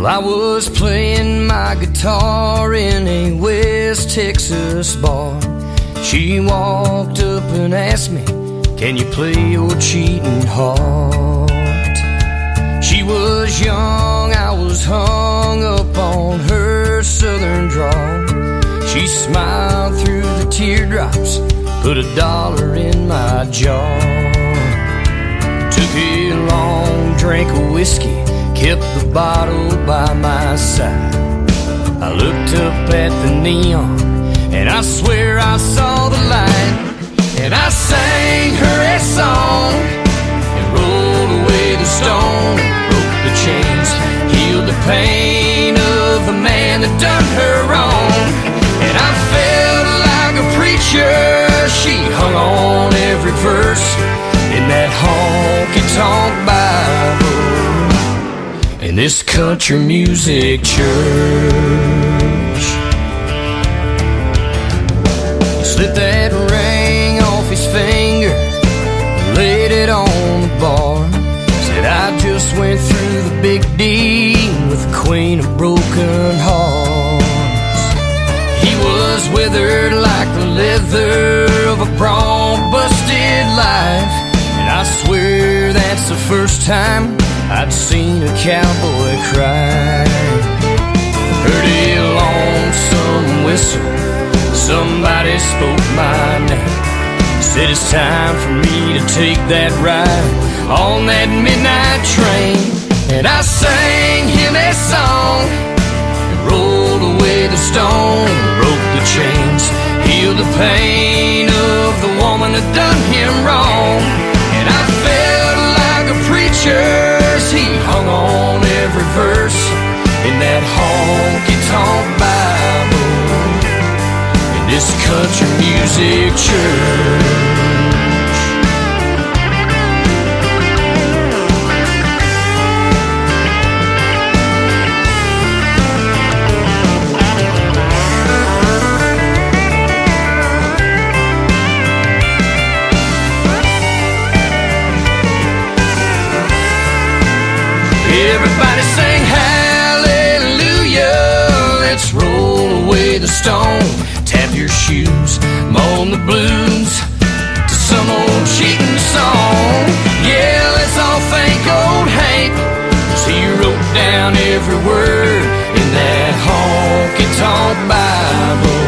Well, I was playing my guitar in a West Texas bar. She walked up and asked me, "Can you play your cheating heart?" She was young, I was hung up on her southern drawl. She smiled through the teardrops, put $1 in my jaw. Took a long drink of whiskey, kept the bottle by my side. I looked up at the neon, and I swear I saw the light. And I sang her a song, and rolled away the stone, broke the chains, healed the pain of the man that done her wrong. And I felt like a preacher, she hung on every verse in that honky-tonk Bible in this country music church. He slipped that ring off his finger, laid it on the bar. Said, "I just went through the big D with the queen of broken hearts." He was withered like the leather of a bronc-busted life, and I swear that's the first time I'd seen a cowboy cry. Heard a lonesome whistle, somebody spoke my name. Said it's time for me to take that ride on that midnight train. And I sang him a song, and rolled away the stone, broke the chains, healed the pain of the woman that done him wrong. And I felt like a preacher, he hung on every verse in that honky-tonk Bible in this country music church. Everybody sing hallelujah, let's roll away the stone, tap your shoes, moan the blues to some old cheating song. Yeah, let's all thank old Hank, 'cause he wrote down every word in that honky-tonk Bible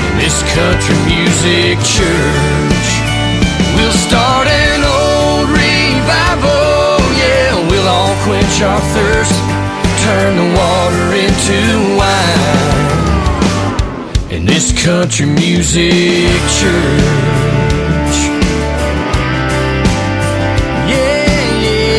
in this country music church. We'll start an old revival, we'll all quench our thirst, turn the water into wine in this country music church. Yeah, yeah,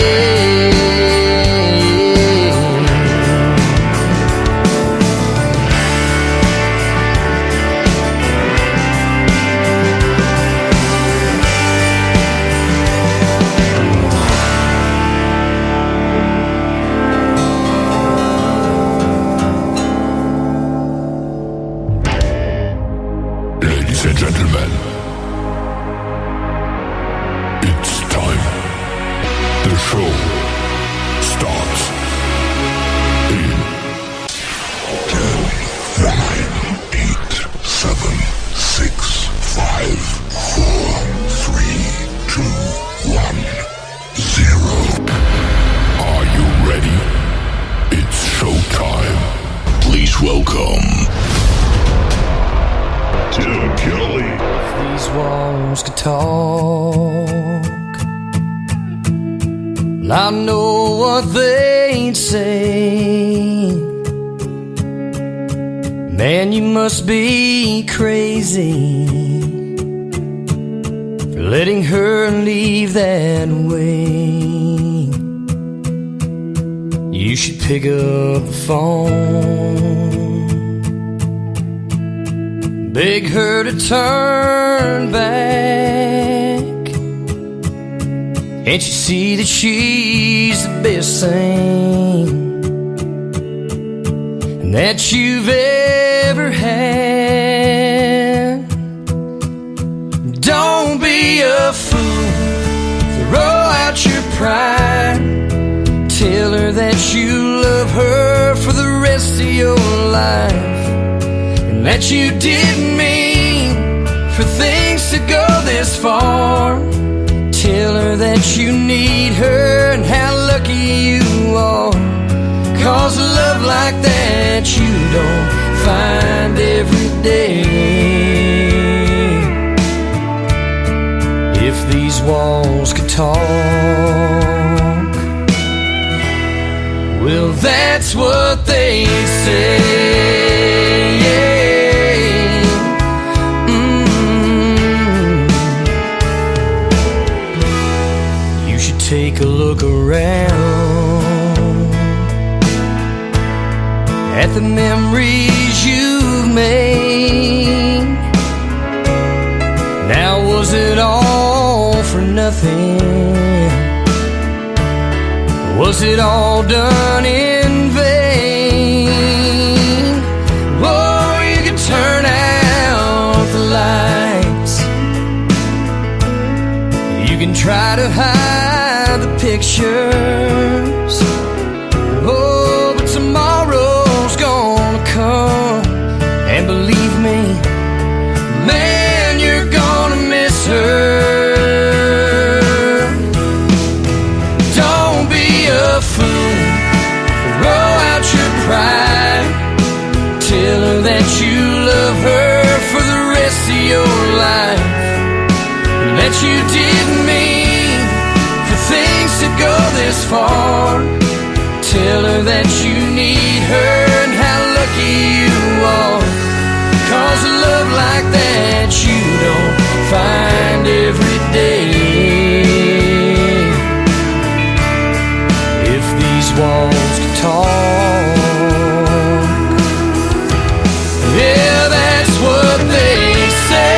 Gentlemen, it's time. The show starts in 10, 9, 8, 7, 6, 5, 4, 3, 2, 1, 0. Are you ready? It's showtime. Please welcome Tim Kelly. If these walls could talk, I know what they'd say. Man, you must be crazy for letting her leave that way. You should pick up the phone, beg her to turn back. Can't you see that she's the best thing that you've ever had? Don't be a fool, throw out your pride, Tell her that you love her for the rest of your life, and that you didn't mean for things to go this far. Tell her that you need her and how lucky you are, 'cause a love like that you don't find every day. If these walls could talk, well, that's what they'd say. You should take a look around at the memories you've made. Now, was it all for nothing? Was it all done in vain? Oh, you could turn out the lights, you can try to hide the pictures. Oh, but tomorrow's gonna come, and believe me, man, you're gonna miss her. Don't be a fool, throw out your pride. Tell her that you love her for the rest of your life, and that you didn't mean for things to go this far. Tell her that you need her and how lucky you are, 'cause a love like that you don't find every day. If these walls could talk, yeah, that's what they say.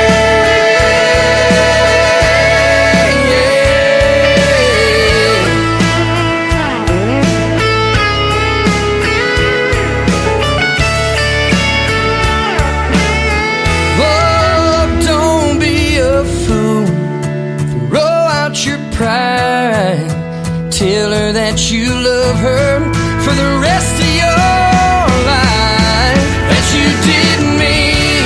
Pride. Tell her that you love her for the rest of your life, that you didn't mean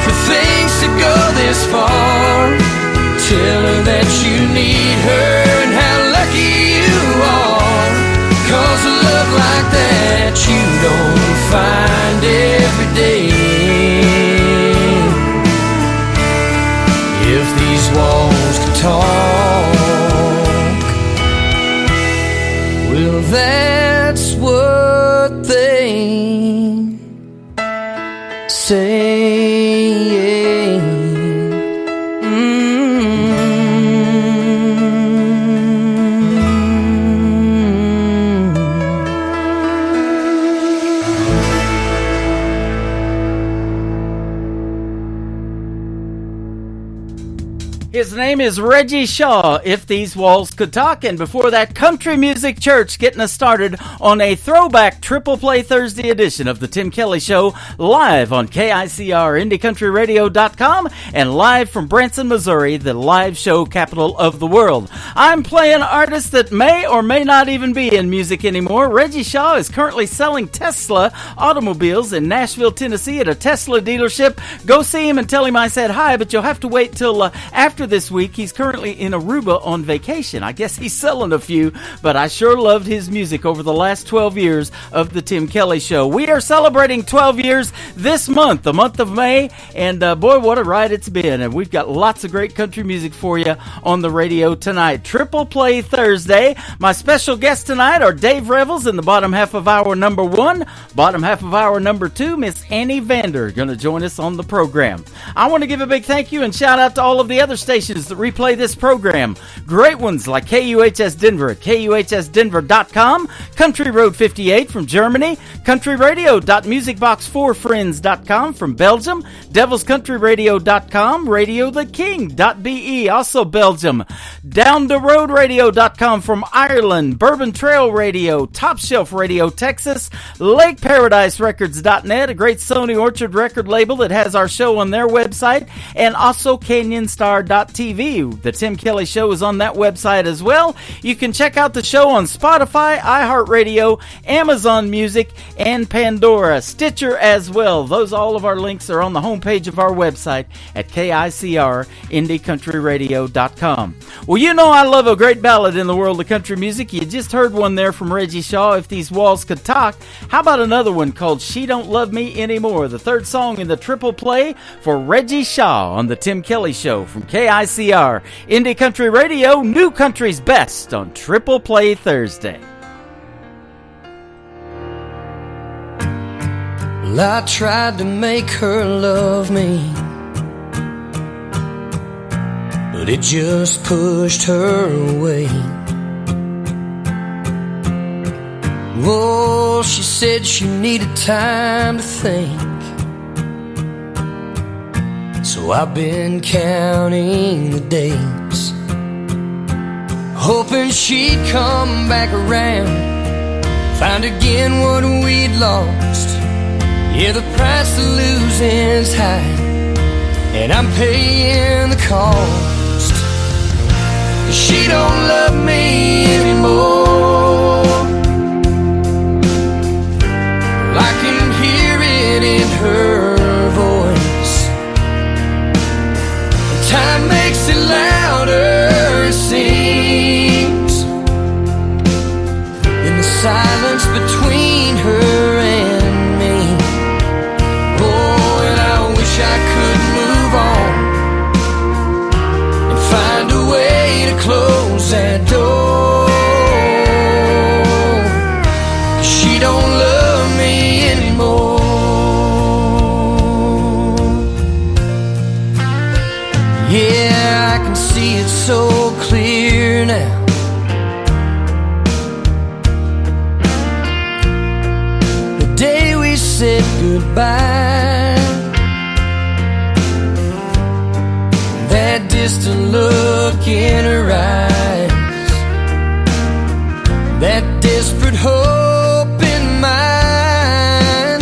for things to go this far. Tell her that you need her and how lucky you are, 'cause a love like that you don't find every day. If these walls could talk, well, that's what they say. His name is Reggie Shaw, If These Walls Could Talk. And before that, Country Music Church getting us started on a throwback Triple Play Thursday edition of The Tim Kelly Show, live on KICR IndieCountryRadio.com and live from Branson, Missouri, the live show capital of the world. I'm playing artists that may or may not even be in music anymore. Reggie Shaw is currently selling Tesla automobiles in Nashville, Tennessee at a Tesla dealership. Go see him and tell him I said hi, but you'll have to wait till after this week. He's currently in Aruba on vacation. I guess he's selling a few, but I sure loved his music over the last 12 years of The Tim Kelly Show. We are celebrating 12 years this month, the month of May, and boy, what a ride it's been. And we've got lots of great country music for you on the radio tonight. Triple Play Thursday. My special guests tonight are Dave Revels in the bottom half of hour number 1. Bottom half of hour number 2, Miss Annie Vander going to join us on the program. I want to give a big thank you and shout out to all of the other stations that replay this program. Great ones like KUHS Denver at KUHSdenver.com, Country Road 58 from Germany, countryradio.musicbox4friends.com from Belgium, devilscountryradio.com, radiotheking.be, also Belgium, downtheroadradio.com from Ireland, Bourbon Trail Radio, Top Shelf Radio, Texas, LakeParadiseRecords.net, a great Sony Orchard record label that has our show on their website, and also CanyonStar.tv. The Tim Kelly Show is on that website as well. You can check out the show on Spotify, iHeartRadio, Amazon Music, and Pandora, Stitcher as well. All of our links are on the homepage of our website at KICR-IndieCountryRadio.com. Well, you know I love a great ballad in the world of country music. You just heard one there from Reggie Shaw, If These Walls Could Talk. How about another one called She Don't Love Me Anymore, the third song in the triple play for Reggie Shaw on the Tim Kelly Show from KICR, Indie Country Radio, New Country's Best on Triple Play Thursday. Well, I tried to make her love me, but it just pushed her away. Oh, she said she needed time to think, so I've been counting the days, hoping she'd come back around, find again what we'd lost. Yeah, the price of losing's high, and I'm paying the cost. She don't love me anymore. I can hear it in her voice. Time makes it louder, it seems, in the silence between her and I could move on and find a way to close that door. She don't love me anymore. Yeah, I can see it so clear now. The day we said goodbye, that distant look in her eyes, that desperate hope in mine.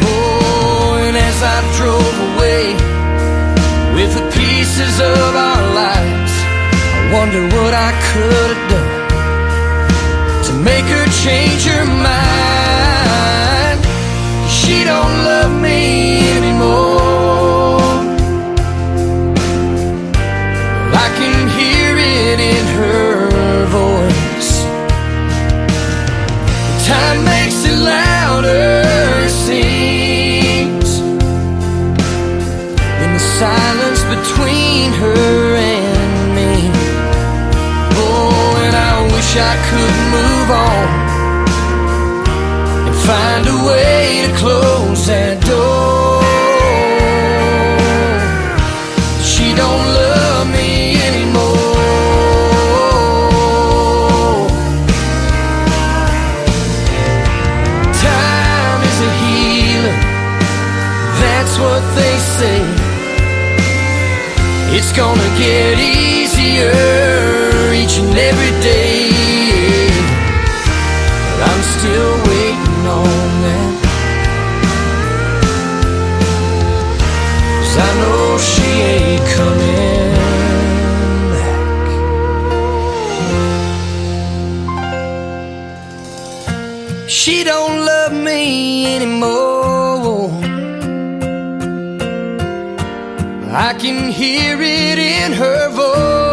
Oh, and as I drove away with the pieces of our lives, I wonder what I could have done to make her change her mind. She don't love me anymore. I can hear it in her voice. Time makes it louder, it seems, in the silence between her and me. Oh, and I wish I could move on and find a way to close that door. She don't love me anymore. Time is a healer, that's what they say. It's gonna get easier each and every day, but I'm still waiting on that, 'cause I know she ain't coming back. She don't love me anymore. I can hear it in her voice.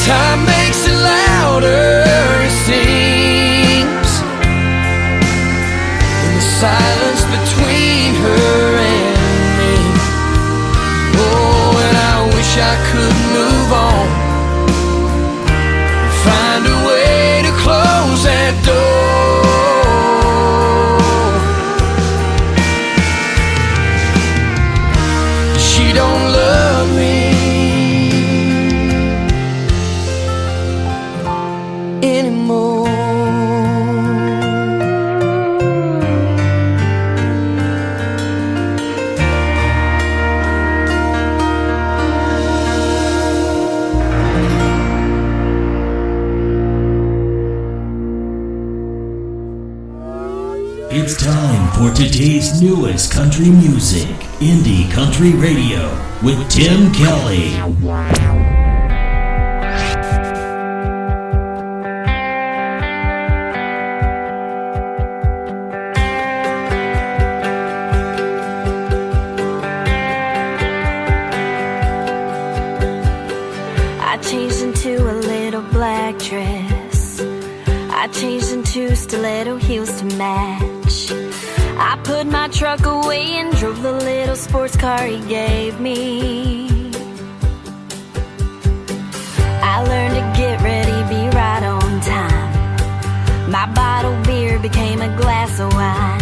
Time makes it louder, it seems, in the silence between her and me. Oh, and I wish I could move on and find a way to close that door. She don't love me. Today's newest country music, Indie Country Radio, with Tim Kelly. I changed into a little black dress. I changed into stiletto heels to match. I put my truck away and drove the little sports car he gave me. I learned to get ready, be right on time. My bottled beer became a glass of wine.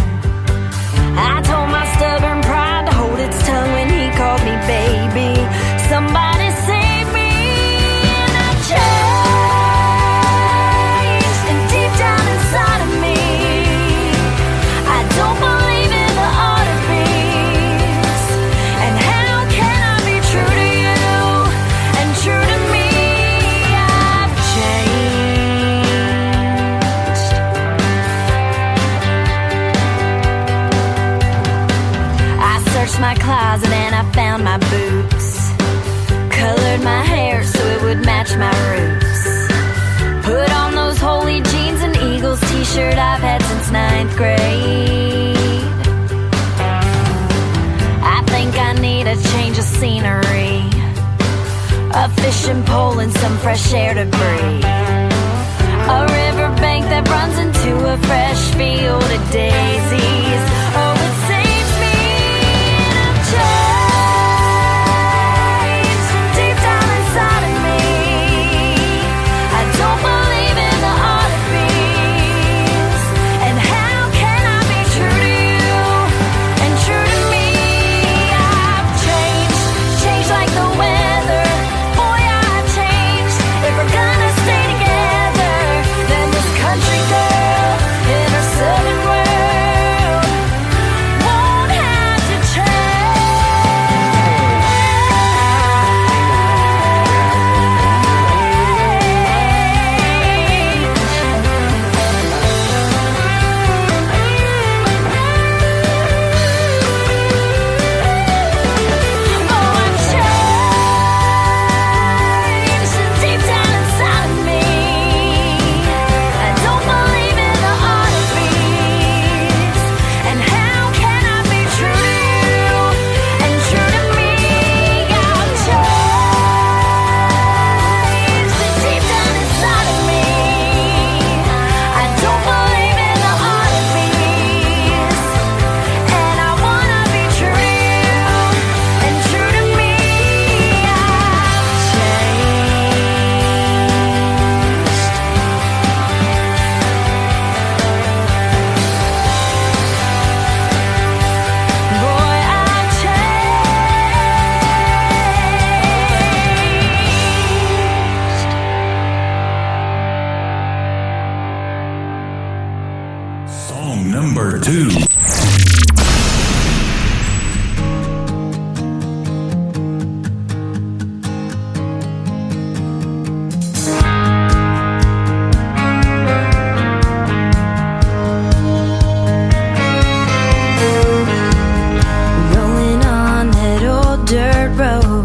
I told my stubborn pride to hold its tongue when he called me baby. Somebody save me, and I changed, and deep down inside of me, I don't believe in the art of peace. And how can I be true to you and true to me? I've changed. I searched my closet and I found my boots. Colored my hair so it would match my roots. Put on those holy jeans and Eagles t-shirt I've had since 9th grade. I think I need a change of scenery, a fishing pole and some fresh air to breathe, a riverbank that runs into a fresh field of daisies. Oh, it saves me, and I'm changed deep down inside of me. I don't believe in the art of peace. And how can I be true to you and true to me? I've changed, changed like the weather. Boy, I've changed. If we're gonna stay together, then this country girl in her southern world won't have to deep down inside of me. I don't believe in the art of peace. And how can I be true to you and true to me? I've changed deep down inside of me. I don't believe in the art of peace. And I wanna be true to you and true to me. I've changed. Boy, I've changed. Song number 2. Rolling on that old dirt road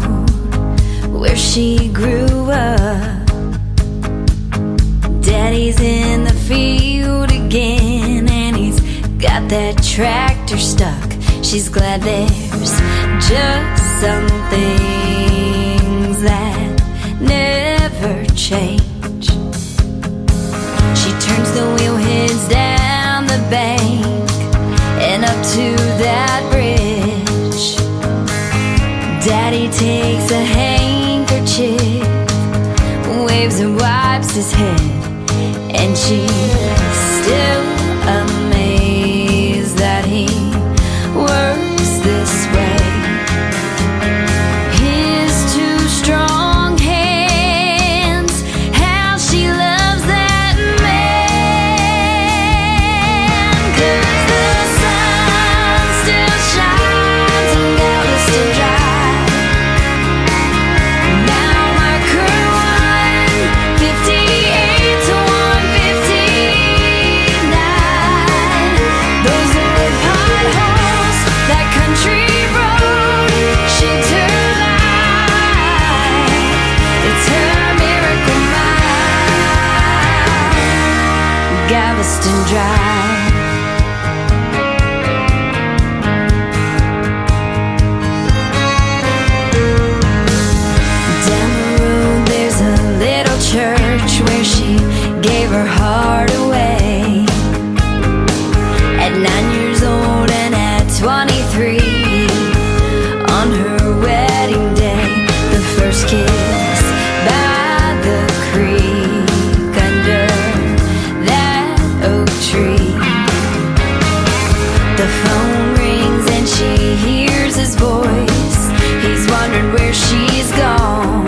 where she grew up. Daddy's in the field again, and he's got that tractor stuck. She's glad there's just some things that never change. She turns the wheel, heads down the bank and up to that bridge. Daddy takes a handkerchief, waves and wipes his head, and she's still amazed that he works this way. His two strong hands, how she loves that man. 'Cause the sun still shines on Galveston Drive. Now my crew 158 to 159. Galveston Drive. Down the road there's a little church where she gave her heart away. At 9 years old and at 23, on her wedding day, the first kiss by the creek under that oak tree. The phone rings and she hears his voice. He's wondering where she's gone.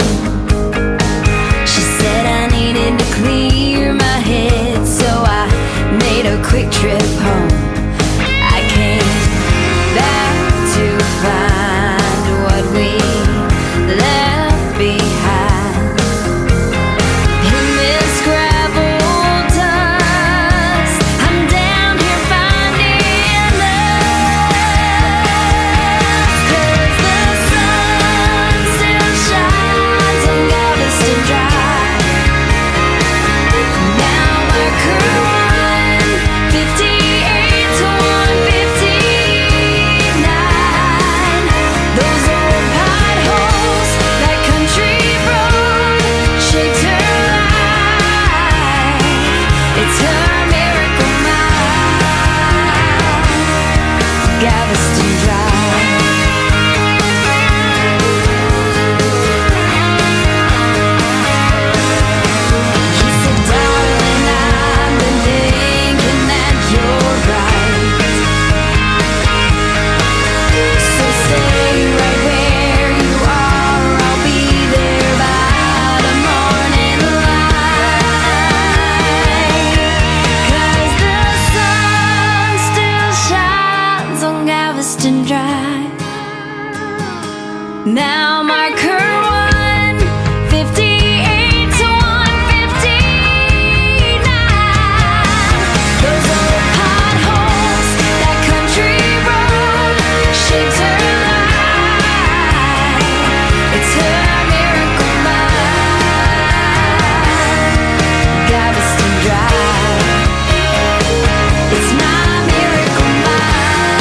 She said I needed to clear my head, so I made a quick trip home. I came back to find what we left behind. In this gravel dust, I'm down here finding love. 'Cause the sun still shines on Galveston Drive. Now my crew run 58 to 159. Those old potholes, that country road shaped her life. It's her miracle mile, Galveston Drive. He said, darling, I've been thinking that you're right. So stay right where you are. I'll be there by the morning light. 'Cause the sun still shines on Galveston Drive. Now mark her 158 to 159. Those old potholes, that country road shapes her life. It's her miracle mile, Galveston Drive. It's my miracle mile,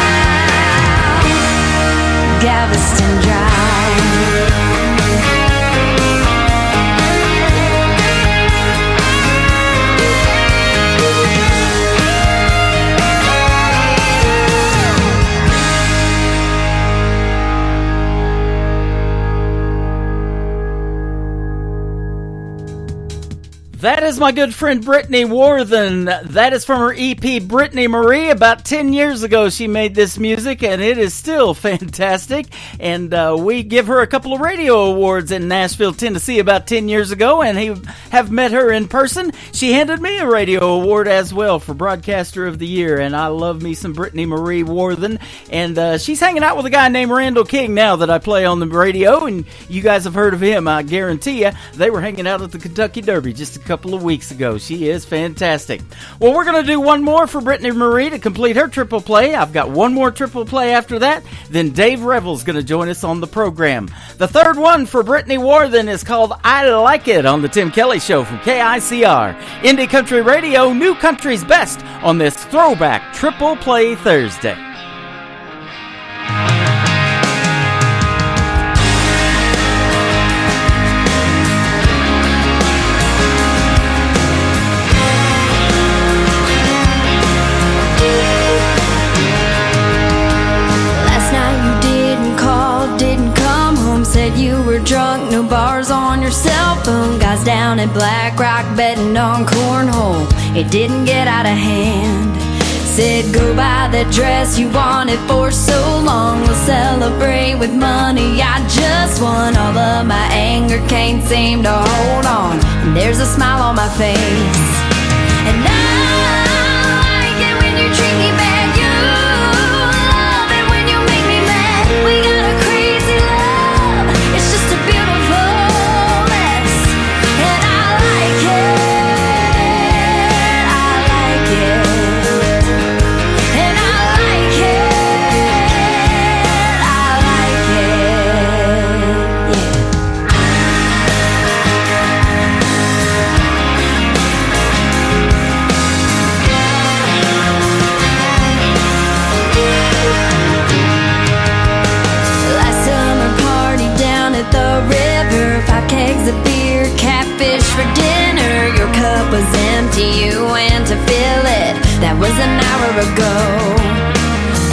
Galveston Drive. That is my good friend Brittany Worthen. That is from her EP Brittany Marie. About 10 years ago she made this music, and it is still fantastic. And we give her a couple of radio awards in Nashville, Tennessee about 10 years ago, and have met her in person. She handed me a radio award as well for Broadcaster of the Year, and I love me some Brittany Marie Worthen. And she's hanging out with a guy named Randall King now that I play on the radio, and you guys have heard of him, I guarantee you. They were hanging out at the Kentucky Derby just a couple of weeks ago. She is fantastic. Well, we're going to do one more for Brittany Marie to complete her triple play. I've got one more triple play after that. Then Dave Revel's going to join us on the program. The third one for Brittany Worthen is called I Like It on the Tim Kelly Show from KICR. Indie Country Radio, New Country's Best on this Throwback Triple Play Thursday. Said you were drunk, no bars on your cell phone. Guys down at Black Rock betting on cornhole. It didn't get out of hand. Said go buy the dress you wanted for so long. We'll celebrate with money I just won. All of my anger can't seem to hold on. And there's a smile on my face. And I like it when you treat me bad. You love it when you make me mad. We got a crazy love. It's just a beautiful mess. And I like it. I like it. And I like it. I like it. Yeah. ago.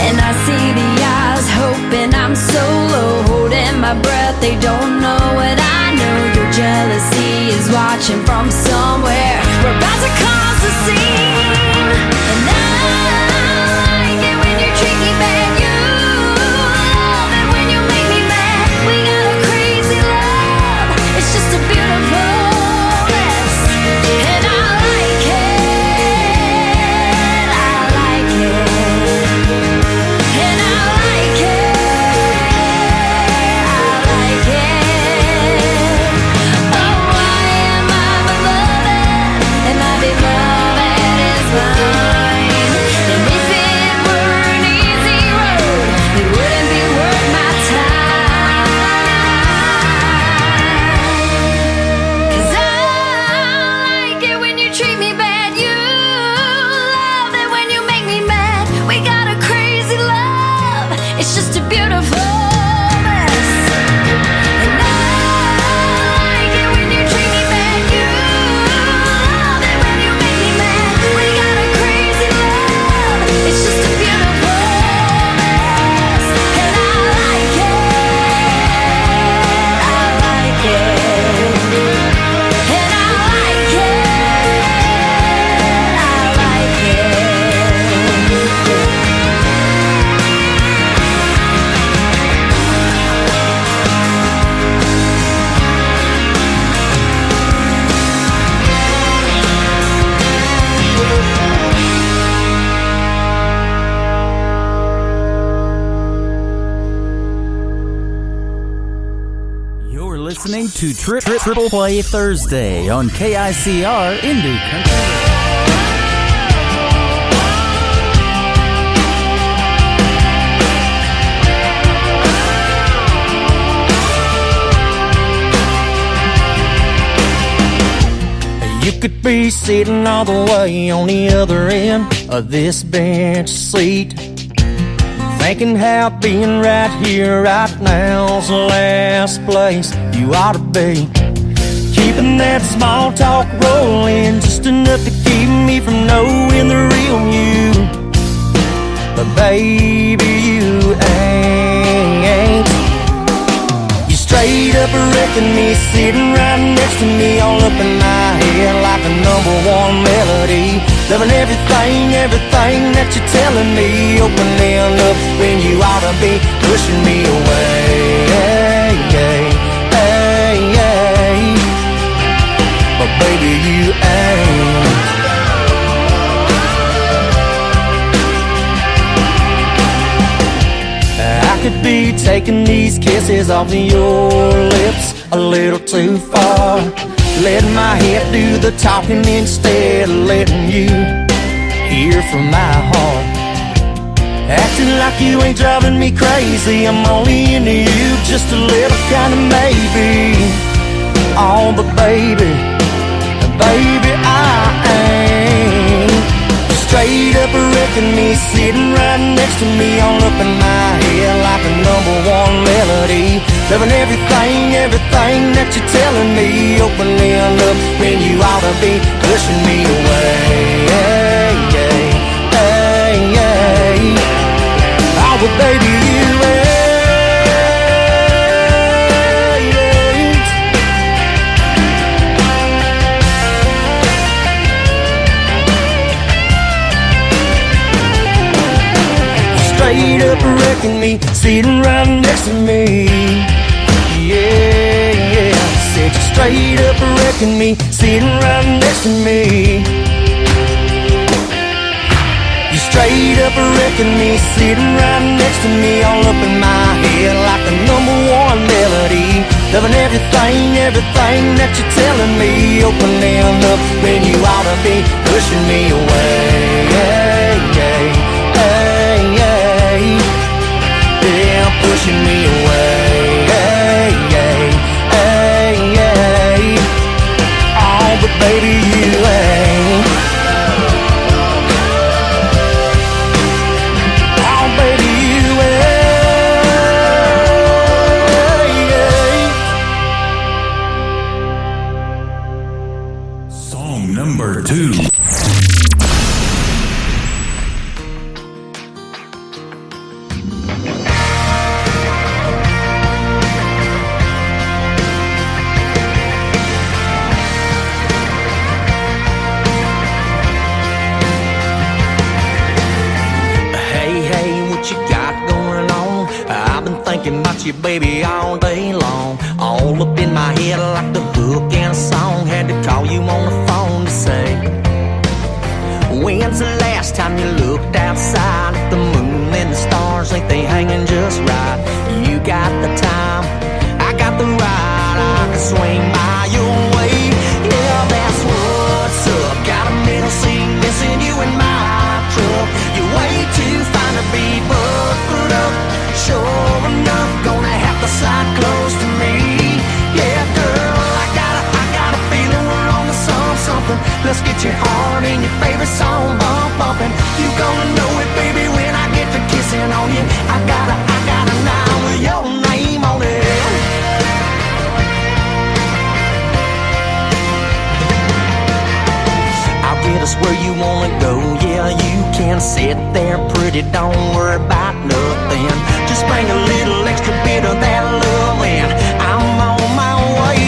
And I see the eyes hoping I'm so low, holding my breath, they don't know what I know. Your jealousy is watching from somewhere. We're about to cause a scene. And I like it when you treat me bad. You love it when you make me mad. We got a crazy love, it's just a beautiful mess. And I like it, I like it. And I like it, I like it. Oh, why am I beloved? And my beloved is mine. And if it were an easy road, it wouldn't be worth my time. 'Cause I like it when you treat me bad. You love it when you make me mad. We got a crazy love, it's just a beautiful mess. And I like it when you treat me bad. You love it when you make me mad. We got a crazy love, it's just a beautiful mess. And I like it, I like it. And I like it, I like it. You're listening to Triple Play Thursday on KICR Indie Country. You could be sitting all the way on the other end of this bench seat, thinking how being right here, right now's the last place you ought to be. Keeping that small talk rolling, just enough to keep me from knowing the real you. But baby, you ain't. You straight up wrecking me, sitting right next to me, all up in my head like a #1 melody. Loving everything, everything that you're telling me, opening up when you ought to be pushing me away. But baby, you ain't. I could be taking these kisses off of your lips a little too far, letting my head do the talking instead of letting you hear from my heart. Acting like you ain't driving me crazy, I'm only into you just a little, kind of maybe. Oh, but baby, baby, I ain't. Straight up wrecking me, sitting right next to me, all up in my head like a #1 melody. Loving everything, everything that you're telling me, opening up when you ought to be pushing me away. Oh, but baby, you ain't. Straight up wrecking me, sitting right next to me. Yeah. Said you straight up wrecking me, sitting right next to me. You straight up wrecking me, sitting right next to me, all up in my head like a #1 melody. Loving everything, everything that you're telling me, opening up when you ought to be pushing me away. Yeah, pushing me away. Oh, but baby, you ain't. Oh, baby, you ain't. Song number 2. baby, all day long. All up in my head like the hook in a song. Had to call you on the phone to say, when's the last time you looked outside at the moon and the stars? Ain't they hanging just right? You got the time, I got the ride. I can swing by your way. Yeah, that's what's up. Got a middle seat missing you in my truck. You're way too fine to be buckled up. Sure enough, gonna have to slide close to me. Yeah, girl, I got a feeling we're on to something. Let's get your heart and your favorite song bumping. You gonna know it, baby, when I get to kissing on you. I got a night with your name on it. I'll get us where you wanna go. Yeah, you can sit there pretty, don't worry about nothing. Just bring a little extra bit of that love and I'm on my way.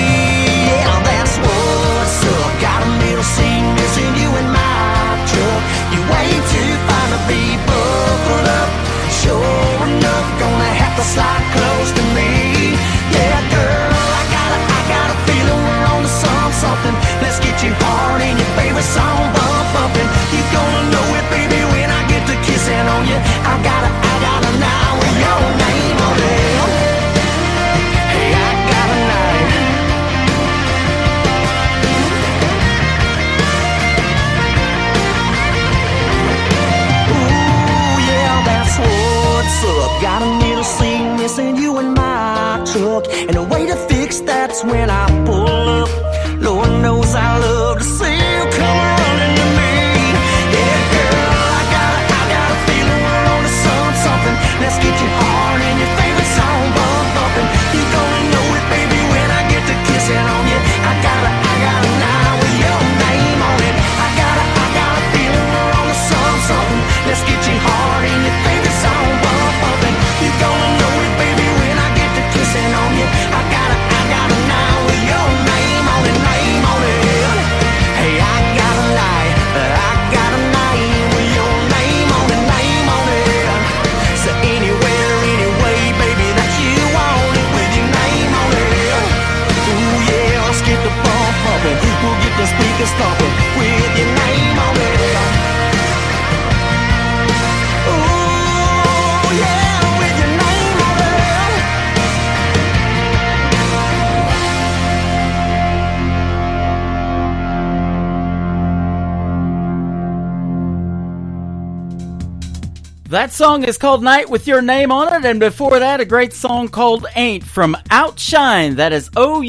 Yeah, that's what's up. Got a middle seat missing you in my truck. You're way too fine to be buckled up. Sure enough, gonna have to slide close to me. Yeah, girl, I got a feeling we're on to something. Let's get your heart and your favorite song bumping. You gonna know it, baby, when I get to kissing on you. I got a night with your name on it. Hey, I got a night. Ooh, yeah, that's what's up. Got a middle seat missing you in my truck. And the way to fix that's when I pull up. Lord knows I love to see you come running to me. Yeah, girl, I got a feeling we're on to something. Let's get your heart and your favorite song bumping. You gonna know it, baby, when I get to kissing on you. I got a night with your name on it. I got a feeling we're on to something. Let's get your heart and your favorite song bumping. You gonna know it, baby, when I get to kissing on you. I got a night with your name on it, name on it. Hey, I got a night with your name on it, name on it. So anywhere, anyway, baby, that you want it with your name on it. Ooh yeah, let's get the bump bumping. We'll get the speakers thumping with your name on it. Ooh yeah, with your name on it. That song is called Night with Your Name on It, and before that, a great song called Ain't from Outshine. That is Outshine.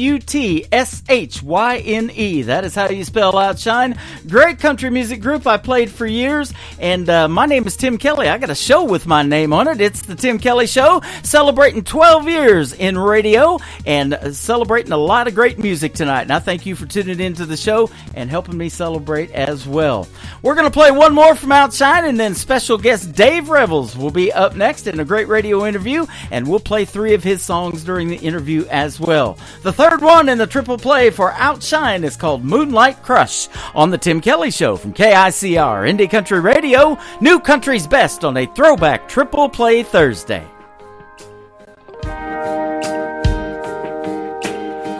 That is how you spell Outshine. Great country music group I played for years, and my name is Tim Kelly. I got a show with my name on it. It's the Tim Kelly Show, celebrating 12 years in radio and celebrating a lot of great music tonight. And I thank you for tuning into the show and helping me celebrate as well. We're going to play one more from Outshine, and then special guest Dave Revels will be up next in a great radio interview, and we'll play 3 of his songs during the interview as well. The third one in the triple play for Outshine is called Moonlight Crush on the Tim Kelly Show from KICR Indie Country Radio, New Country's Best on a throwback triple play Thursday.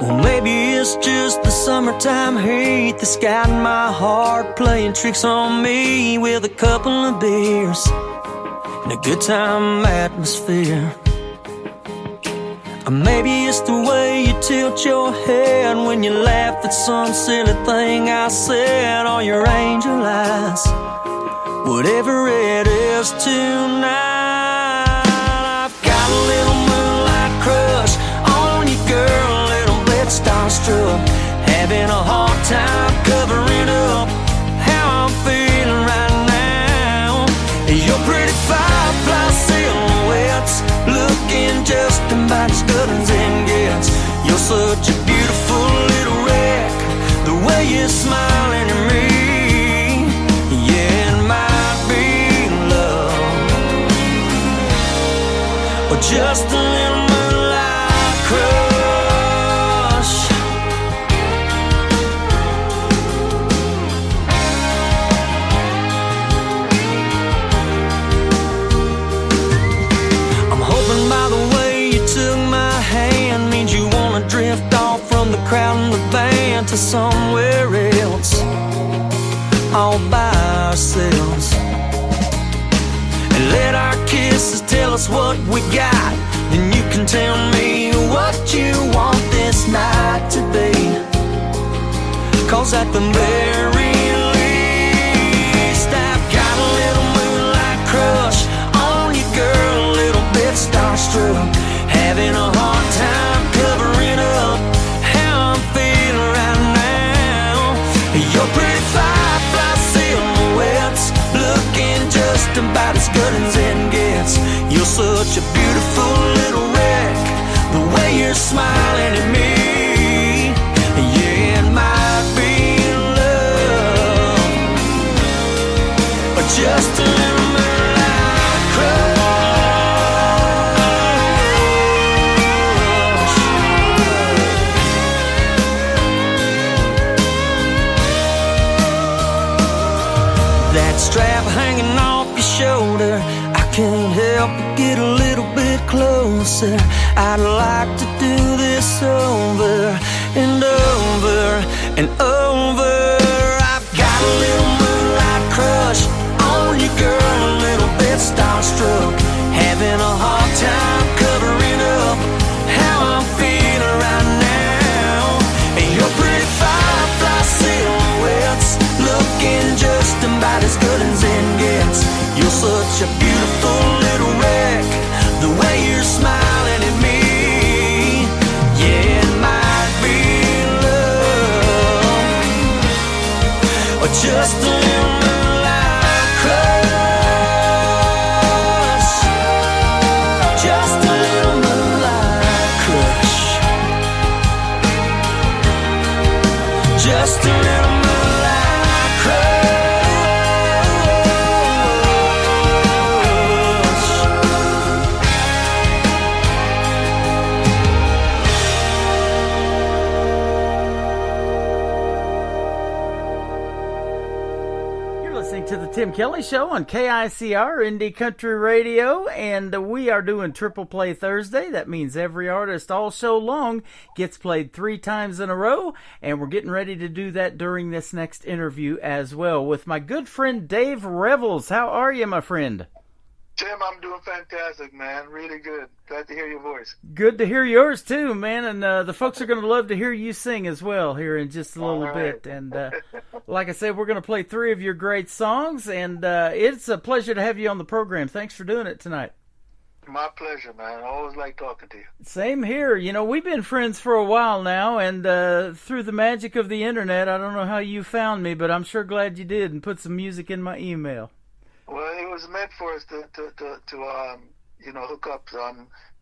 Well, maybe it's just the summertime heat that's got my heart playing tricks on me with a couple of beers and a good time atmosphere. Or maybe it's the way you tilt your head when you laugh at some silly thing I said, or your angel eyes. Whatever it is tonight, I've got a little moonlight crush on you, girl, a little bit starstruck, having a hard time covering up how I'm feeling right now. Your pretty firefly silhouettes looking just about as good as it gets. You're such a beautiful little wreck, the way you're smiling at me. Yeah, it might be love, or just a little moonlight crush. I'm hoping by the way you took my to somewhere else, all by ourselves, and let our kisses tell us what we got. And you can tell me what you want this night to be, 'cause at the very least I've got a little moonlight crush on you, girl, a little bit starstruck, having a hard time covering up how I'm feeling right now. Your pretty firefly silhouettes looking just about as good as it gets. You're such a beautiful little wreck, the way you're smiling at me. Yeah, it might be love, or just a little moonlight crush. That strap hanging off your shoulder, I can't help but get a little bit closer. I'd like to do this over and over and over. I've got a little moonlight crush on you, girl, a little bit starstruck, having a hard time covering up how I'm feeling right now. And your pretty firefly silhouettes looking just about as good as it gets. You're such a beautiful little wreck, the way you're smiling at me. Yeah, it might be love, or just a little moonlight crush, just a little moonlight crush, just a little moonlight crush. To the Tim Kelly Show on KICR Indie Country Radio, and we are doing Triple Play Thursday. That means every artist all show long gets played 3 times in a row, and we're getting ready to do that during this next interview as well with my good friend Dave Revels. How are you, my friend? Tim, I'm doing fantastic, man. Really good. Glad to hear your voice. Good to hear yours too, man. And the folks are going to love to hear you sing as well here in just a little bit. And like I said, we're going to play 3 of your great songs, and it's a pleasure to have you on the program. Thanks for doing it tonight. My pleasure, man. I always like talking to you. Same here. You know, we've been friends for a while now, and through the magic of the internet, I don't know how you found me, but I'm sure glad you did and put some music in my email. Well, it was meant for us to hook up.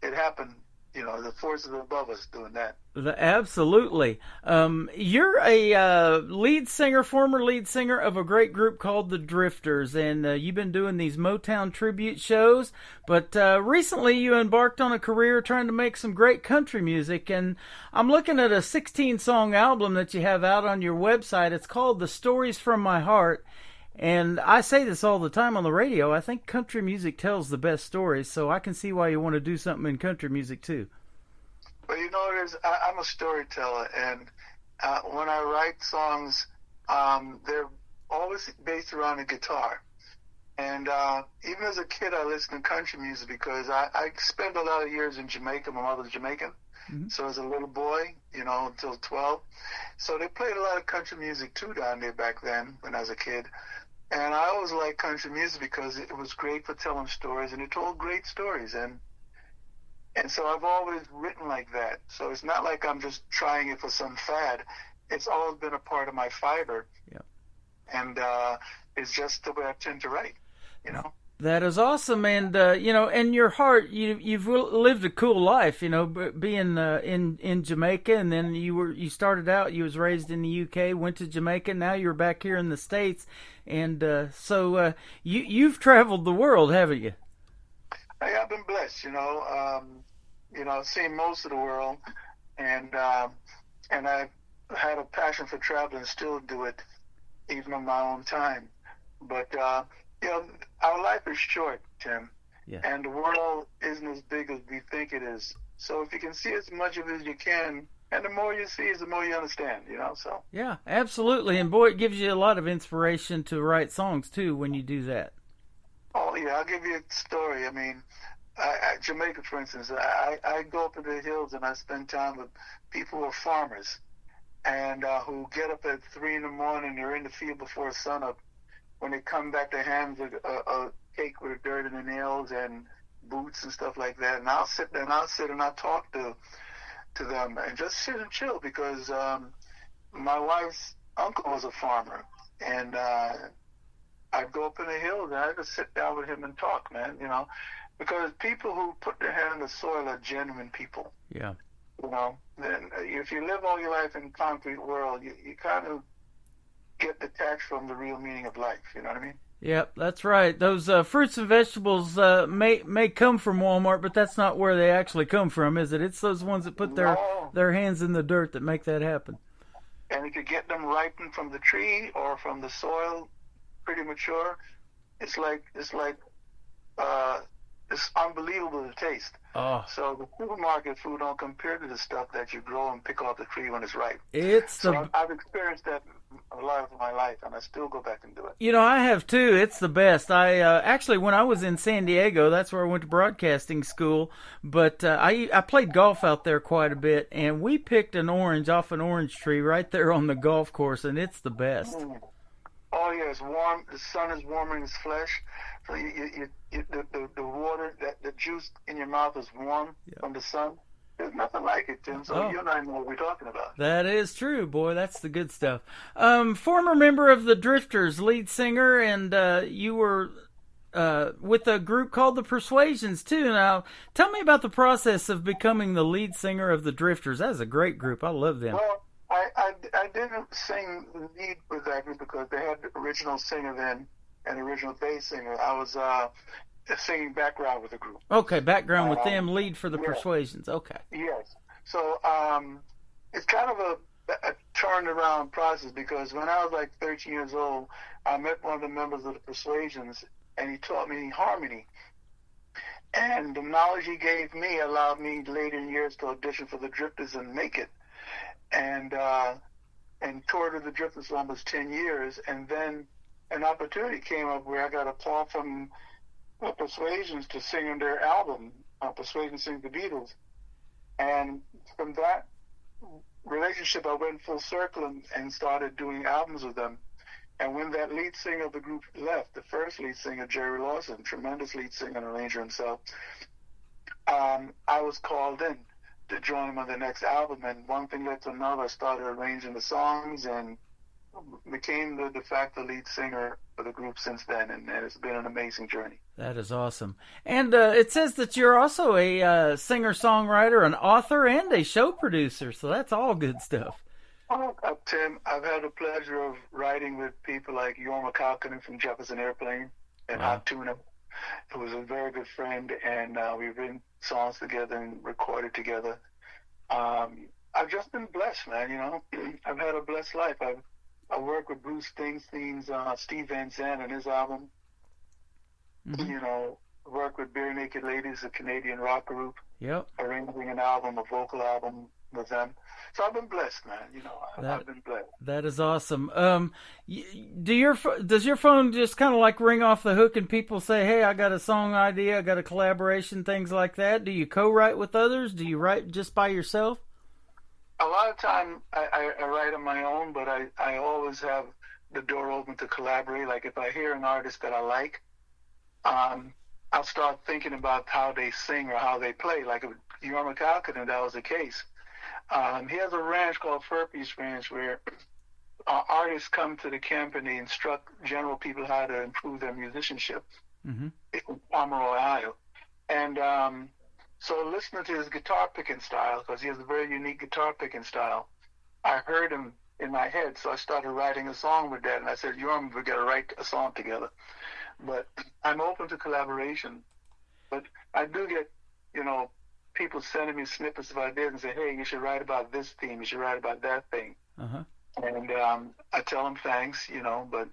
It happened, the forces above us doing that. Absolutely. You're a former lead singer of a great group called the Drifters, and you've been doing these Motown tribute shows, but recently you embarked on a career trying to make some great country music, and I'm looking at a 16-song album that you have out on your website. It's called The Stories From My Heart. And I say this all the time on the radio. I think country music tells the best stories, so I can see why you want to do something in country music too. Well, I'm a storyteller, and when I write songs, they're always based around a guitar. And even as a kid, I listened to country music because I spent a lot of years in Jamaica. My mother's Jamaican. Mm-hmm. So as a little boy, until 12. So they played a lot of country music too down there back then when I was a kid. And I always liked country music because it was great for telling stories, and it told great stories. And so I've always written like that. So it's not like I'm just trying it for some fad. It's always been a part of my fiber. Yeah. And it's just the way I tend to write, That is awesome, and and your heart, you've lived a cool life, being in Jamaica, and then you started out. You was raised in the UK, went to Jamaica, now you're back here in the States, and so you've traveled the world, haven't you? I've been blessed, I've seen most of the world, and I've had a passion for traveling, still do it, even on my own time, but. Our life is short, Tim, yeah. And the world isn't as big as we think it is. So if you can see as much of it as you can And the more you see is the more you understand, so. Yeah, absolutely. And boy, it gives you a lot of inspiration to write songs too when you do that. Oh, yeah, I'll give you a story. I mean, Jamaica, for instance, I go up in the hills and I spend time with people who are farmers and who get up at 3 in the morning. They're in the field before sun up. When they come back, their hands are caked with dirt in the nails and boots and stuff like that. And I'll sit there and I'll talk to them and just sit and chill because my wife's uncle was a farmer. And I'd go up in the hills and I'd just sit down with him and talk, man, because people who put their hand in the soil are genuine people. Yeah. Then if you live all your life in the concrete world, you kind of get detached from the real meaning of life. You know what I mean? Yep, that's right. Those fruits and vegetables may come from Walmart, but that's not where they actually come from, is it? It's those ones that put their hands in the dirt that make that happen. And if you get them ripened from the tree or from the soil, pretty mature, it's unbelievable to taste. Oh. So the supermarket food don't compare to the stuff that you grow and pick off the tree when it's ripe. I've experienced that a lot of my life, and I still go back and do it. I have too. It's the best. I actually, when I was in San Diego, that's where I went to broadcasting school. But I played golf out there quite a bit, and we picked an orange off an orange tree right there on the golf course, and it's the best. Oh yeah, it's warm. The sun is warming his flesh, so the water, the juice in your mouth is warm from the sun. There's nothing like it, Tim. So you and I know what we're talking about. That is true, boy. That's the good stuff. Former member of the Drifters, lead singer, and you were with a group called the Persuasions too. Now, tell me about the process of becoming the lead singer of the Drifters. That's a great group. I love them. Well, I didn't sing the lead with that group because they had the original singer then and the original bass singer. I was singing background with the group. Okay, background with them, lead for the Persuasions. Okay. Yes. So it's kind of a turned around process because when I was like 13 years old, I met one of the members of the Persuasions and he taught me harmony. And the knowledge he gave me allowed me later in years to audition for the Drifters and make it. And toured with the Drifters for almost 10 years. And then an opportunity came up where I got a call from Persuasions to sing on their album, Persuasion Sings the Beatles. And from that relationship, I went full circle and started doing albums with them. And when that lead singer of the group left, the first lead singer, Jerry Lawson, tremendous lead singer and arranger himself, I was called in to join him on the next album. And one thing led to another. I started arranging the songs and became the de facto lead singer for the group since then, and it's been an amazing journey. That is awesome. And it says that you're also a singer-songwriter, an author, and a show producer, so that's all good stuff. Oh, Tim, I've had the pleasure of writing with people like Jorma Kaukonen from Jefferson Airplane and Hot Tuna, who was a very good friend, and we've written songs together and recorded together. I've just been blessed, man, I've had a blessed life. I work with Bruce Springsteen's Steve Van Zandt and his album. Mm-hmm. Work with Bare Naked Ladies, a Canadian rock group. Yep. Arranging an album, a vocal album with them. So I've been blessed, man. I've been blessed. That is awesome. Does your phone just kind of like ring off the hook and people say, hey, I got a song idea, I got a collaboration, things like that? Do you co-write with others? Do you write just by yourself? A lot of time I write on my own, but I always have the door open to collaborate. Like if I hear an artist that I like, I'll start thinking about how they sing or how they play. Like with Jorma Kaukonen, that was the case. He has a ranch called Furpees Ranch where artists come to the camp and they instruct general people how to improve their musicianship. Mm-hmm. In Pomeroy, Ohio. And so listening to his guitar picking style, because he has a very unique guitar picking style, I heard him in my head, so I started writing a song with that, and I said, Jorma, we got to write a song together. But I'm open to collaboration. But I do get, people sending me snippets of ideas and say, hey, you should write about this theme, you should write about that thing. Uh-huh. And I tell them thanks, but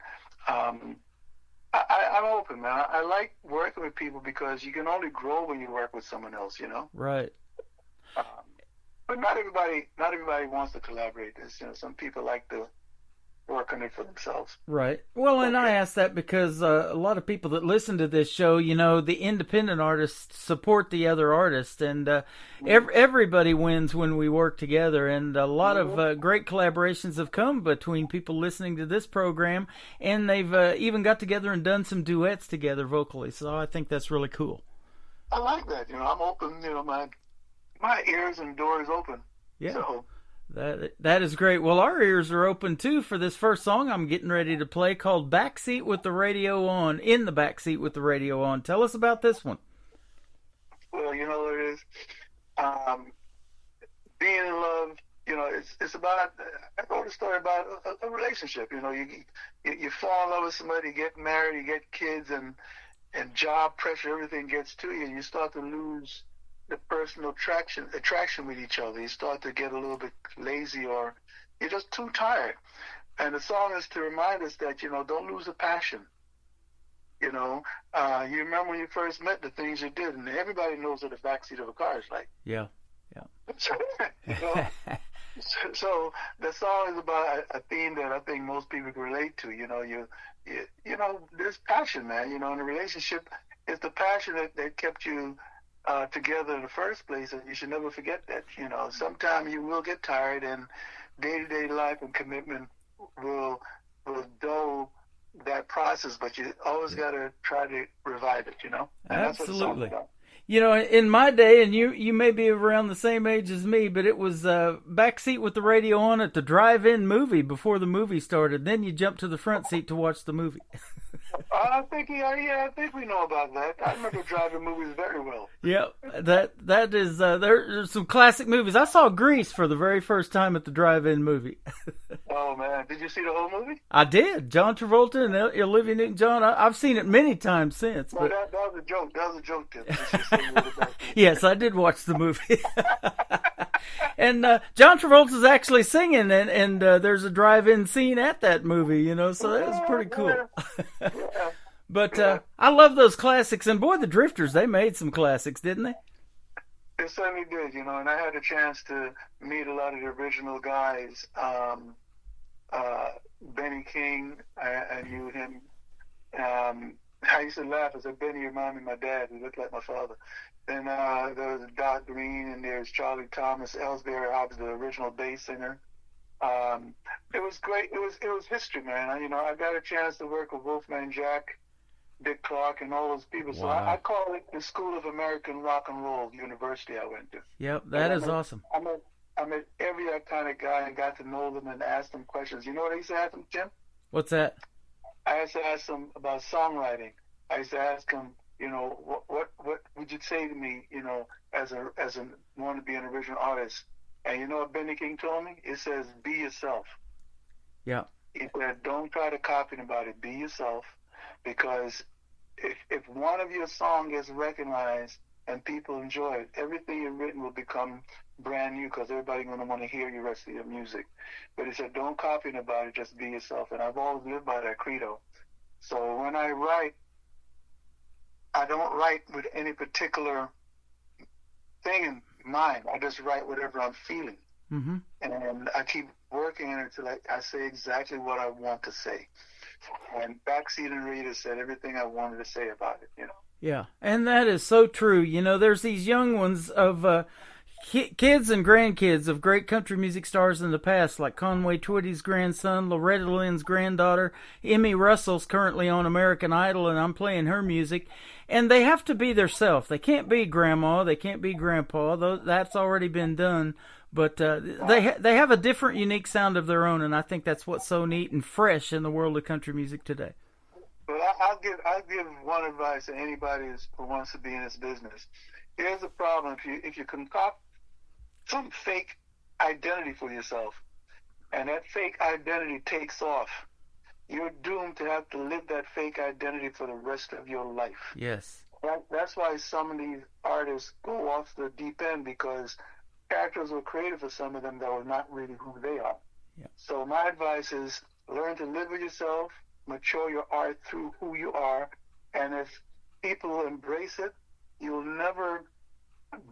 I'm open, man. I like working with people because you can only grow when you work with someone else, Right. But not everybody wants to collaborate. Some people like to work on it for themselves. Right. Well, and I ask that because a lot of people that listen to this show, the independent artists support the other artists, and everybody wins when we work together. And a lot of great collaborations have come between people listening to this program, and they've even got together and done some duets together vocally. So I think that's really cool. I like that. I'm open. My ears and doors open. Yeah. So. That is great. Well, our ears are open too for this first song I'm getting ready to play, called "Backseat with the Radio On." In the backseat with the radio on. Tell us about this one. Well, it is being in love. It's about. I wrote a story about a relationship. You fall in love with somebody, you get married, you get kids, and job pressure, everything gets to you, and you start to lose the personal attraction with each other. You start to get a little bit lazy, or you're just too tired. And the song is to remind us that, don't lose the passion. You remember when you first met, the things you did, and everybody knows what the backseat of a car is like. Yeah. So the song is about a theme that I think most people can relate to. There's passion, man. In a relationship, it's the passion that kept you together in the first place, and you should never forget that. Sometimes you will get tired, and day-to-day life and commitment will dull that process, but you always got to try to revive it. And that's Absolutely. what the song's about. In my day, and you may be around the same age as me, but it was backseat with the radio on at the drive-in movie before the movie started. Then you jump to the front seat to watch the movie. I think we know about that. I remember driving movies very well. Yeah, that is there's some classic movies. I saw Grease for the very first time at the drive-in movie. Oh man, did you see the whole movie? I did. John Travolta and Olivia Newton-John. I've seen it many times since. No, But that was a joke. That was a joke, Tim. yes, I did watch the movie. And John Travolta's actually singing, and there's a drive-in scene at that movie, so that was pretty cool. Yeah. But I love those classics, and boy, the Drifters, they made some classics, didn't they? They certainly did, and I had a chance to meet a lot of the original guys. Benny King, I knew him. I used to laugh. I said, Benny reminded me of my dad. He looked like my father. Then there was Doc Green, and there's Charlie Thomas, Ellsbury Hobbs, the original bass singer. It was great. It was history, man. I got a chance to work with Wolfman Jack, Dick Clark, and all those people. So Wow. I call it the School of American Rock and Roll university I went to. Yep, that is awesome. I met every kind of guy and got to know them and asked them questions. You know what I used to ask them, Jim? What's that? I used to ask them about songwriting. I used to ask them, what would you say to me, as a want to be an original artist? And you know what Benny King told me? It says, be yourself. Yeah. He said, don't try to copy anybody. Be yourself, because if one of your songs gets recognized and people enjoy it, everything you've written will become brand new, because everybody's going to want to hear your rest of your music. But he said, don't copy anybody, just be yourself. And I've always lived by that credo. So when I write, I don't write with any particular thing in mind. I just write whatever I'm feeling. Mm-hmm. And I keep working on it until I say exactly what I want to say. And Backseat and Rita said everything I wanted to say about it, Yeah, and that is so true. There's these young ones of kids and grandkids of great country music stars in the past, like Conway Twitty's grandson, Loretta Lynn's granddaughter, Emmy Russell's currently on American Idol, and I'm playing her music. And they have to be themselves. They can't be grandma. They can't be grandpa. That's already been done. But they have a different, unique sound of their own, and I think that's what's so neat and fresh in the world of country music today. Well, I'll give one advice to anybody who wants to be in this business. Here's the problem: if you concoct some fake identity for yourself, and that fake identity takes off, you're doomed to have to live that fake identity for the rest of your life. Yes. That's why some of these artists go off the deep end, because characters were created for some of them that were not really who they are. Yeah. So my advice is learn to live with yourself, mature your art through who you are, and if people embrace it, you'll never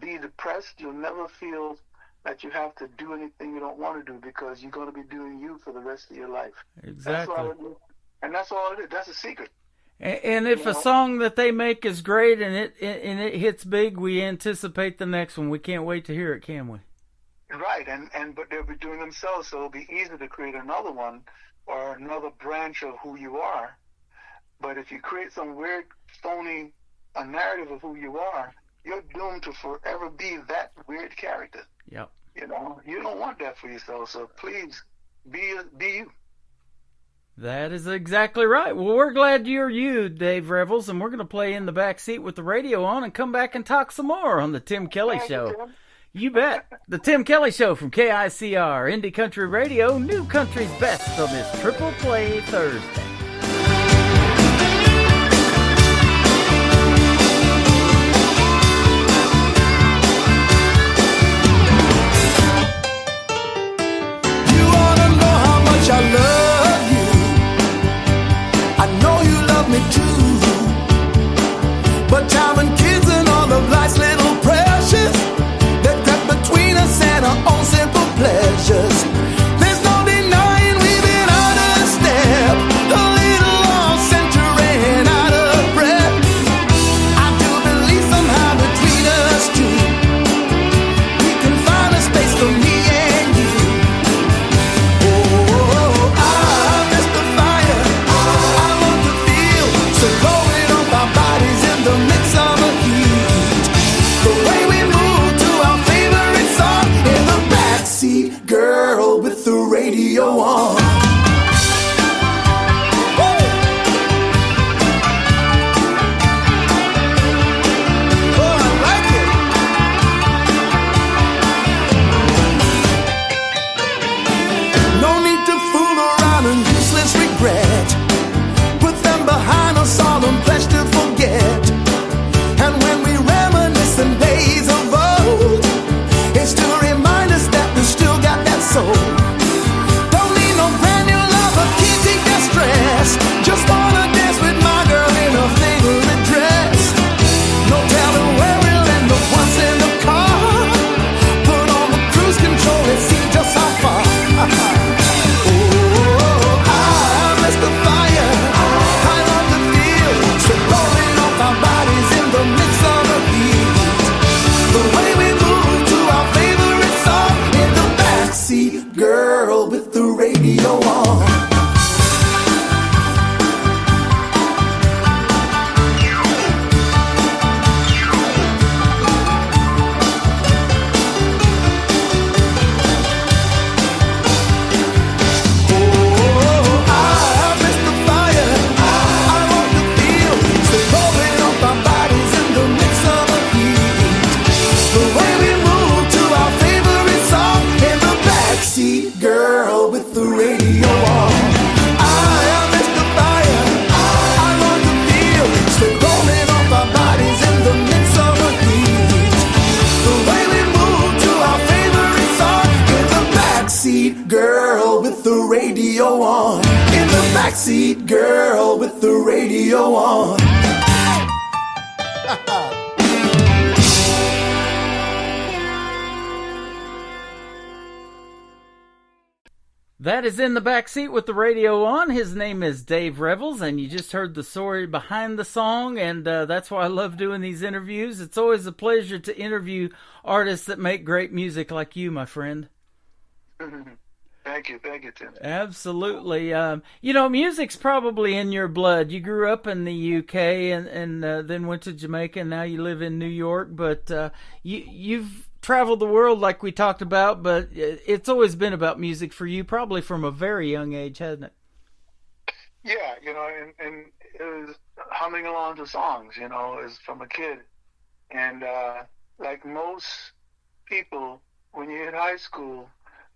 be depressed. You'll never feel that you have to do anything you don't want to do, because you're going to be doing you for the rest of your life. Exactly. That's all it is. That's a secret. And if a song that they make is great and it hits big, we anticipate the next one. We can't wait to hear it, can we? Right, but they'll be doing themselves, so it'll be easy to create another one or another branch of who you are. But if you create some weird, phony a narrative of who you are, you're doomed to forever be that weird character. Yep. You know, you don't want that for yourself, so please be you. That is exactly right. Well, we're glad you're you, Dave Revels, and we're going to play In the Back Seat with the radio on and come back and talk some more on the Tim Kelly Show. You bet. The Tim Kelly Show from KICR, Indie Country Radio, New Country's Best on this Triple Play Thursday. You wanna know how much I love you? I know you love me too. But time and kids and all of life's little precious, they've crept between us and our own simple pleasures. There's no denying we've been out of step, a little lost, century and out of breath. I do believe somehow between us two, we can find a space for me and you. Oh, I miss the fire, I want to feel, so rolling off our bodies in the midsummer heat. The way we move to our favorite song in the backseat, girl, with the radio on. Oh, I like it. No need to fool around and useless regret. Put them behind us, all them pledge to forget. And when we reminisce in days of old, it's to remind us that we still got that soul. Don't need no brand new love, but can't take that stress. Just wanna dance with my girl in her favorite dress. No telling where we'll end up once in the car. Put on the cruise control and see just how far. Oh, I miss the fire, I love the feel, so rolling off our bodies in the midsummer heat. The way we move to our favorite song in the backseat, girl, with the radio on. Oh, I miss the fire, I want to feel, so rolling off our bodies in the midsummer heat. The way we move to our favorite song in the backseat, girl, with the radio on. I miss the fire, I want to feel, so rolling off our bodies in the midsummer heat. The way we move to our favorite song in the backseat, girl, with the radio on. In the backseat, girl, with the radio on. That is In the Back Seat with the radio on. His name is Dave Revels, and you just heard the story behind the song, and that's why I love doing these interviews. It's always a pleasure to interview artists that make great music like you, my friend. Thank you, Tim. Absolutely. You know, music's probably in your blood. You grew up in the UK and then went to Jamaica, and now you live in New York, but you've traveled the world like we talked about, but it's always been about music for you, probably from a very young age, hasn't it? Yeah, you know, and it was humming along to songs, you know, as from a kid. And like most people, when you hit high school,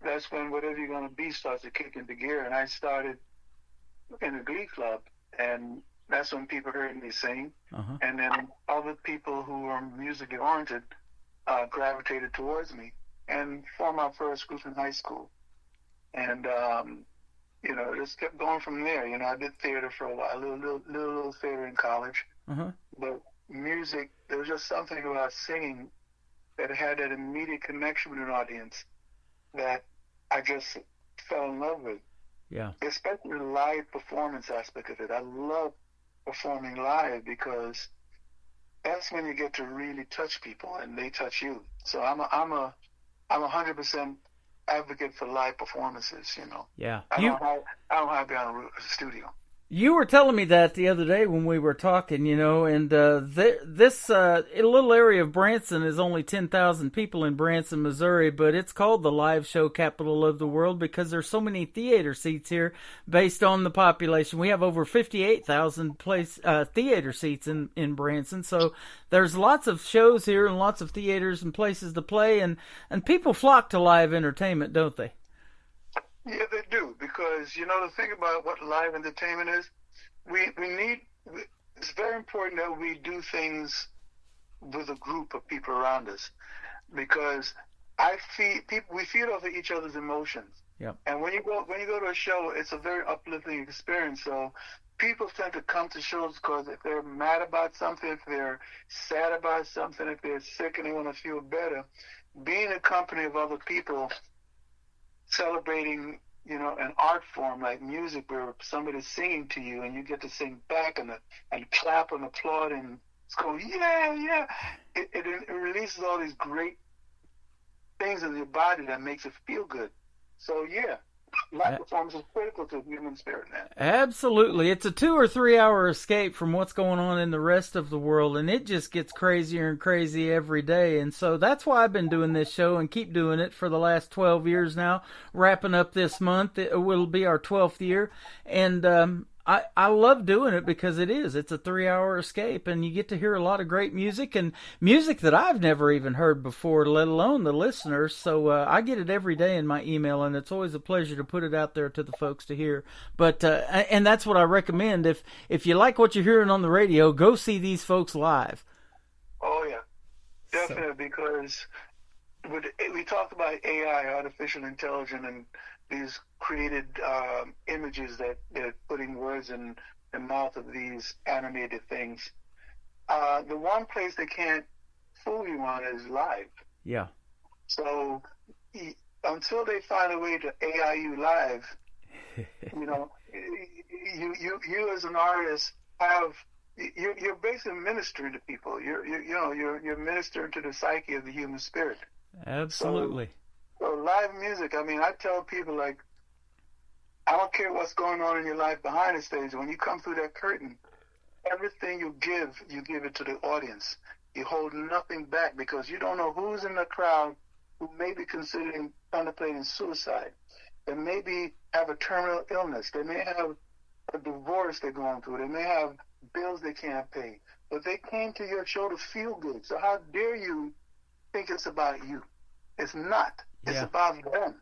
that's when whatever you're going to be starts to kick into gear. And I started in a glee club, and that's when people heard me sing. Uh-huh. And then other people who were musically oriented gravitated towards me and formed my first group in high school. And, you know, it just kept going from there. You know, I did theater for a while, little theater in college. Uh-huh. But music, there was just something about singing that had that immediate connection with an audience that I just fell in love with. Yeah. Especially the live performance aspect of it. I love performing live because that's when you get to really touch people and they touch you. So I'm a 100% advocate for live performances. Yeah. I don't have to be on a studio. You were telling me that the other day when we were talking, and this little area of Branson is only 10,000 people in Branson, Missouri, but it's called the live show capital of the world because there's so many theater seats here based on the population. We have over 58,000 theater seats in Branson, so there's lots of shows here and lots of theaters and places to play, and people flock to live entertainment, don't they? Yeah, they do, because, the thing about what live entertainment is, it's very important that we do things with a group of people around us, because we feed off of each other's emotions. Yep. And when you go to a show, it's a very uplifting experience. So people tend to come to shows because if they're mad about something, if they're sad about something, if they're sick and they want to feel better, being in company of other people celebrating, an art form like music where somebody's singing to you and you get to sing back and clap and applaud and it's going, yeah. It releases all these great things in your body that makes it feel good. So, yeah. Live performance is critical to the human spirit, man. Absolutely. It's a 2 or 3 hour escape from what's going on in the rest of the world, and it just gets crazier and crazy every day. And so that's why I've been doing this show and keep doing it for the last 12 years now. Wrapping up this month, it will be our 12th year. And I love doing it because it's a 3 hour escape, and you get to hear a lot of great music and music that I've never even heard before, let alone the listeners. So I get it every day in my email, and it's always a pleasure to put it out there to the folks to hear. But and that's what I recommend. If you like what you're hearing on the radio, go see these folks live. Oh yeah, definitely, because we talked about AI, artificial intelligence, and these created images that they're putting words in the mouth of these animated things. The one place they can't fool you on is live. Yeah. So until they find a way to AI you live, you as an artist you're basically ministering to people. You're ministering to the psyche of the human spirit. Absolutely. So live music, I tell people, I don't care what's going on in your life behind the stage. When you come through that curtain, everything you give it to the audience. You hold nothing back because you don't know who's in the crowd who may be contemplating suicide. They maybe have a terminal illness. They may have a divorce they're going through. They may have bills they can't pay. But they came to your show to feel good. So how dare you think it's about you? It's not. It's about them.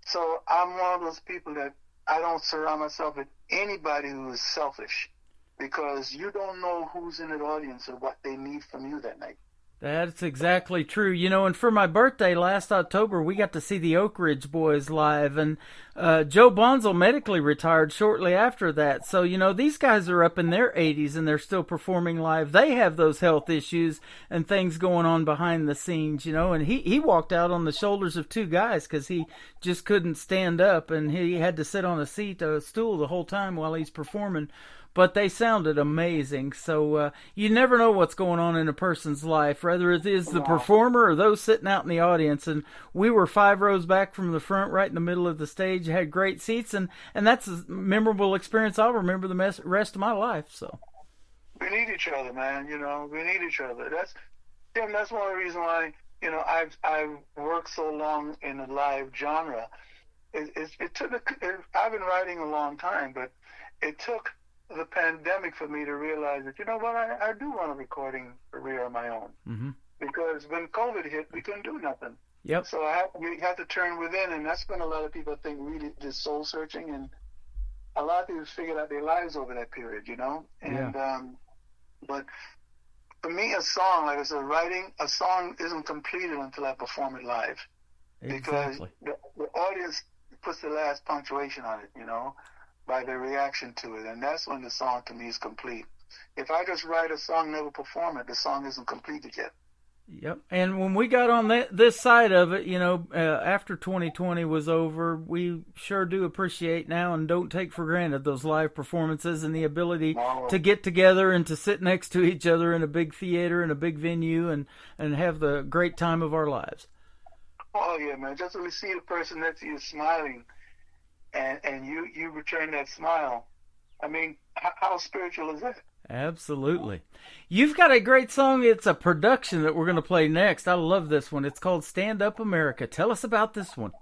So I'm one of those people that I don't surround myself with anybody who is selfish, because you don't know who's in the audience or what they need from you that night. That's exactly true. And for my birthday last October, we got to see the Oak Ridge Boys live, and Joe Bonzel medically retired shortly after that. So, these guys are up in their 80s and they're still performing live. They have those health issues and things going on behind the scenes, and he walked out on the shoulders of two guys because he just couldn't stand up, and he had to sit on a stool the whole time while he's performing. But they sounded amazing. So you never know what's going on in a person's life, whether it is the performer or those sitting out in the audience. And we were 5 rows back from the front, right in the middle of the stage, had great seats. And that's a memorable experience I'll remember the rest of my life. So we need each other, man. We need each other. That's one of the reasons why, I've worked so long in the live genre. I've been writing a long time, but it took the pandemic for me to realize that, I do want a recording career of my own. Mm-hmm. Because when COVID hit, we couldn't do nothing. Yep. So you have to turn within, and that's when a lot of people think really just soul searching, and a lot of people figured out their lives over that period, And but for me, a song, like I said, writing a song isn't completed until I perform it live. Exactly. Because the audience puts the last punctuation on it, by their reaction to it, and that's when the song to me is complete. If I just write a song, never perform it, the song isn't completed yet. Yep. And when we got on this side of it, after 2020 was over, we sure do appreciate now and don't take for granted those live performances and the ability to get together and to sit next to each other in a big theater and a big venue and have the great time of our lives. Oh, yeah, man. Just when you see the person next to you smiling and you return that smile, I mean, how spiritual is that? Absolutely. You've got a great song. It's a production that we're going to play next. I love this one. It's called Stand Up America. Tell us about this one.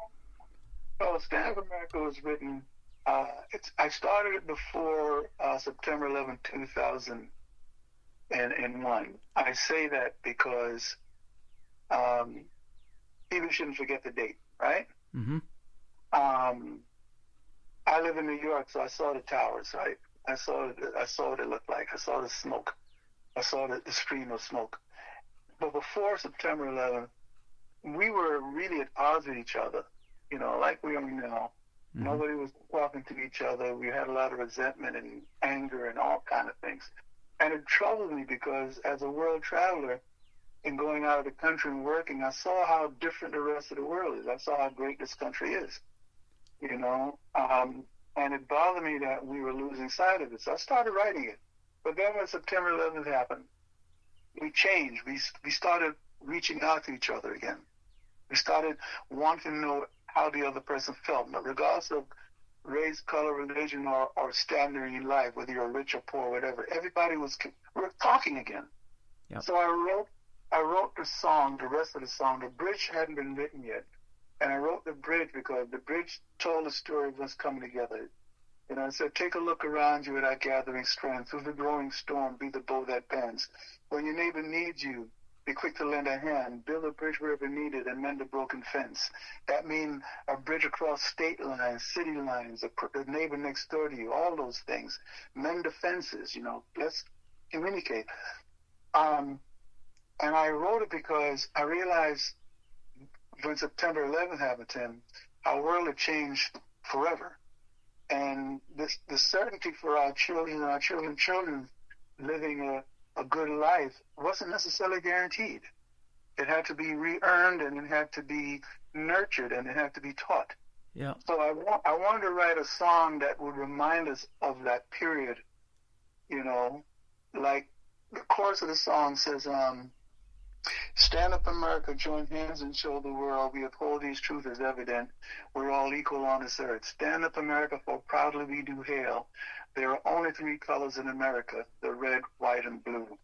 Well, Stand Up America was written, I started it before September 11, 2001. I say that because people shouldn't forget the date, right? Mm-hmm. I live in New York, so I saw the towers, right? I saw what it looked like. I saw the smoke. I saw the stream of smoke. But before September 11th, we were really at odds with each other, like we are now. Mm-hmm. Nobody was talking to each other. We had a lot of resentment and anger and all kind of things. And it troubled me because as a world traveler and going out of the country and working, I saw how different the rest of the world is. I saw how great this country is, and it bothered me that we were losing sight of it. So I started writing it. But then when September 11th happened, we changed. We started reaching out to each other again. We started wanting to know how the other person felt, regardless of race, color, religion, or standard in life, whether you're rich or poor, whatever. We were talking again. Yep. So I wrote the song, the rest of the song. The bridge hadn't been written yet. And I wrote the bridge because the bridge told the story of us coming together. It said, take a look around you at our gathering strength. Through the growing storm, be the bow that bends. When your neighbor needs you, be quick to lend a hand. Build a bridge wherever needed and mend a broken fence. That means a bridge across state lines, city lines, the neighbor next door to you, all those things. Mend the fences, let's communicate. And I wrote it because I realized when September 11th happened, Tim, our world had changed forever. And the certainty for our children and our children's children living a good life wasn't necessarily guaranteed. It had to be re-earned, and it had to be nurtured, and it had to be taught. Yeah. So I wanted to write a song that would remind us of that period, like the chorus of the song says, stand up, America, join hands and show the world we uphold these truths as evident. We're all equal on this earth. Stand up, America, for proudly we do hail. There are only three colors in America, the red, white, and blue.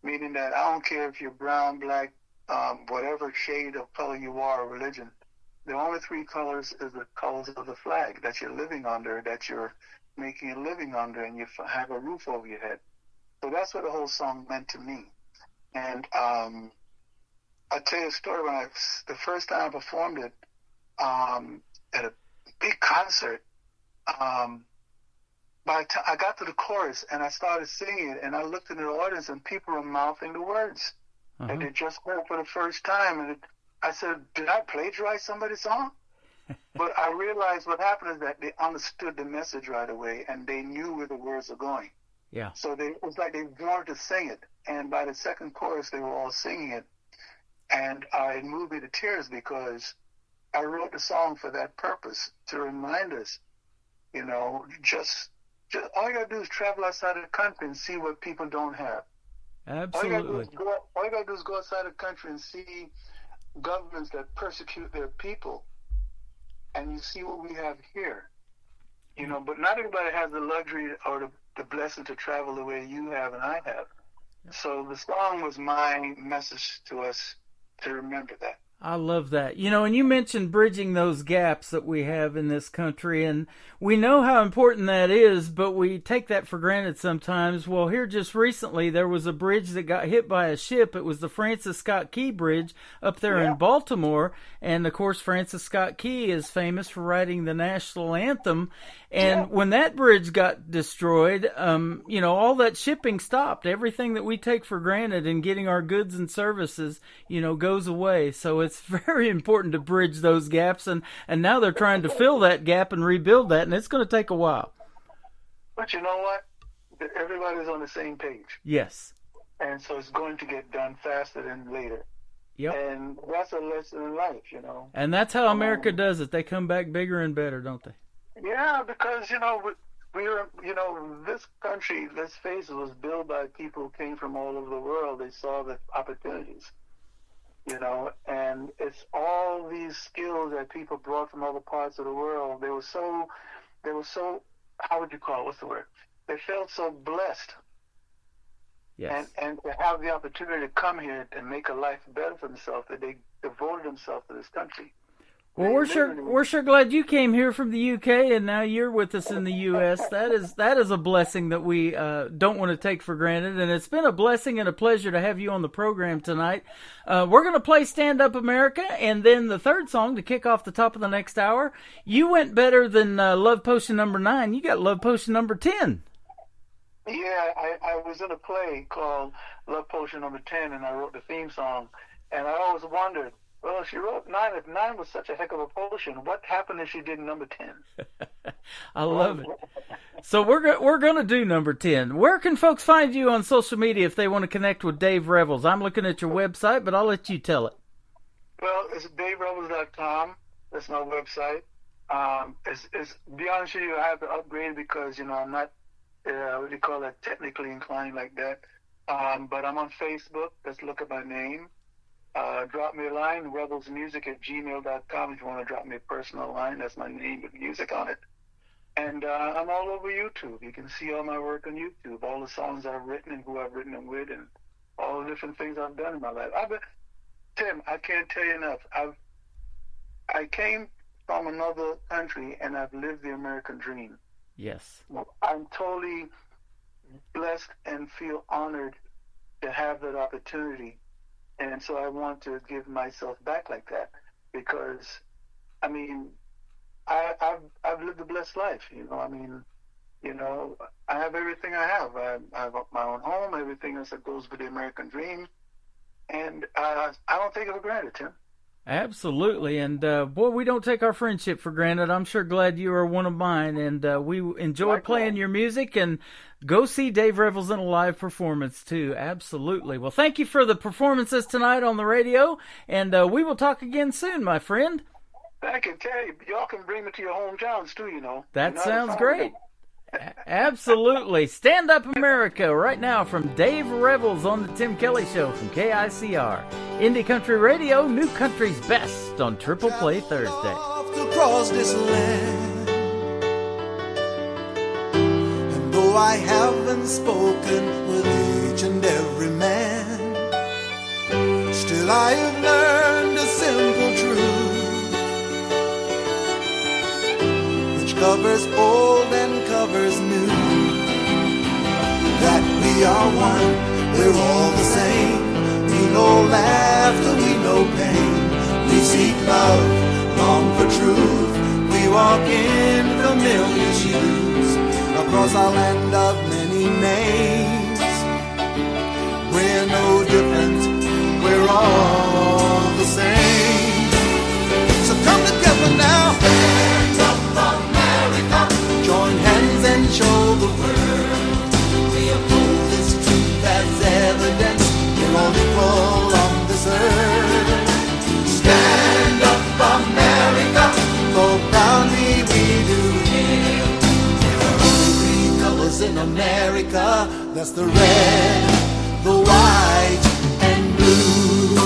Meaning that I don't care if you're brown, black, whatever shade of color you are or religion. The only three colors is the colors of the flag that you're living under, that you're making a living under, and you have a roof over your head. So that's what the whole song meant to me. And I'll tell you a story. The first time I performed it at a big concert, by the time I got to the chorus and I started singing it, and I looked into the audience and people were mouthing the words that they just heard for the first time. And I said, did I plagiarize somebody's song? But I realized what happened is that they understood the message right away and they knew where the words are going. Yeah. So it was like they wanted to sing it. And by the second chorus, they were all singing it. And it moved me to tears because I wrote the song for that purpose, to remind us, just all you got to do is travel outside of the country and see what people don't have. Absolutely. All you got to do is go outside the country and see governments that persecute their people, and you see what we have here. But not everybody has the luxury or the blessing to travel the way you have and I have. So the song was my message to us to remember that. I love that. And you mentioned bridging those gaps that we have in this country, and we know how important that is, but we take that for granted sometimes. Well, here just recently, there was a bridge that got hit by a ship. It was the Francis Scott Key Bridge up there in Baltimore, and of course, Francis Scott Key is famous for writing the national anthem, and when that bridge got destroyed, all that shipping stopped. Everything that we take for granted in getting our goods and services, goes away. So it's very important to bridge those gaps, and now they're trying to fill that gap and rebuild that, and it's going to take a while. But you know what? Everybody's on the same page. Yes. And so it's going to get done faster than later. Yep. And that's a lesson in life, you know. And that's how America does it. They come back bigger and better, don't they? Yeah, because, you know, this country, let's face it, was built by people who came from all over the world. They saw the opportunities, you know, and it's all these skills that people brought from other parts of the world. They were so, how would you call it? What's the word? They felt so blessed. Yes. And to have the opportunity to come here and make a life better for themselves, that they devoted themselves to this country. Well, we're sure glad you came here from the UK, and now you're with us in the US. That is a blessing that we don't want to take for granted, and it's been a blessing and a pleasure to have you on the program tonight. We're going to play Stand Up America, and then the third song to kick off the top of the next hour. You went better than Love Potion number 9. You got Love Potion number 10. Yeah, I was in a play called Love Potion number 10, and I wrote the theme song, and I always wondered, well, she wrote 9. If 9 was such a heck of a potion, what happened if she did number 10? I love it. So we're going to do number 10. Where can folks find you on social media if they want to connect with Dave Revels? I'm looking at your website, but I'll let you tell it. Well, it's daverevels.com. That's my website. It's be honest with you, I have to upgrade it because, you know, I'm not, what do you call that, technically inclined like that. But I'm on Facebook. Just look at my name. Drop me a line, rebelsmusic@gmail.com if you want to drop me a personal line. That's my name with music on it. And I'm all over YouTube. You can see all my work on YouTube, all the songs I've written and who I've written them with, and all the different things I've done in my life. Tim, I can't tell you enough. I came from another country, and I've lived the American dream. Yes. I'm totally blessed and feel honored to have that opportunity. And so I want to give myself back like that because, I mean, I've lived a blessed life, you know. I mean, you know, I have everything I have. I have my own home, everything else that goes with the American dream. And I don't take it for granted, Tim. Absolutely. And, boy, we don't take our friendship for granted. I'm sure glad you are one of mine. And we enjoy playing your music. And go see Dave Revels in a live performance, too. Absolutely. Well, thank you for the performances tonight on the radio. And we will talk again soon, my friend. Thank you. Tell you, y'all can bring me to your hometowns, too, you know. That sounds great. Absolutely. Stand Up America right now from Dave Revels on the Tim Kelly Show from KICR. Indie Country Radio, New Country's Best on Triple Play Thursday. Across this land, and though I haven't spoken with each and every man, still I have learned a simple truth, which covers old and covers new, that we are one, we're all the same. We know laughter, we know pain. We seek love, long for truth. We walk in familiar shoes across our land of many names. We're no different, we're all the same. So come together now. Stand up, America. Join hands and show the world we uphold this truth as evidence. We're all equal on this earth. Stand up, America, for proudly we do hail. There are only 3 colors in America. That's the red, the white, and blue.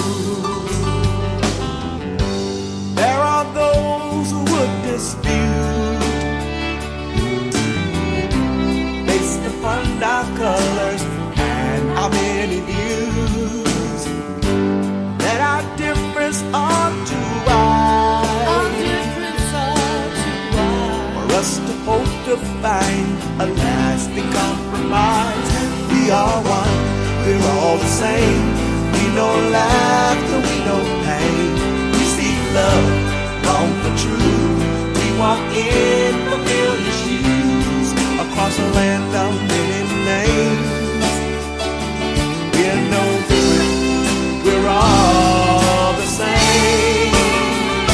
There are those who would dispute based upon our colors and our many views, that our difference are too wide, for us to hope to find a lasting compromise. We are one, we're all the same. We know laughter, we know pain. We seek love, long for truth. We walk in familiar shoes across a land of many names. We're no different, we're all the same.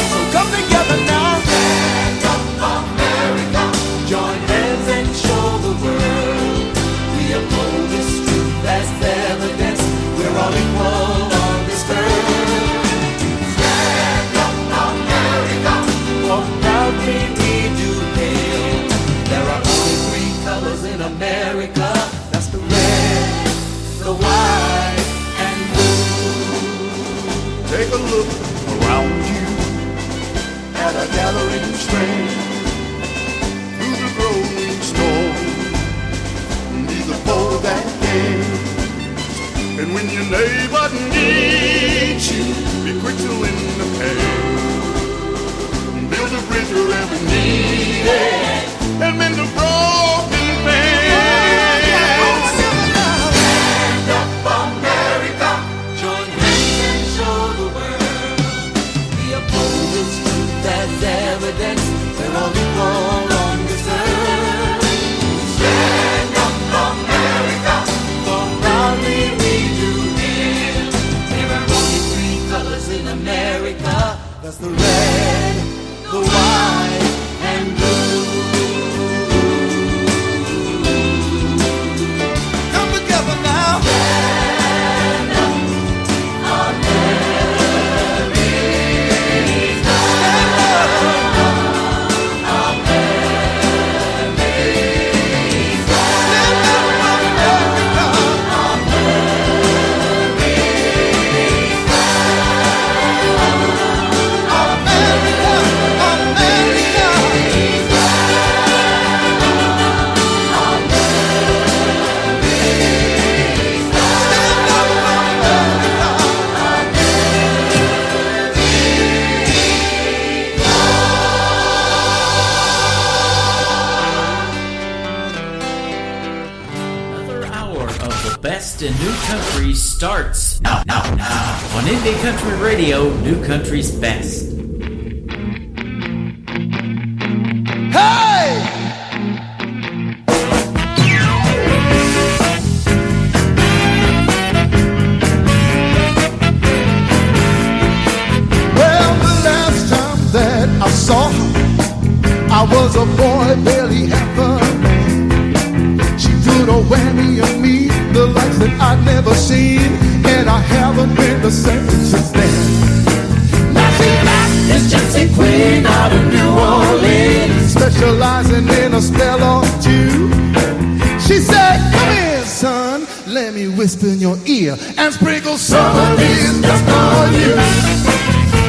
So come together now. Stand up, America. Join hands and show the world we uphold this truth as evidence. We're all equal on this earth. best in new country starts now. On Indie Country Radio, New Country's Best. Hey! Well, the last time that I saw her, I was a boy, barely ever man. She put a whammy on me, the likes that I'd never seen, and I haven't been the same since then. Now she's back, this gypsy queen out of New Orleans, specializing in a spell or two. She said, come here, son, let me whisper in your ear and sprinkle some of these dust on you.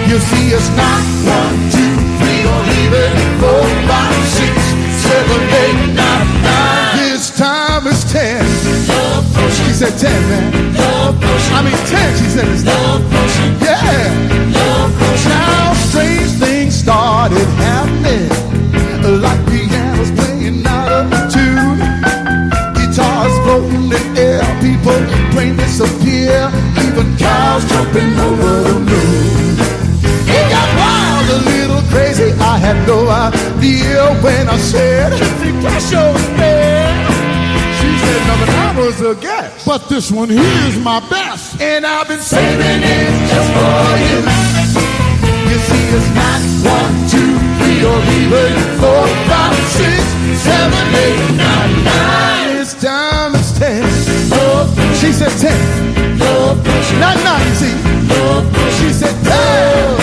You see, it's not 1, 2, 3, or even 4, 5, 6, 7, 8, 9, 9. This time it's 10. Love potion. She said 10, man. Love potion. I mean 10, she said it's love potion. Yeah. Love potion. Now strange things started happening, like pianos playing out of tune, guitars floating in air, people brain disappear, even cows jumping over the moon. It got wild, a little crazy. I had no idea when I said, "Gypsy Cash was there." She said, "No, but I was a guest, but this one here is my best, and I've been saving it just for you." You see, it's not 1, 2, 3, or even 4, 5, 6, 7, 8, 9, 9. It's time, it's 10. She said 10. Not 9, you see. She said 10.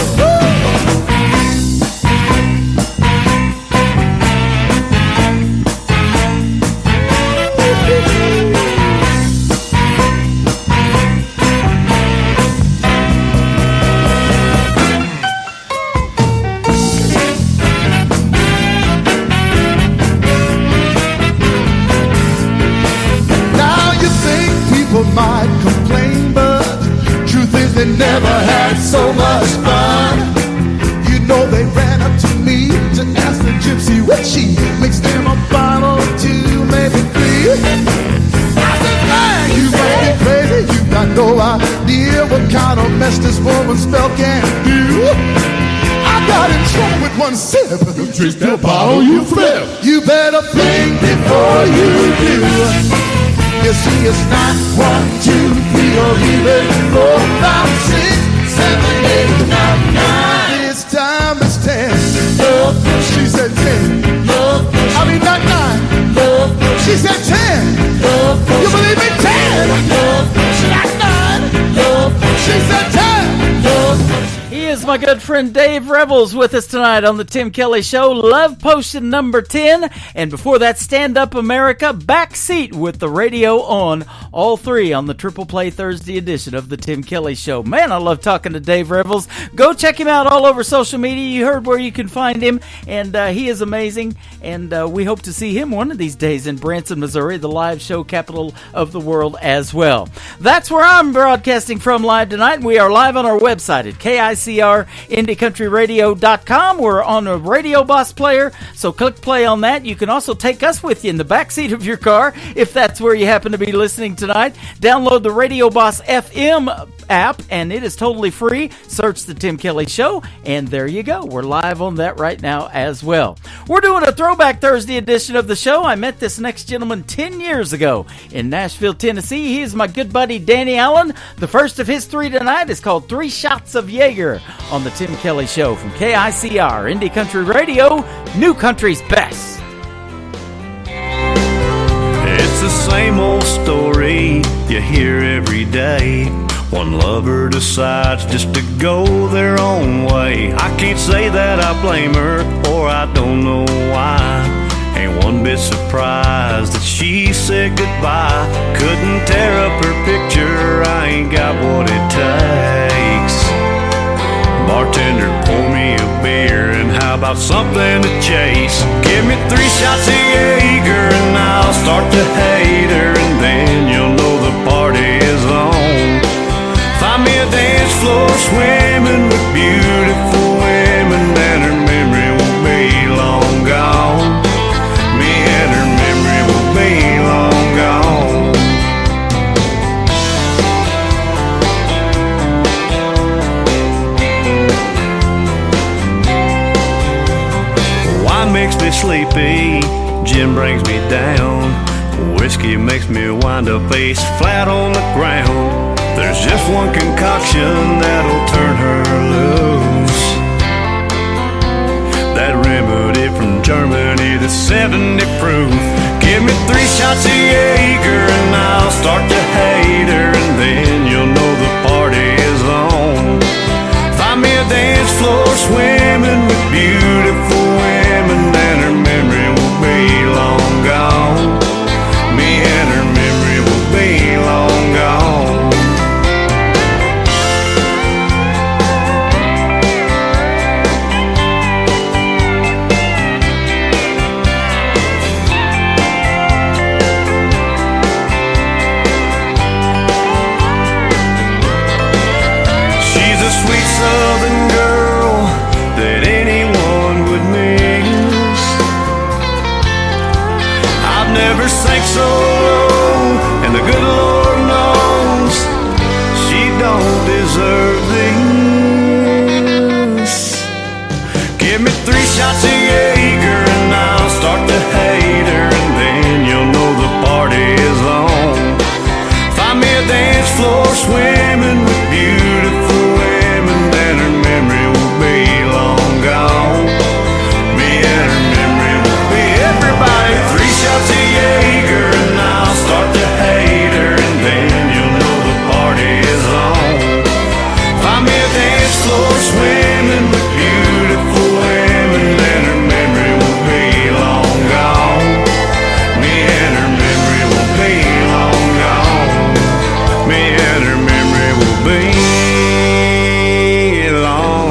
Might complain, but truth is they never had so much fun. You know they ran up to me to ask the gypsy would she mix them a bottle or two, maybe 3. I said, man, you might be crazy. You got no idea what kind of mess this woman's spell can do. I got in trouble with one sip. You drink that bottle, you flip. You better think before you do. You see, it's not 1, 2, 3, or even 4, 5, 6, 7, 8, 9, 9. This time it's 10. She said 10. I mean, not 9. She said 10. You believe me? 10. Not 9. She said 10. He is my good friend Dave Revels with us tonight on the Tim Kelly Show. Love Potion number 10. And before that, Stand Up America, Backseat with the radio on. All 3 on the Triple Play Thursday edition of the Tim Kelly Show. Man, I love talking to Dave Revels. Go check him out all over social media. You heard where you can find him. And he is amazing. And we hope to see him one of these days in Branson, Missouri, the live show capital of the world as well. That's where I'm broadcasting from live tonight. We are live on our website at KICRIndieCountryRadio.com. We're on a Radio Boss player, so click play on that. You can also take us with you in the backseat of your car if that's where you happen to be listening tonight. Download the Radio Boss FM app, and it is totally free. Search The Tim Kelly Show, and there you go. We're live on that right now as well. We're doing a Throwback Thursday edition of the show. I met this next gentleman 10 years ago in Nashville, Tennessee. He is my good buddy Danny Allen. The first of his 3 tonight is called 3 Shots of Jaeger on the Tim Kelly Show from KICR, Indie Country Radio, New Country's Best. It's the same old story you hear every day. One lover decides just to go their own way. I can't say that I blame her, or I don't know why. Ain't one bit surprised that she said goodbye. Couldn't tear up her picture, I ain't got what it takes. Bartender, pour me a beer, and how about something to chase? Give me 3 shots of Jaeger, and I'll start to hate her, and then you'll know the party is on. Find me a dance floor swimming with beautiful women, and her memory won't be long gone. Me and her memory will be long gone. Wine makes me sleepy, gin brings me down. Whiskey makes me wind up face flat on the ground. There's just one concoction that'll turn her loose. That remedy from Germany that's 70 proof. Give me 3 shots of Jaeger and I'll start to hate her, and then you'll know the party is on. Find me a dance floor swimming with beautiful women, and her memory will be long gone. Me and her memory will be long gone. She's a sweet southern girl that anyone would miss. I've never sank so low, and the good Lord knows she don't deserve this. Give me 3 shots of Jaeger and I'll start to hate her, and then you'll know the party is on. Find me a dance floor swimming with beautiful women, and her memory will be long gone. Me and her memory will be everybody. 3 shots of Jaeger and I'll start to hate her, and then you'll know the party is on. Find me a dance floor swimming with beautiful women, and her memory will be long gone. Me and her memory will be long gone. Me and her memory will be long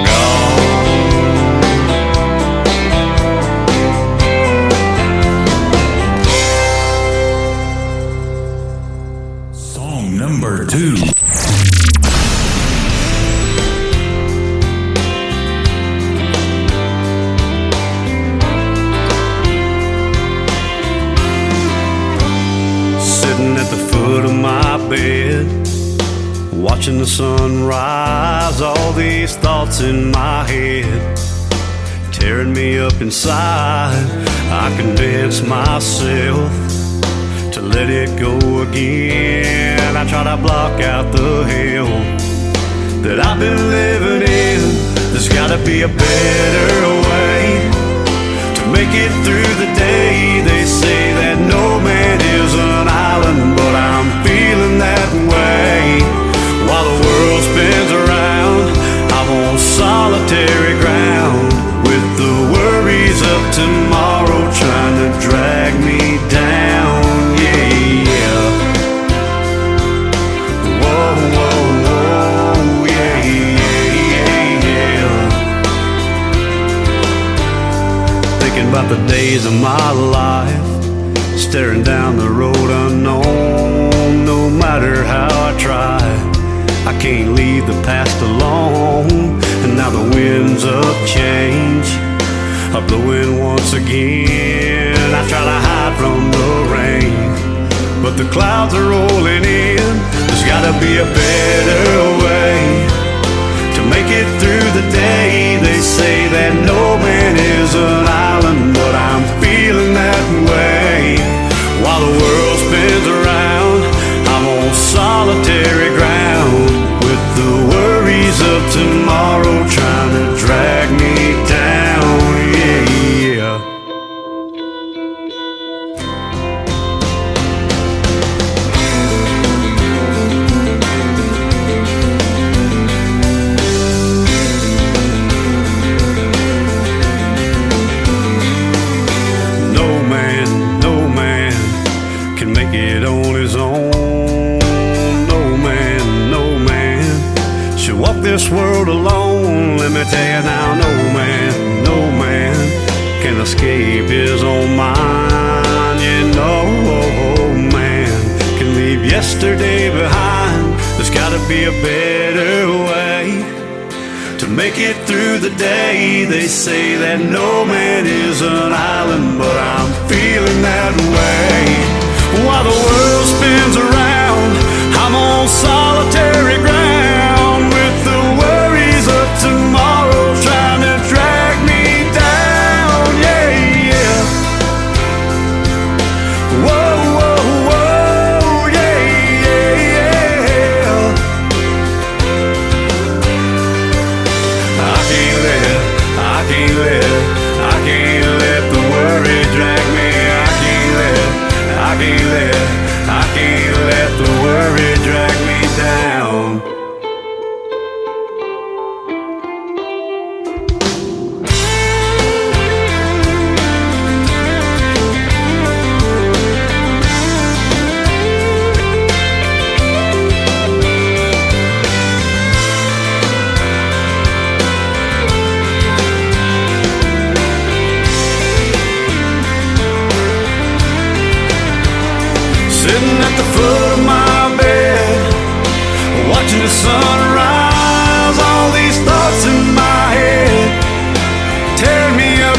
gone. Song number 2. Sitting at the foot of my bed, watching the sun rise. All these thoughts in my head tearing me up inside. I convince myself to let it go again. I try to block out the hell that I've been living in. There's gotta be a better way to make it through the day. They say that no man is an island, but I'm feeling that way. While the world spins around, I'm on solitary ground, with the worries of tomorrow trying to drag me down. Yeah, yeah. Whoa, whoa, whoa, yeah, yeah, yeah. Thinking about the days of my life, staring down the road unknown. No matter how I try, I can't leave the past alone. And now the winds of change are blowing once again. I try to hide from the rain, but the clouds are rolling in. There's gotta be a better way to make it through the day. They say that no man is an island, but I'm feeling that way. While the world spins around, I'm on solitary ground, with the worries of tomorrow trying to drag me down. Yeah, yeah. No man can make it on his own. No man should walk this world alone. Let me tell you now, no man can escape his own mind. You know, man can leave yesterday behind. There's gotta be a better way to make it through the day. They say that no man is an island, but I'm feeling that way. While the world spins around, I'm on solitary ground, with the worries of tomorrow trying to drag me down.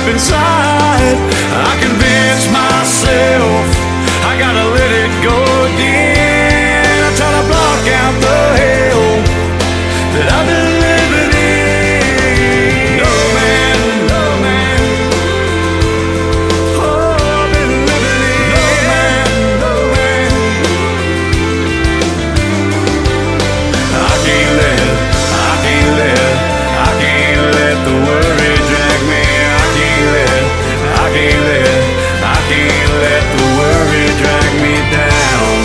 deep inside. I convince myself I gotta let it go again. I try to block out the hell that I've been living in. No man, no man. Oh, I've been living in. No man, no man. I can't let the worry drag me. I can't let the worry drag me down.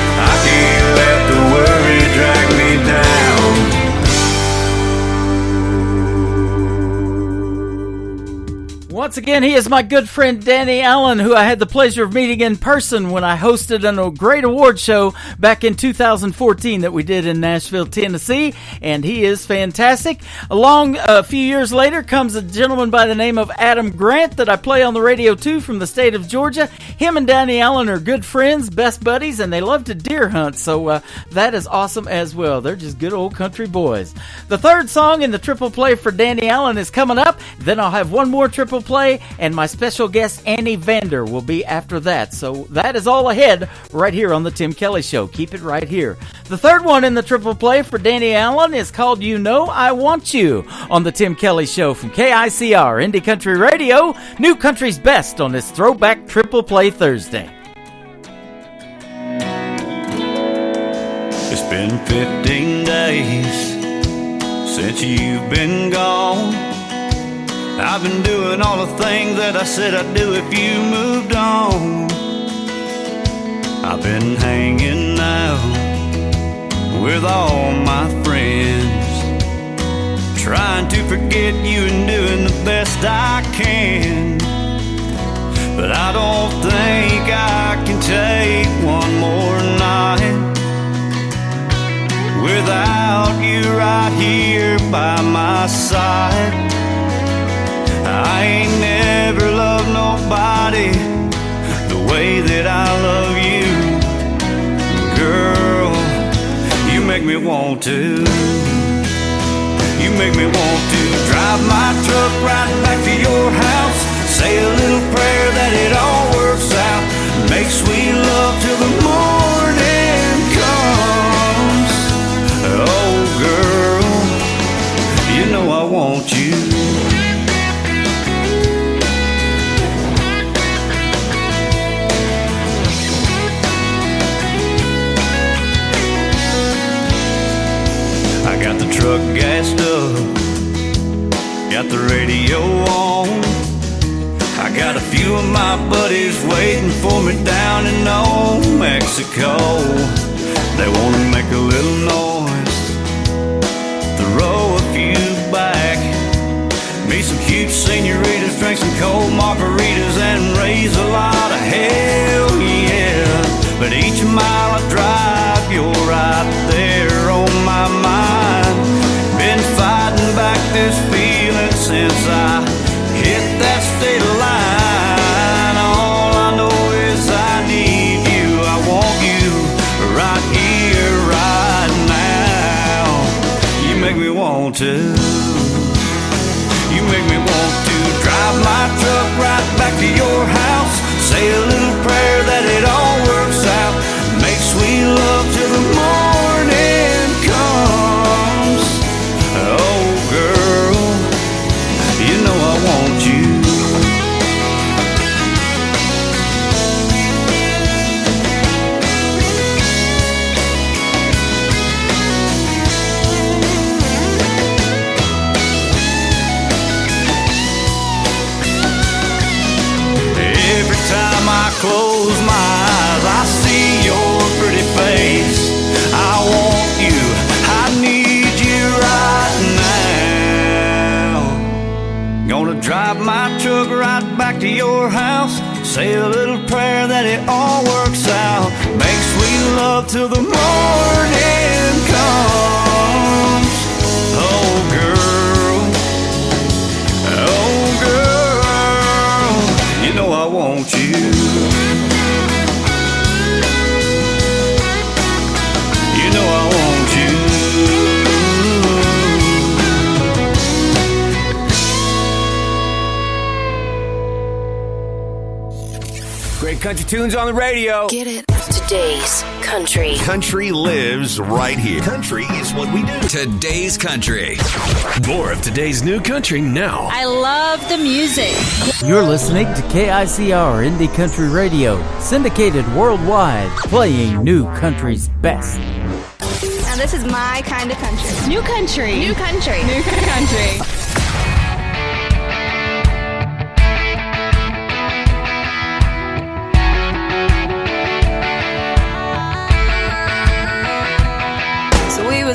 I can't let the worry drag me down. Once again, he is my good friend Danny Allen, who I had the pleasure of meeting in person when I hosted a great award show back in 2014 that we did in Nashville, Tennessee, and he is fantastic. Along a few years later comes a gentleman by the name of Adam Grant that I play on the radio too from the state of Georgia. Him and Danny Allen are good friends, best buddies, and they love to deer hunt, so that is awesome as well. They're just good old country boys. The third song in the triple play for Danny Allen is coming up. Then I'll have one more triple play, and my special guest Annie Vander will be after that. So that is all ahead right here on the Tim Kelly Show. Keep it right here. The third one in the triple play for Danny Allen is called You Know I Want You on the Tim Kelly Show from KICR Indie Country Radio, New Country's Best on this Throwback Triple Play Thursday. It's been 15 days since you've been gone. I've been doing all the things that I said I'd do if you moved on. I've been hanging out with all my friends, trying to forget you and doing the best I can. But I don't think I can take one more night without you right here by my side. I ain't never loved nobody the way that I love you. Girl, you make me want to. You make me want to drive my truck right back to your house, say a little prayer that it all works out, make sweet love till the morning comes. Oh girl, you know I want you. I got the truck gassed up, got the radio on. I got a few of my buddies waiting for me down in Old Mexico. They wanna make a little noise, throw a few back, meet some cute senoritas, drink some cold margaritas, and raise a lot of hell, yeah. But each mile I drive, you're right there on my mind. Been fighting back this feeling since I hit that state line. All I know is I need you, I want you right here, right now. You make me want to. You make me want to drive my truck right back to your house, say a little prayer that it all works out, make sweet love till the morning comes. Oh girl, you know I want you. Every time I close my eyes, I see your pretty face. I want you, I need you right now. Gonna drive my truck right back to your house, say a little prayer that it all works out, make sweet love till the morning comes. Oh girl, oh girl, want you. You know I want you. Great country tunes on the radio. Get it. Today's country. Country lives right here. Country is what we do. Today's country. More of today's new country now. I love the music. You're listening to KICR Indie Country Radio, syndicated worldwide, playing new country's best. Now this is my kind of country. New country. New country. New country.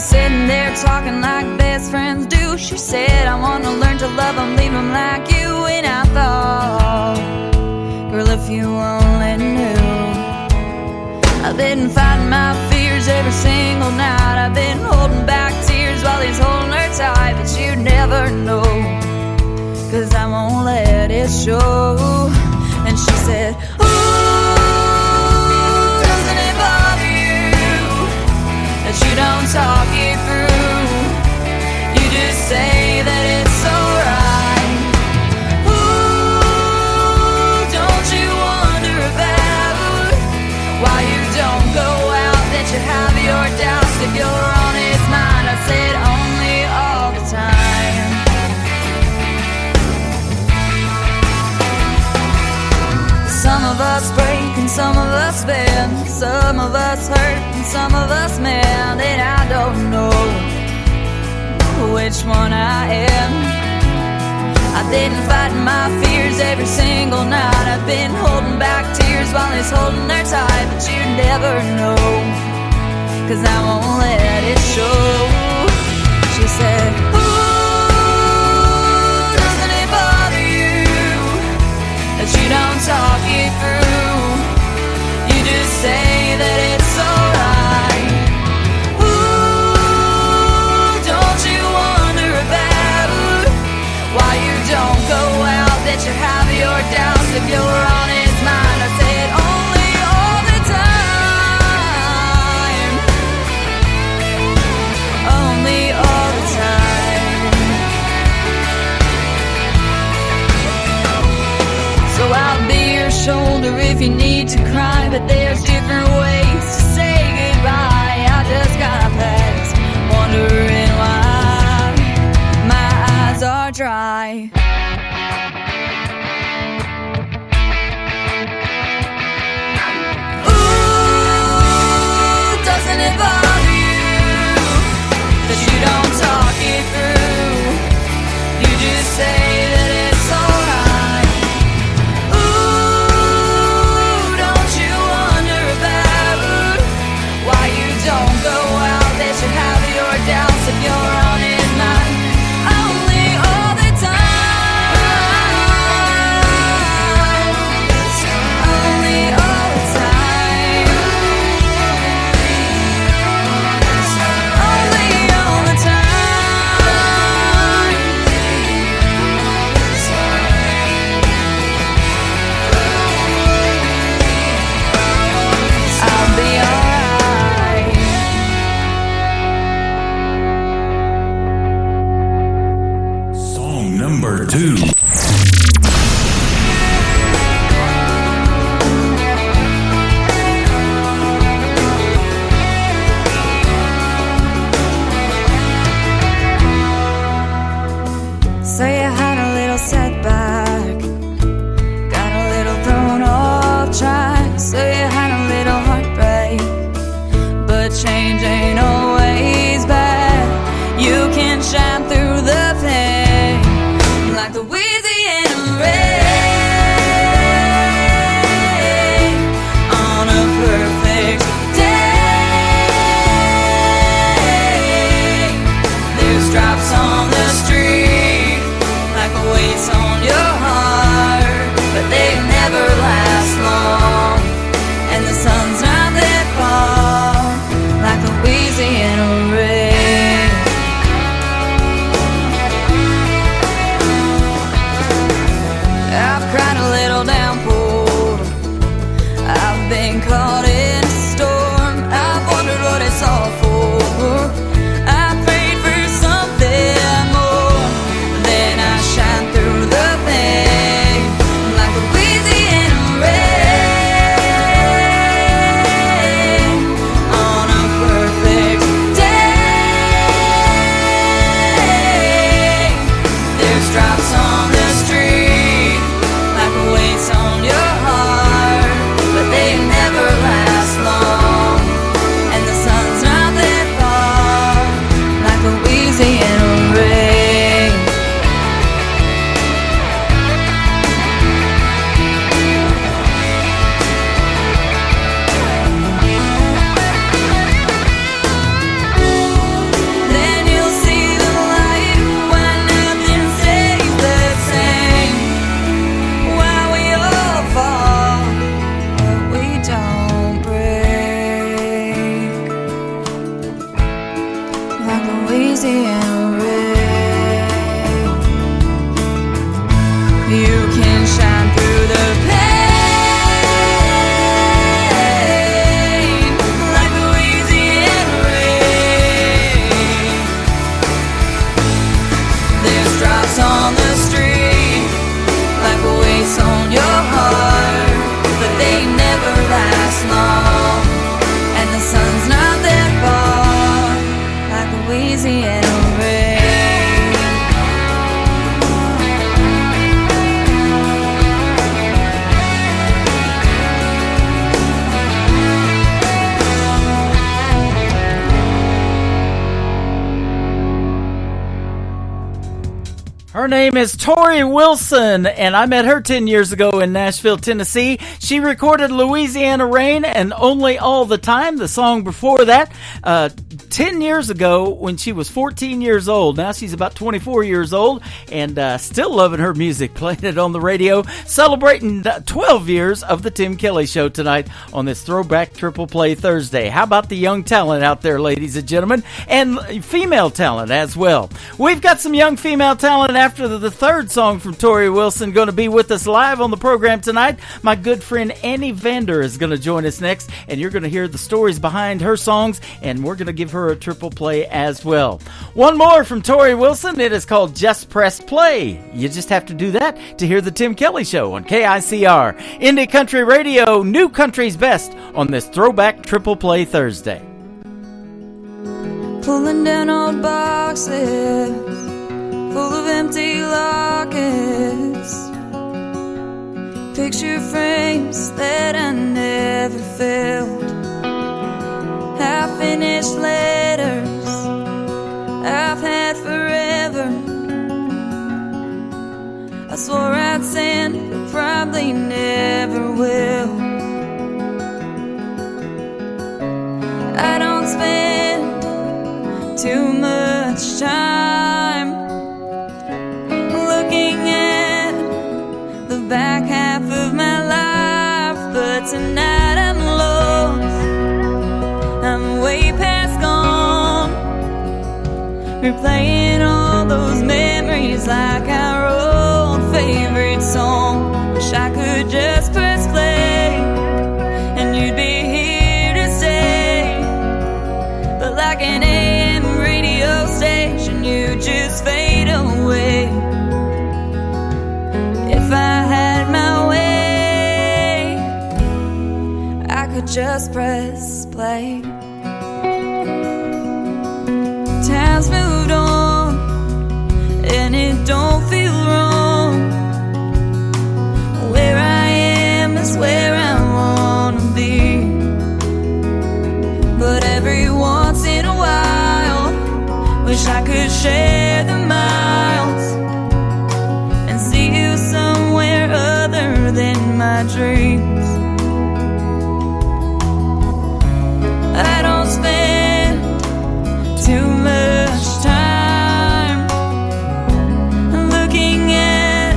Sitting there talking like best friends do. She said, I want to learn to love them, leave them like you. And I thought, girl, if you only knew. I've been fighting my fears every single night. I've been holding back tears while he's holding her tight. But you never know, 'cause I won't let it show. And she said, ooh, doesn't it bother you that you don't talk it through? You just say that it's alright. Ooh, don't you wonder about why you don't go out, that you have your doubts, if you're on his mind? I said only all the time. Some of us break and some of us bend, some of us hurt and some of us mend, and I don't know which one I am. I've been fighting my fears every single night. I've been holding back tears while he's holding her tight. But you never know, 'cause I won't let it show. She said, ooh, doesn't it bother you that you don't talk it through? You just say that it's alright. Ooh, don't you wonder about why you don't go out, that you have your doubts, if you're on his mind? I said only all the time. Only all the time. So I'll be your shoulder if you need to cry, but there's different ways to say goodbye. I just gotta pass, wondering why my eyes are dry. Ooh, doesn't it bother you that you don't talk it through? You just say that it's alright. Ooh, don't you wonder about why you don't go out, that you have your doubts, if you're on his mind? Only all the time. name is Tori Wilson, and I met her 10 years ago in Nashville, Tennessee. She recorded Louisiana Rain and Only All the Time, the song before that, 10 years ago when she was 14 years old. Now she's about 24 years old and still loving her music, playing it on the radio, celebrating 12 years of the Tim Kelly Show tonight on this Throwback Triple Play Thursday. How about the young talent out there, ladies and gentlemen, and female talent as well? We've got some young female talent after the third song from Tori Wilson going to be with us live on the program tonight. My good friend Annie Vander is going to join us next, and you're going to hear the stories behind her songs, and we're going to give her a triple play as well. One more from Tori Wilson. It is called Just Press Play. You just have to do that to hear the Tim Kelly Show on KICR. Indie Country Radio, New Country's Best on this Throwback Triple Play Thursday. Pulling down old boxes full of empty lockets, picture frames that I never filled, half-finished letters I've had forever. I swore I'd send, but probably never will. I don't spend too much time looking at the back half of my life, but tonight I'm lost. I'm way past gone, replaying all those memories like our old favorite song. Wish I could just press play and you'd be here to stay, but like an AM radio station, you just fade away. If I had my way, I could just press play. Time's moved on, and it don't feel wrong. Where I am is where I wanna be, but every once in a while, wish I could share the miles and see you somewhere other than my dreams. I don't spend too much time looking at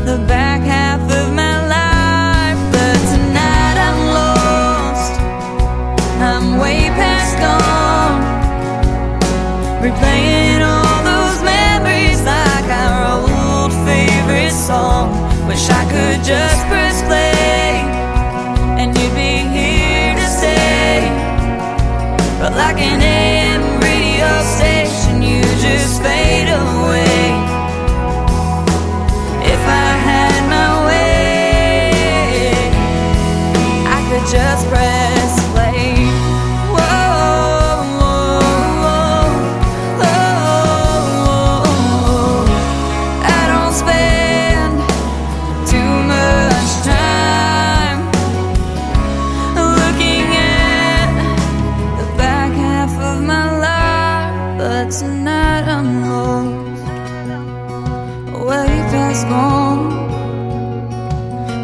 the back half of my life, but tonight I'm lost. I'm way past gone, replaying all those memories like our old favorite song. Wish I could just press play and you'd be here to stay, but like an AM radio station, you just fade away. If I had my way, I could just press play. I don't spend too much time looking at the back half of my life, but tonight I'm lost, way past gone,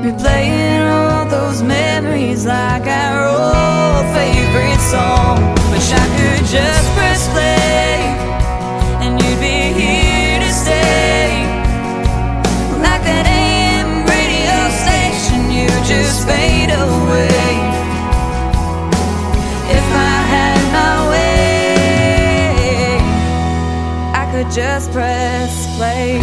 replaying all those memories like our old favorite song. Wish I could just press play and you'd be here to stay, like that AM radio station, you just fade away. If I had my way, I could just press play.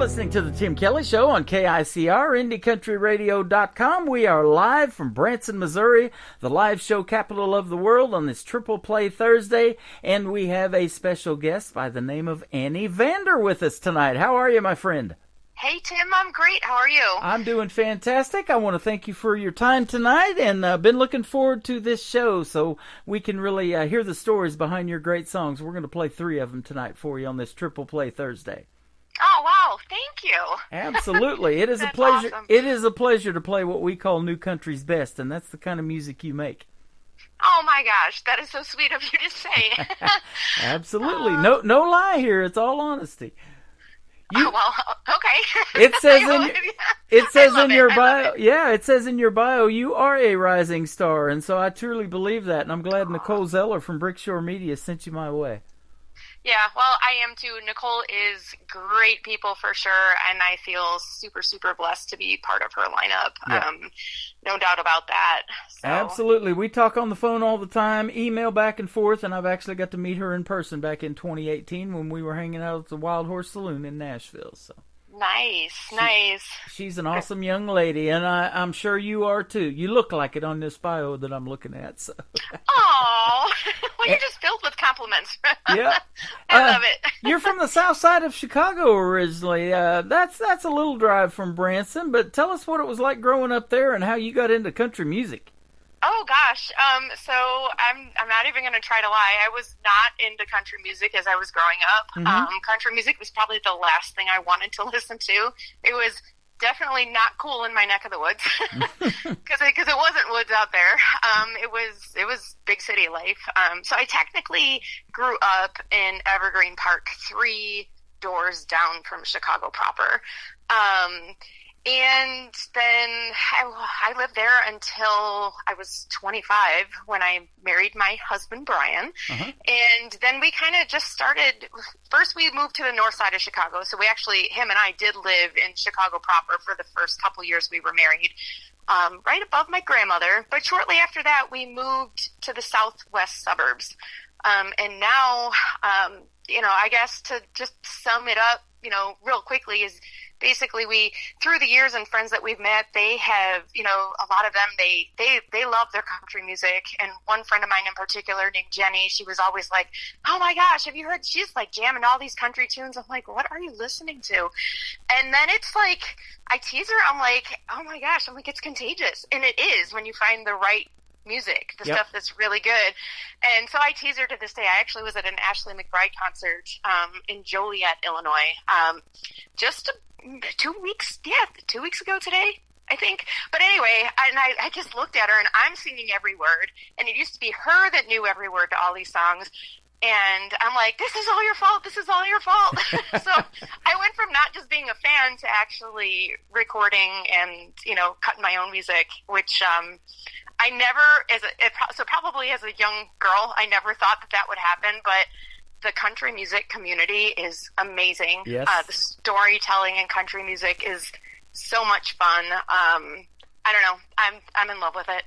listening to the Tim Kelly Show on KICR, IndieCountryRadio.com. We are live from Branson, Missouri, the live show capital of the world, on this Triple Play Thursday. And we have a special guest by the name of Annie Vander with us tonight. How are you, my friend? Hey, Tim, I'm great. How are you? I'm doing fantastic. I want to thank you for your time tonight, and been looking forward to this show so we can really hear the stories behind your great songs. We're going to play 3 of them tonight for you on this Triple Play Thursday. Oh, wow. Thank you. Absolutely. It is a That's pleasure. awesome. It is a pleasure to play what we call New Country's Best, and that's the kind of music you make. Oh, my gosh. That is so sweet of you to say. Absolutely. No lie here. It's all honesty. Oh, well, okay. It says in your I love bio, it. yeah, it says in your bio, you are a rising star, and so I truly believe that, and I'm glad Nicole Zeller from Brickshore Media sent you my way. Yeah, well, I am too. Nicole is great people for sure, and I feel super, super blessed to be part of her lineup. Yeah. No doubt about that. So. Absolutely. We talk on the phone all the time, email back and forth, and I've actually got to meet her in person back in 2018 when we were hanging out at the Wild Horse Saloon in Nashville. So Nice. she's an awesome young lady, and I'm sure you are too. You look like it on this bio that I'm looking at. So. Oh, well, you're just filled with compliments. Yeah. I love it. You're from the south side of Chicago originally. That's a little drive from Branson, but tell us what it was like growing up there and how you got into country music. Oh gosh, so I'm not even going to try to lie. I was not into country music as I was growing up. Mhm. Country music was probably the last thing I wanted to listen to. It was definitely not cool in my neck of the woods because it wasn't woods out there. It was big city life. So I technically grew up in Evergreen Park, 3 doors down from Chicago proper. And then I lived there until I was 25 when I married my husband, Brian. Uh-huh. And then we kind of just started, first we moved to the north side of Chicago. So him and I did live in Chicago proper for the first couple years we were married, right above my grandmother. But shortly after that, we moved to the southwest suburbs. And now, I guess to just sum it up, real quickly is basically through the years and friends that we've met, they have, a lot of them, they love their country music. And one friend of mine in particular named Jenny, she was always like, oh my gosh, have you heard, she's like jamming all these country tunes. I'm like, what are you listening to? And then it's like, I tease her, I'm like, oh my gosh, it's contagious. And it is when you find the right music, the Yep. stuff that's really good. And so I tease her to this day. I actually was at an Ashley McBryde concert in Joliet, Illinois, just 2 weeks ago today, I think. But anyway, I just looked at her, and I'm singing every word, and it used to be her that knew every word to all these songs. And I'm like, this is all your fault. This is all your fault. So I went from not just being a fan to actually recording and, cutting my own music, which I never, probably as a young girl, I never thought that would happen. But the country music community is amazing. Yes. The storytelling in country music is so much fun. I don't know. I'm in love with it.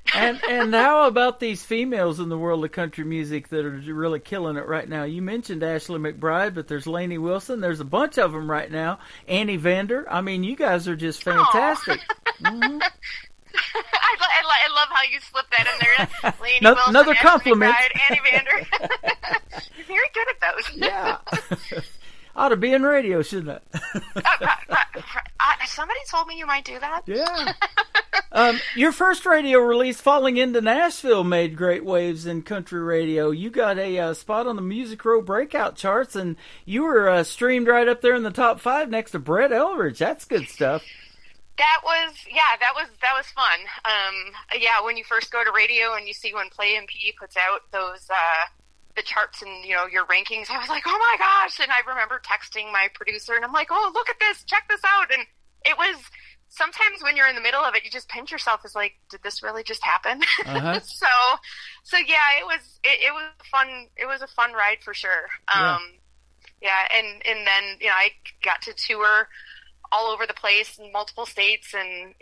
And how about these females in the world of country music that are really killing it right now? You mentioned Ashley McBryde, but there's Lainey Wilson. There's a bunch of them right now. Annie Vander. I mean, you guys are just fantastic. Mm-hmm. I love how you slip that in there. Lainey Wilson, another Ashley compliment. McBryde, Annie Vander. You're very good at those. Yeah. Ought to be in radio, shouldn't it? Somebody told me you might do that. Yeah. Your first radio release, Falling Into Nashville, made great waves in country radio. You got a spot on the Music Row breakout charts, and you were streamed right up there in the top 5 next to Brett Eldridge. That's good stuff. That was fun. When you first go to radio and you see when Play MPE puts out those the charts and your rankings, I was like, oh my gosh! And I remember texting my producer, and I'm like, oh, look at this, check this out. And it was sometimes when you're in the middle of it, you just pinch yourself. It's like, did this really just happen? Uh-huh. So yeah, it was fun. It was a fun ride for sure. And then I got to tour all over the place in multiple states, and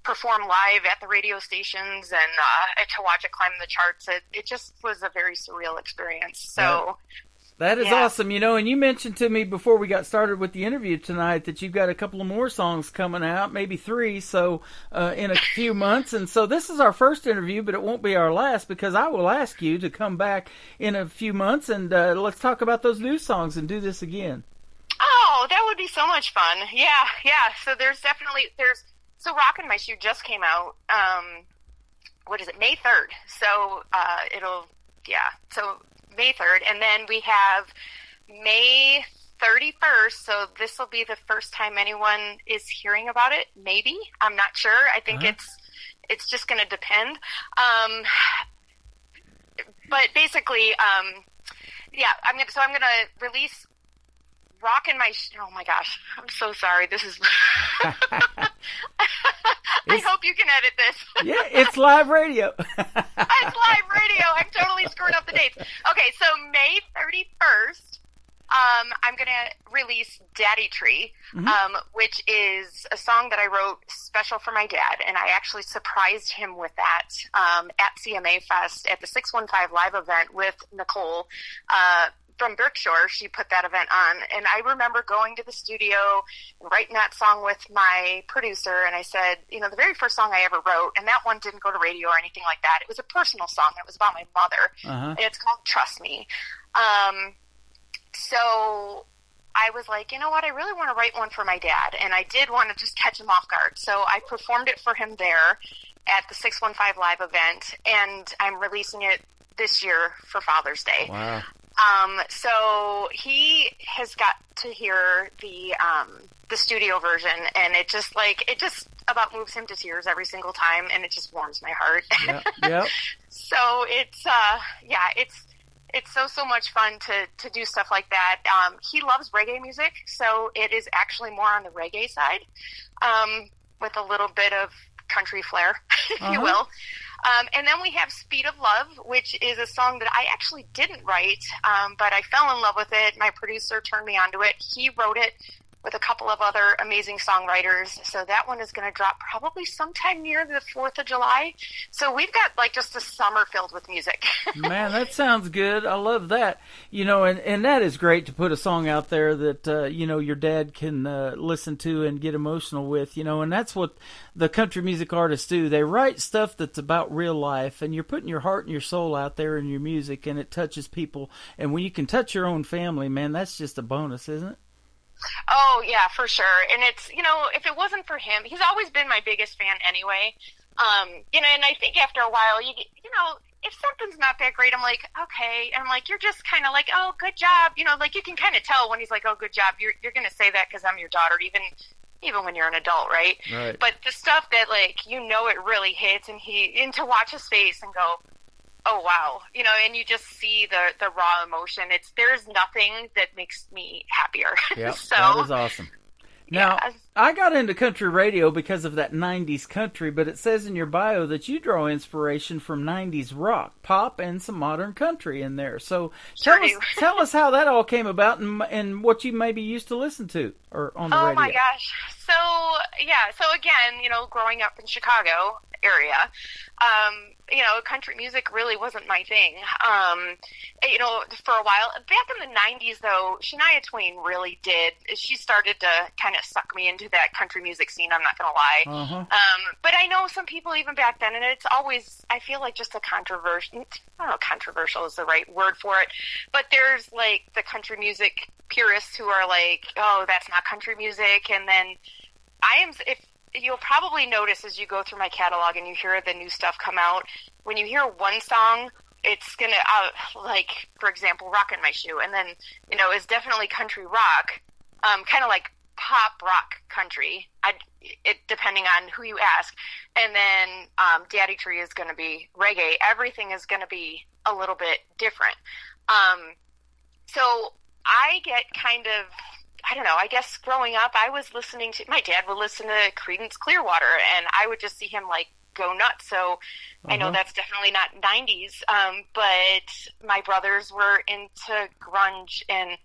perform live at the radio stations, and to watch it climb the charts. It just was a very surreal experience. So That is Yeah. awesome, and you mentioned to me before we got started with the interview tonight that you've got a couple of more songs coming out, maybe 3, so in a few months. And so this is our first interview, but it won't be our last, because I will ask you to come back in a few months and let's talk about those new songs and do this again. Oh, that would be so much fun. Yeah. So so Rockin' My Shoe just came out, what is it, May 3rd. So so May 3rd. And then we have May 31st. So this will be the first time anyone is hearing about it. Maybe. I'm not sure. I think it's just going to depend. But basically, I'm going to release Rockin' My Shoe. Oh my gosh. I'm so sorry. This is, I hope you can edit this. Yeah, it's live radio. It's live radio. I'm totally screwing up the dates. Okay, so May 31st, I'm going to release Daddy Tree, which is a song that I wrote special for my dad, and I actually surprised him with that at CMA Fest at the 615 live event with Nicole from Berkshire. She put that event on, and I remember going to the studio and writing that song with my producer, and I said, the very first song I ever wrote, and that one didn't go to radio or anything like that. It was a personal song. It was about my mother, and it's called Trust Me. So I was like, you know what, I really want to write one for my dad, and I did want to just catch him off guard. So I performed it for him there at the 615 live event, and I'm releasing it this year for Father's Day. Wow. So he has got to hear the studio version, and it just about moves him to tears every single time, and it just warms my heart. Yep. So it's so much fun to do stuff like that. He loves reggae music, so it is actually more on the reggae side, with a little bit of country flair, if you will. And then we have Speed of Love, which is a song that I actually didn't write, but I fell in love with it. My producer turned me onto it. He wrote it with a couple of other amazing songwriters. So that one is going to drop probably sometime near the 4th of July. So we've got just a summer filled with music. Man, that sounds good. I love that. And that is great to put a song out there that, your dad can listen to and get emotional with, and that's what the country music artists do. They write stuff that's about real life, and you're putting your heart and your soul out there in your music, and it touches people. And when you can touch your own family, man, that's just a bonus, isn't it? Oh, yeah, for sure. And it's, if it wasn't for him, he's always been my biggest fan anyway. And I think after a while, if something's not that great, I'm like, okay. And I'm like, you're just kind of like, oh, good job. You can kind of tell when he's like, oh, good job. You're going to say that because I'm your daughter, even when you're an adult, right? Right. But the stuff that, it really hits, and to watch his face and go, oh, wow. And you just see the raw emotion. There's nothing that makes me happier. Yeah, so, that is awesome. Now, I got into country radio because of that 90s country, but it says in your bio that you draw inspiration from 90s rock, pop, and some modern country in there. So tell us how that all came about and what you maybe used to listen to or on the radio. Oh, my gosh. So again, growing up in Chicago area, country music really wasn't my thing. For a while, back in the 90s though, Shania Twain really did. She started to kind of suck me into that country music scene, I'm not going to lie. But I know some people even back then, and it's always, I feel like just a controversial, I don't know if controversial is the right word for it, but there's the country music purists who are like, oh, that's not country music. And then if you'll probably notice as you go through my catalog and you hear the new stuff come out, when you hear one song, it's going to, for example, Rockin' My Shoe, and then, it's definitely country rock, kind of like pop rock country, depending on who you ask. And then Daddy Tree is going to be reggae. Everything is going to be a little bit different. So I get kind of, I don't know, I guess growing up, I was listening to, my dad would listen to Creedence Clearwater, and I would just see him go nuts. So I know that's definitely not 90s, but my brothers were into grunge and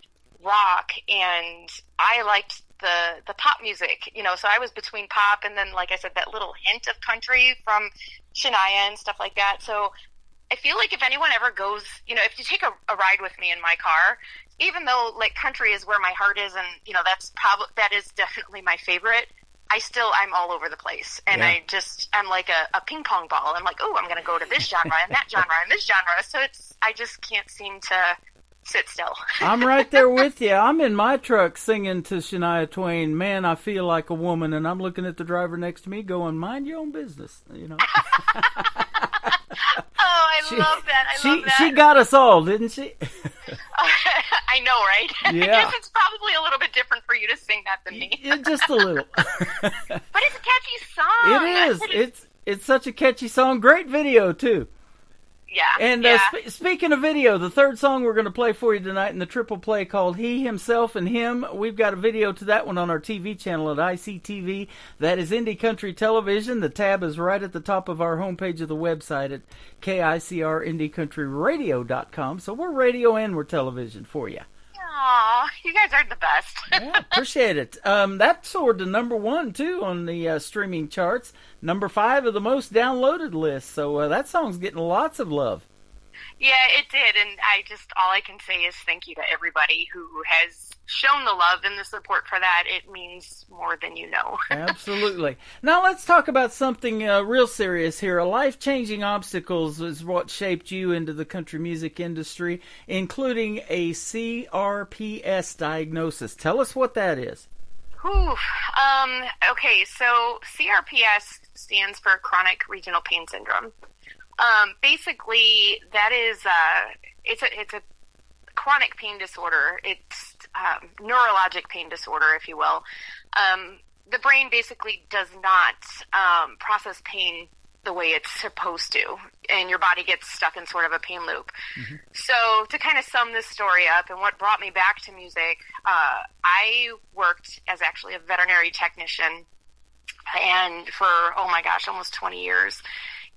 rock, and I liked the pop music, so I was between pop and then, like I said, that little hint of country from Shania and stuff like that. So I feel like if anyone ever goes, if you take a ride with me in my car, even though like country is where my heart is, and that is definitely my favorite, I'm all over the place, and Yeah. I'm like a ping pong ball. I'm like, oh, I'm going to go to this genre and that genre and this genre. So I just can't seem to sit still. I'm right there with you. I'm in my truck singing to Shania Twain, "Man, I Feel Like a Woman," and I'm looking at the driver next to me going, "Mind your own business," Oh, I love that. I love that. She got us all, didn't she? I know, right? Yeah. I guess it's probably a little bit different for you to sing that than me. Yeah, just a little. But it's a catchy song. It is. It's such a catchy song. Great video, too. Yeah. And yeah. Speaking of video, the third song we're going to play for you tonight in the triple play called He, Himself, and Him. We've got a video to that one on our TV channel at ICTV. That is Indie Country Television. The tab is right at the top of our homepage of the website at KICRIndieCountryRadio.com. So we're radio and we're television for you. Aw, you guys are the best. Yeah, appreciate it. That soared to number 1, too, on the streaming charts. Number 5 of the most downloaded list. So that song's getting lots of love. Yeah, it did. And all I can say is thank you to everybody who has shown the love and the support for that. It means more than you know. Absolutely. Now let's talk about something real serious here. Life-changing obstacles is what shaped you into the country music industry, including a CRPS diagnosis. Tell us what that is. Whew. Okay, so CRPS stands for Chronic Regional Pain Syndrome. Basically, that is it's a chronic pain disorder. It's neurologic pain disorder, if you will. The brain basically does not process pain the way it's supposed to, and your body gets stuck in sort of a pain loop. Mm-hmm. So to kind of sum this story up, and what brought me back to music, I worked as actually a veterinary technician, and for, oh my gosh, almost 20 years.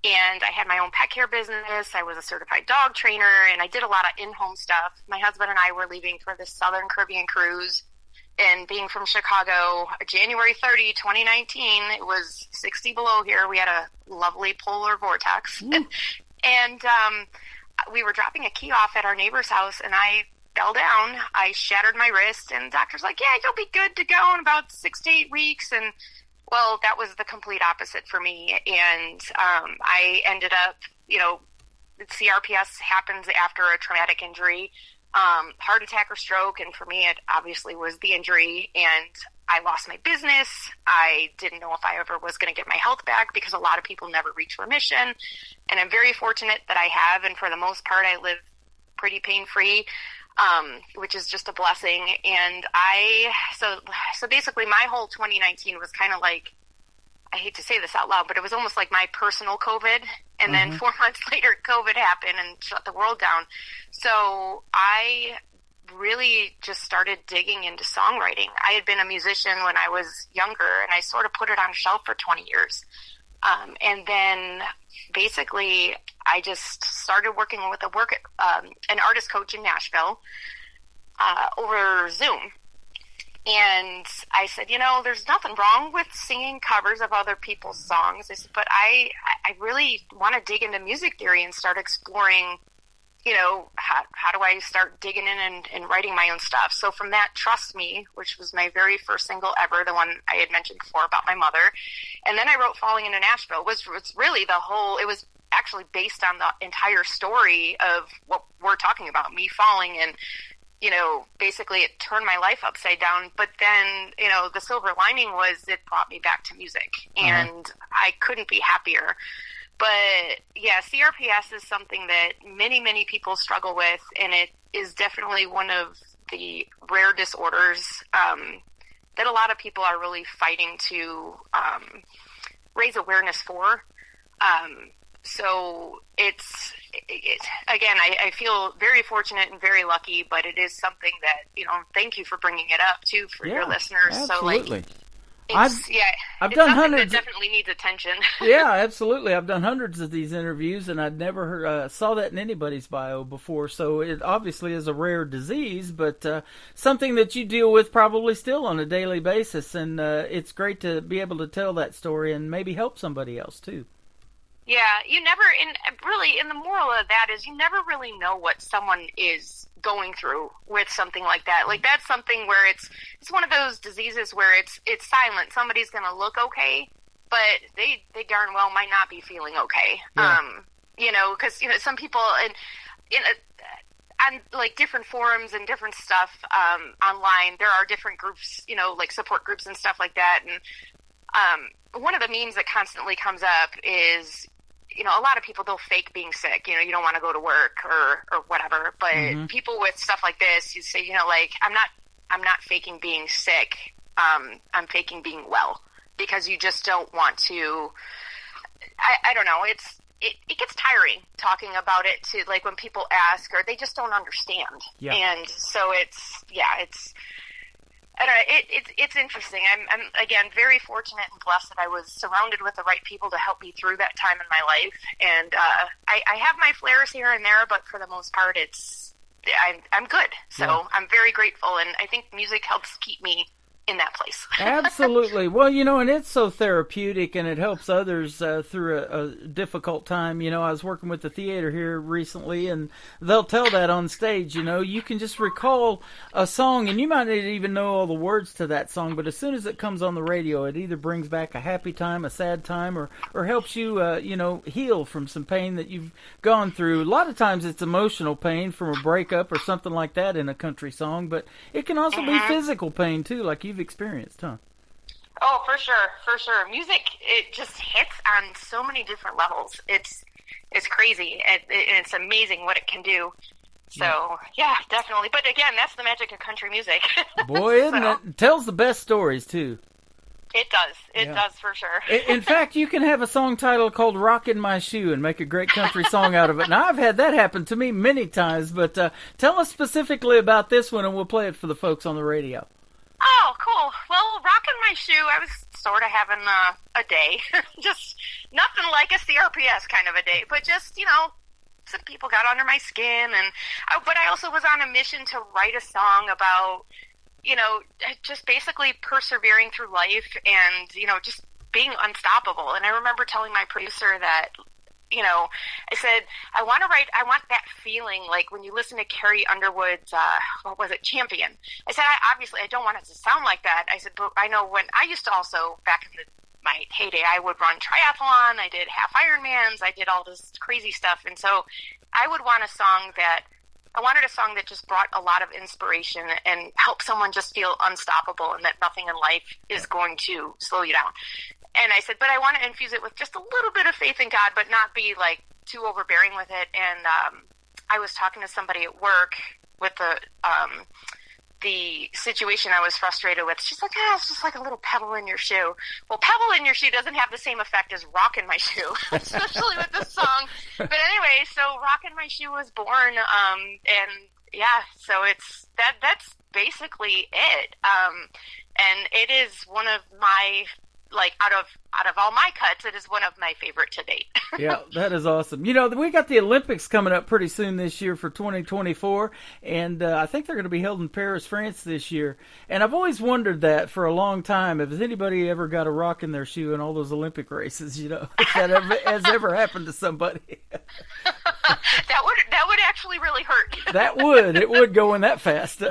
And I had my own pet care business. I was a certified dog trainer, and I did a lot of in-home stuff. My husband and I were leaving for the Southern Caribbean cruise, and being from Chicago, January 30, 2019, it was 60 below here. We had a lovely polar vortex. And we were dropping a key off at our neighbor's house, and I fell down. I shattered my wrist, and the doctor's like, yeah, you'll be good to go in about 6 to 8 weeks. And well, that was the complete opposite for me. And I ended up, CRPS happens after a traumatic injury, heart attack or stroke. And for me, it obviously was the injury. And I lost my business. I didn't know if I ever was going to get my health back because a lot of people never reach remission. And I'm very fortunate that I have. And for the most part, I live pretty pain-free. Which is just a blessing. And so basically my whole 2019 was kind of like, I hate to say this out loud, but it was almost like my personal COVID. And then 4 months later, COVID happened and shut the world down. So I really just started digging into songwriting. I had been a musician when I was younger, and I sort of put it on shelf for 20 years. And then basically I just started working with an artist coach in Nashville over Zoom. And I said, there's nothing wrong with singing covers of other people's songs. I said, but I really want to dig into music theory and start exploring, how do I start digging in and writing my own stuff? So from that, Trust Me, which was my very first single ever, the one I had mentioned before about my mother. And then I wrote Falling into Nashville. It was really it was actually based on the entire story of what we're talking about, me falling, and basically it turned my life upside down. But then, the silver lining was it brought me back to music, and I couldn't be happier. But yeah, CRPS is something that many, many people struggle with, and it is definitely one of the rare disorders that a lot of people are really fighting to raise awareness for. So it's again, I feel very fortunate and very lucky, but it is something that, thank you for bringing it up too for your listeners. Absolutely. So I've done hundreds. That definitely needs attention. Yeah, absolutely. I've done hundreds of these interviews, and I'd never saw that in anybody's bio before. So it obviously is a rare disease, but something that you deal with probably still on a daily basis. And it's great to be able to tell that story and maybe help somebody else too. Yeah, you never, in the moral of that is you never really know what someone is going through with something like that. Like, that's something where it's one of those diseases where it's silent. Somebody's going to look okay, but they darn well might not be feeling okay. Yeah. Because, some people, on like different forums and different stuff online, there are different groups, like support groups and stuff like that. And one of the memes that constantly comes up is, a lot of people, they'll fake being sick. You don't want to go to work or whatever. But people with stuff like this, you say, like, I'm not faking being sick. I'm faking being well, because you just don't want to. I don't know. It gets tiring talking about it to, like, when people ask or they just don't understand. Yeah. And so I don't know, it's interesting. I'm again very fortunate and blessed that I was surrounded with the right people to help me through that time in my life. And I have my flares here and there, but for the most part, I'm good. So Yeah. I'm very grateful, and I think music helps keep me in that place. Absolutely. Well, and it's so therapeutic, and it helps others through a difficult time. I was working with the theater here recently, and they'll tell that on stage. You can just recall a song, and you might not even know all the words to that song, but as soon as it comes on the radio, it either brings back a happy time, a sad time, or helps you, heal from some pain that you've gone through. A lot of times it's emotional pain from a breakup or something like that in a country song, but it can also be physical pain, too, like you've experienced, huh? Oh, for sure. Music, it just hits on so many different levels. It's crazy, and it's amazing what it can do. So, yeah, definitely. But again, that's the magic of country music. Boy, isn't it? It tells the best stories, too. It does. It does, for sure. In fact, you can have a song title called Rockin' My Shoe and make a great country song out of it. Now, I've had that happen to me many times, but tell us specifically about this one, and we'll play it for the folks on the radio. Oh, cool. Well, Rockin' My Shoe, I was sort of having a day. Just nothing like a CRPS kind of a day, but just, some people got under my skin, but I also was on a mission to write a song about, just basically persevering through life and, just being unstoppable. And I remember telling my producer that, I said, I want that feeling like when you listen to Carrie Underwood's, Champion. I said, I don't want it to sound like that. I said, but I know when I used to also, back in my heyday, I would run triathlon, I did half Ironmans, I did all this crazy stuff. And so I wanted a song that just brought a lot of inspiration and helped someone just feel unstoppable and that nothing in life is going to slow you down. And I said, but I want to infuse it with just a little bit of faith in God, but not be like too overbearing with it. And I was talking to somebody at work with the situation I was frustrated with. She's like, it's just like a little pebble in your shoe. Well, pebble in your shoe doesn't have the same effect as rockin' my shoe, especially with this song. But anyway, so Rockin' My Shoe was born, and yeah, so that's basically it. And it is one of my, like, out of all my cuts, it is one of my favorite to date. Yeah, that is awesome. We got the Olympics coming up pretty soon this year for 2024, and I think they're going to be held in Paris, France this year. And I've always wondered that for a long time, if anybody ever got a rock in their shoe in all those Olympic races, if that has ever happened to somebody. That would actually really hurt. It would go in that fast.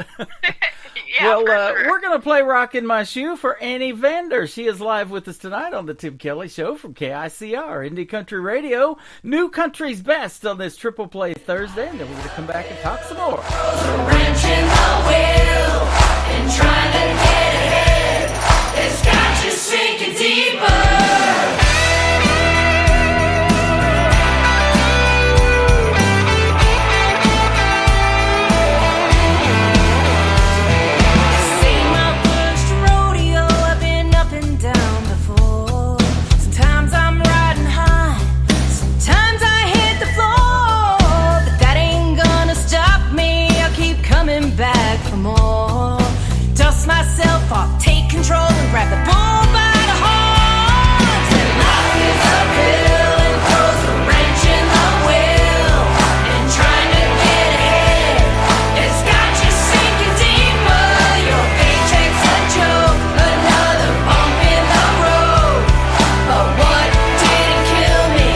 Yeah, we're going to play Rockin' My Shoe for Annie Vander. She is live with us tonight on the Tim Kelly Show from KICR, Indie Country Radio, New Country's Best on this Triple Play Thursday, and then we're going to come back and talk some more. Wrenching the wheel and trying to get ahead, it's got you sinking deeper. Back for more. Dust myself off, take control and grab the bull by the horns. And life is uphill and throws a wrench in the wheel. And trying to get ahead, it's got you sinking deeper. Your paycheck's a joke, another bump in the road. But what didn't kill me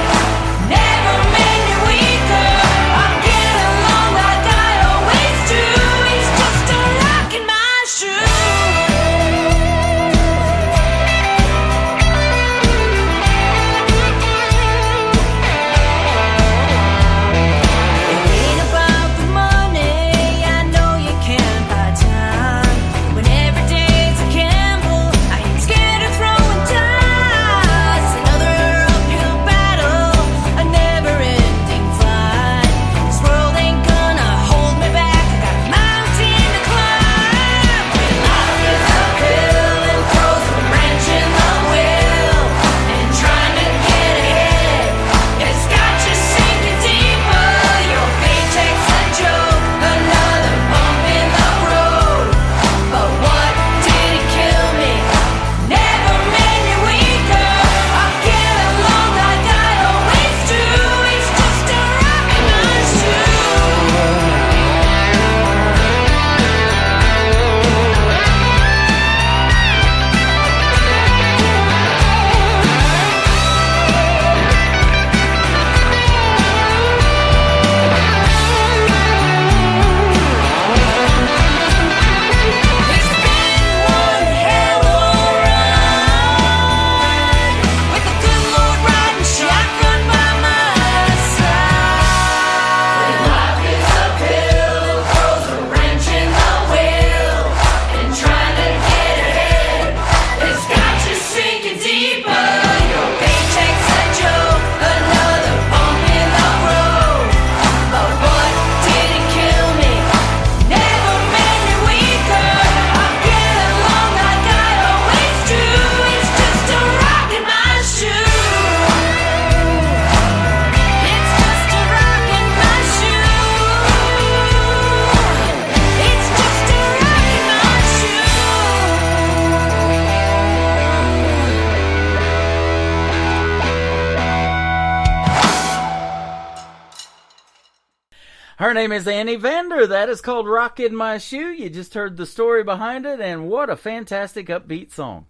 Her name is Annie Vander. That is called Rock in My Shoe. You just heard the story behind it, and what a fantastic upbeat song.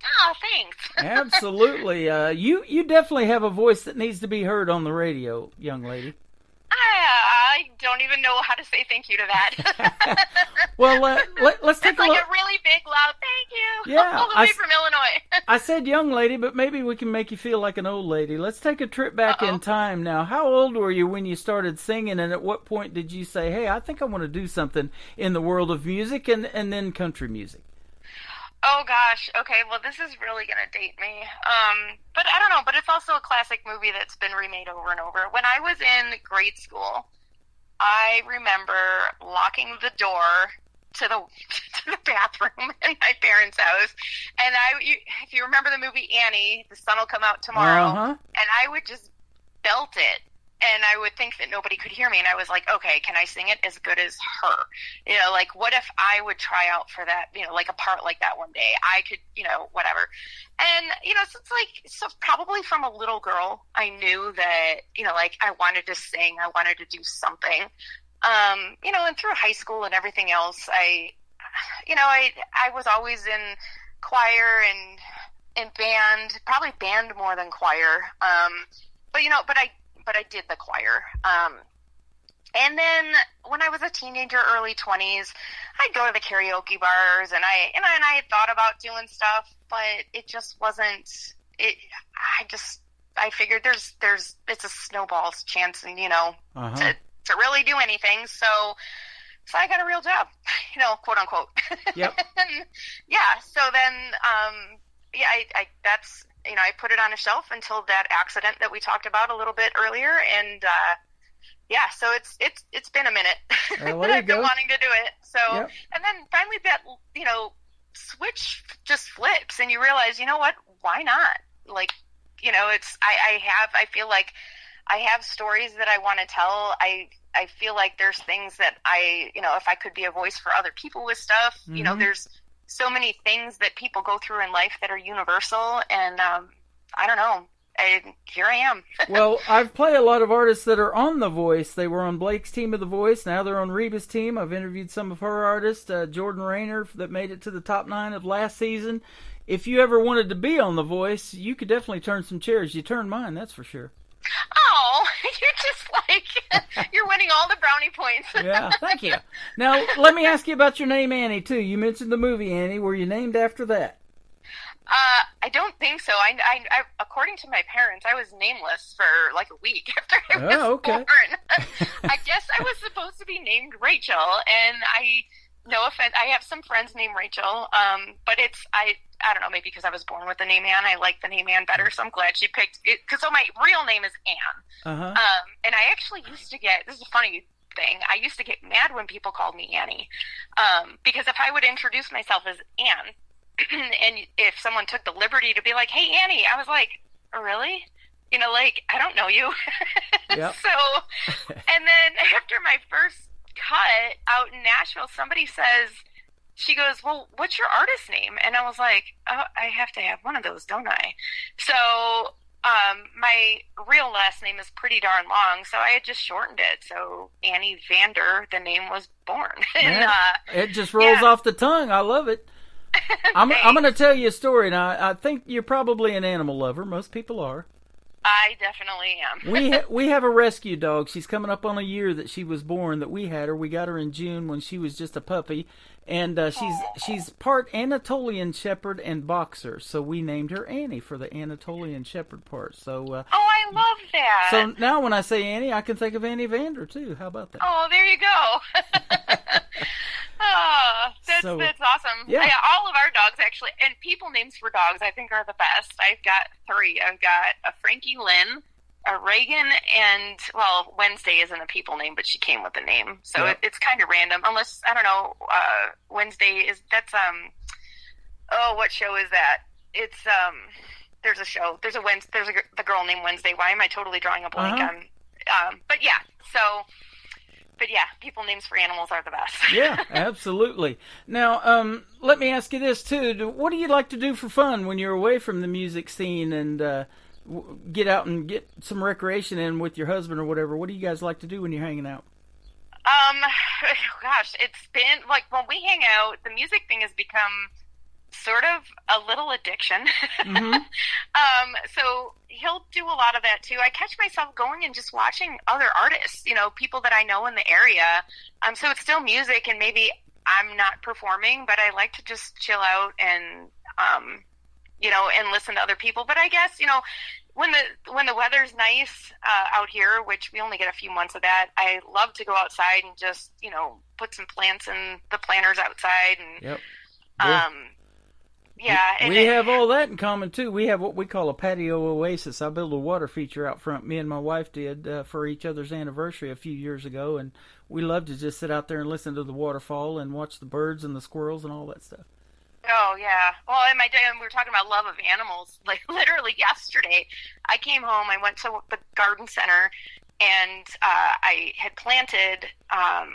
Oh, thanks. Absolutely. You definitely have a voice that needs to be heard on the radio, young lady. I don't even know how to say thank you to that. Well, let's take It's like a look. a really big, loud thank you. Yeah, All the way from Illinois. I said young lady, but maybe we can make you feel like an old lady. Let's take a trip back in time now. How old were you when you started singing, and at what point did you say, hey, I think I want to do something in the world of music and then country music? Oh gosh, okay, well this is really gonna date me. But I don't know, but it's also a classic movie that's been remade over and over. When I was in grade school, I remember locking the door to the bathroom in my parents' house, and if you remember the movie Annie, The Sun Will Come Out Tomorrow, and I would just belt it. And I would think that nobody could hear me, and I was like, okay, can I sing it as good as her? You know, like, what if I would try out for that, you know, like a part like that one day? I could, you know, whatever. And, you know, so probably from a little girl, I knew that, you know, like, I wanted to sing, I wanted to do something. You know, and through high school and everything else, I was always in choir and band, probably band more than choir. But I did the choir. And then when I was a teenager, early 20s, I'd go to the karaoke bars, and I had thought about doing stuff, but it just wasn't. I figured it's a snowball's chance, you know, to really do anything. So I got a real job, you know, quote unquote. Yep. Yeah. So then, that's. You know, I put it on a shelf until that accident that we talked about a little bit earlier, and so it's been a minute that I've been wanting to do it. So, and then finally that, you know, switch just flips, and you realize, you know what? Why not? Like, you know, I feel like I have stories that I want to tell. I feel like there's things that you know, if I could be a voice for other people with stuff, you know, there's so many things that people go through in life that are universal, and I don't know. Here I am. Well, I've played a lot of artists that are on The Voice. They were on Blake's team of The Voice. Now they're on Reba's team. I've interviewed some of her artists, Jordan Rayner, that made it to the top 9 of last season. If you ever wanted to be on The Voice, you could definitely turn some chairs. You turned mine, that's for sure. Oh, you're just like, you're winning all the brownie points. Yeah, thank you. Now, let me ask you about your name, Annie, too. You mentioned the movie Annie. Were you named after that? I don't think so. I according to my parents, I was nameless for like a week after I was born. I guess I was supposed to be named Rachel, and no offense, I have some friends named Rachel, but I don't know, maybe because I was born with the name Anne, I like the name Anne better, so I'm glad she picked it. So my real name is Anne. And I actually used to get, this is a funny thing, I used to get mad when people called me Annie, because if I would introduce myself as Anne, and if someone took the liberty to be like, hey, Annie, I was like, oh, really? You know, like, I don't know you. Yep. So, and then after my first cut out in Nashville, somebody says, she goes, well, what's your artist name? And I was like, oh, I have to have one of those, don't I? So my real last name is pretty darn long, so I had just shortened it. So Annie Vander, the name was born. And, it just rolls off the tongue. I love it. I'm going to tell you a story. Now, I think you're probably an animal lover. Most people are. I definitely am. We have a rescue dog. She's coming up on a year that she was born, that we had her. We got her in June when she was just a puppy. And she's part Anatolian Shepherd and Boxer. So we named her Annie for the Anatolian Shepherd part. So I love that. So now when I say Annie, I can think of Annie Vander, too. How about that? Oh, there you go. That's awesome. Yeah. All of our dogs, actually, and people names for dogs, I think, are the best. I've got 3. I've got a Frankie Lynn, a Reagan, and, well, Wednesday isn't a people name, but she came with a name. So it's kind of random, unless, I don't know, Wednesday is, that's, what show is that? It's, there's a show. There's the girl named Wednesday. Why am I totally drawing a blank on? But yeah, people names for animals are the best. Yeah, absolutely. Now, let me ask you this, too. What do you like to do for fun when you're away from the music scene and get out and get some recreation in with your husband or whatever? What do you guys like to do when you're hanging out? Gosh, it's been like when we hang out, the music thing has become sort of a little addiction. Mm-hmm. So he'll do a lot of that too. I catch myself going and just watching other artists, you know, people that I know in the area. So it's still music, and maybe I'm not performing, but I like to just chill out and, you know, and listen to other people. But I guess, you know, when the weather's nice out here, which we only get a few months of that, I love to go outside and just, you know, put some plants in the planters outside. And Yep. yeah, and we have all that in common too. We have what we call a patio oasis. I built a water feature out front. Me and my wife did for each other's anniversary a few years ago, and we love to just sit out there and listen to the waterfall and watch the birds and the squirrels and all that stuff. Oh, yeah. Well, in my day, we were talking about love of animals. Like, literally yesterday, I came home, I went to the garden center, and I had planted, I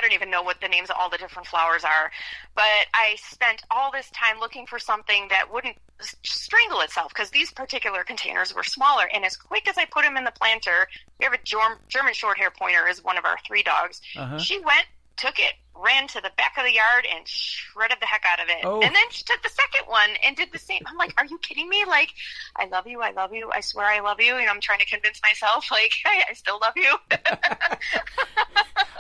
don't even know what the names of all the different flowers are, but I spent all this time looking for something that wouldn't strangle itself, because these particular containers were smaller, and as quick as I put them in the planter, we have a German Shorthair Pointer is one of our 3 dogs. Uh-huh. She went, took it, ran to the back of the yard and shredded the heck out of it. Oh. And then she took the second one and did the same. I'm like, are you kidding me? Like, I love you. I swear I love you. And I'm trying to convince myself, like, hey, I still love you.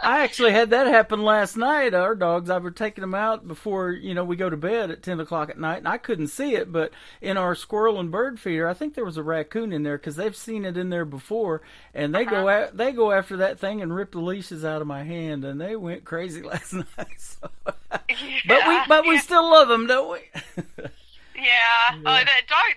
I actually had that happen last night. Our dogs, I were taking them out before, you know, we go to bed at 10 o'clock at night, and I couldn't see it, but in our squirrel and bird feeder, I think there was a raccoon in there, because they've seen it in there before, and they go after that thing and rip the leashes out of my hand, and they went crazy last night. So. But we still love them, don't we? Yeah. The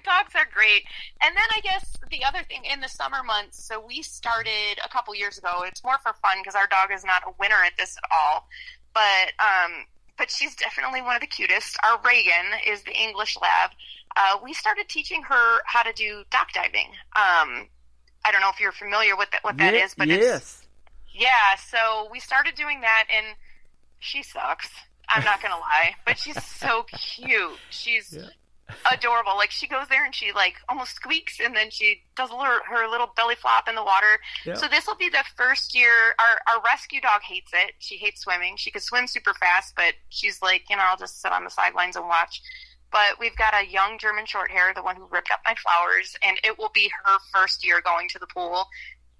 dogs are great. And then I guess the other thing in the summer months, so we started a couple years ago. It's more for fun because our dog is not a winner at this at all. But she's definitely one of the cutest. Our Reagan is the English lab. We started teaching her how to do dock diving. I don't know if you're familiar with what that is, but yes. So we started doing that, and she sucks. I'm not going to lie, but she's so cute. She's adorable. Like, she goes there and she, like, almost squeaks, and then she does her little belly flop in the water. Yep. So this will be the first year. Our rescue dog hates it. She hates swimming. She could swim super fast, but she's like, you know, I'll just sit on the sidelines and watch. But we've got a young German Shorthair, the one who ripped up my flowers, and it will be her first year going to the pool.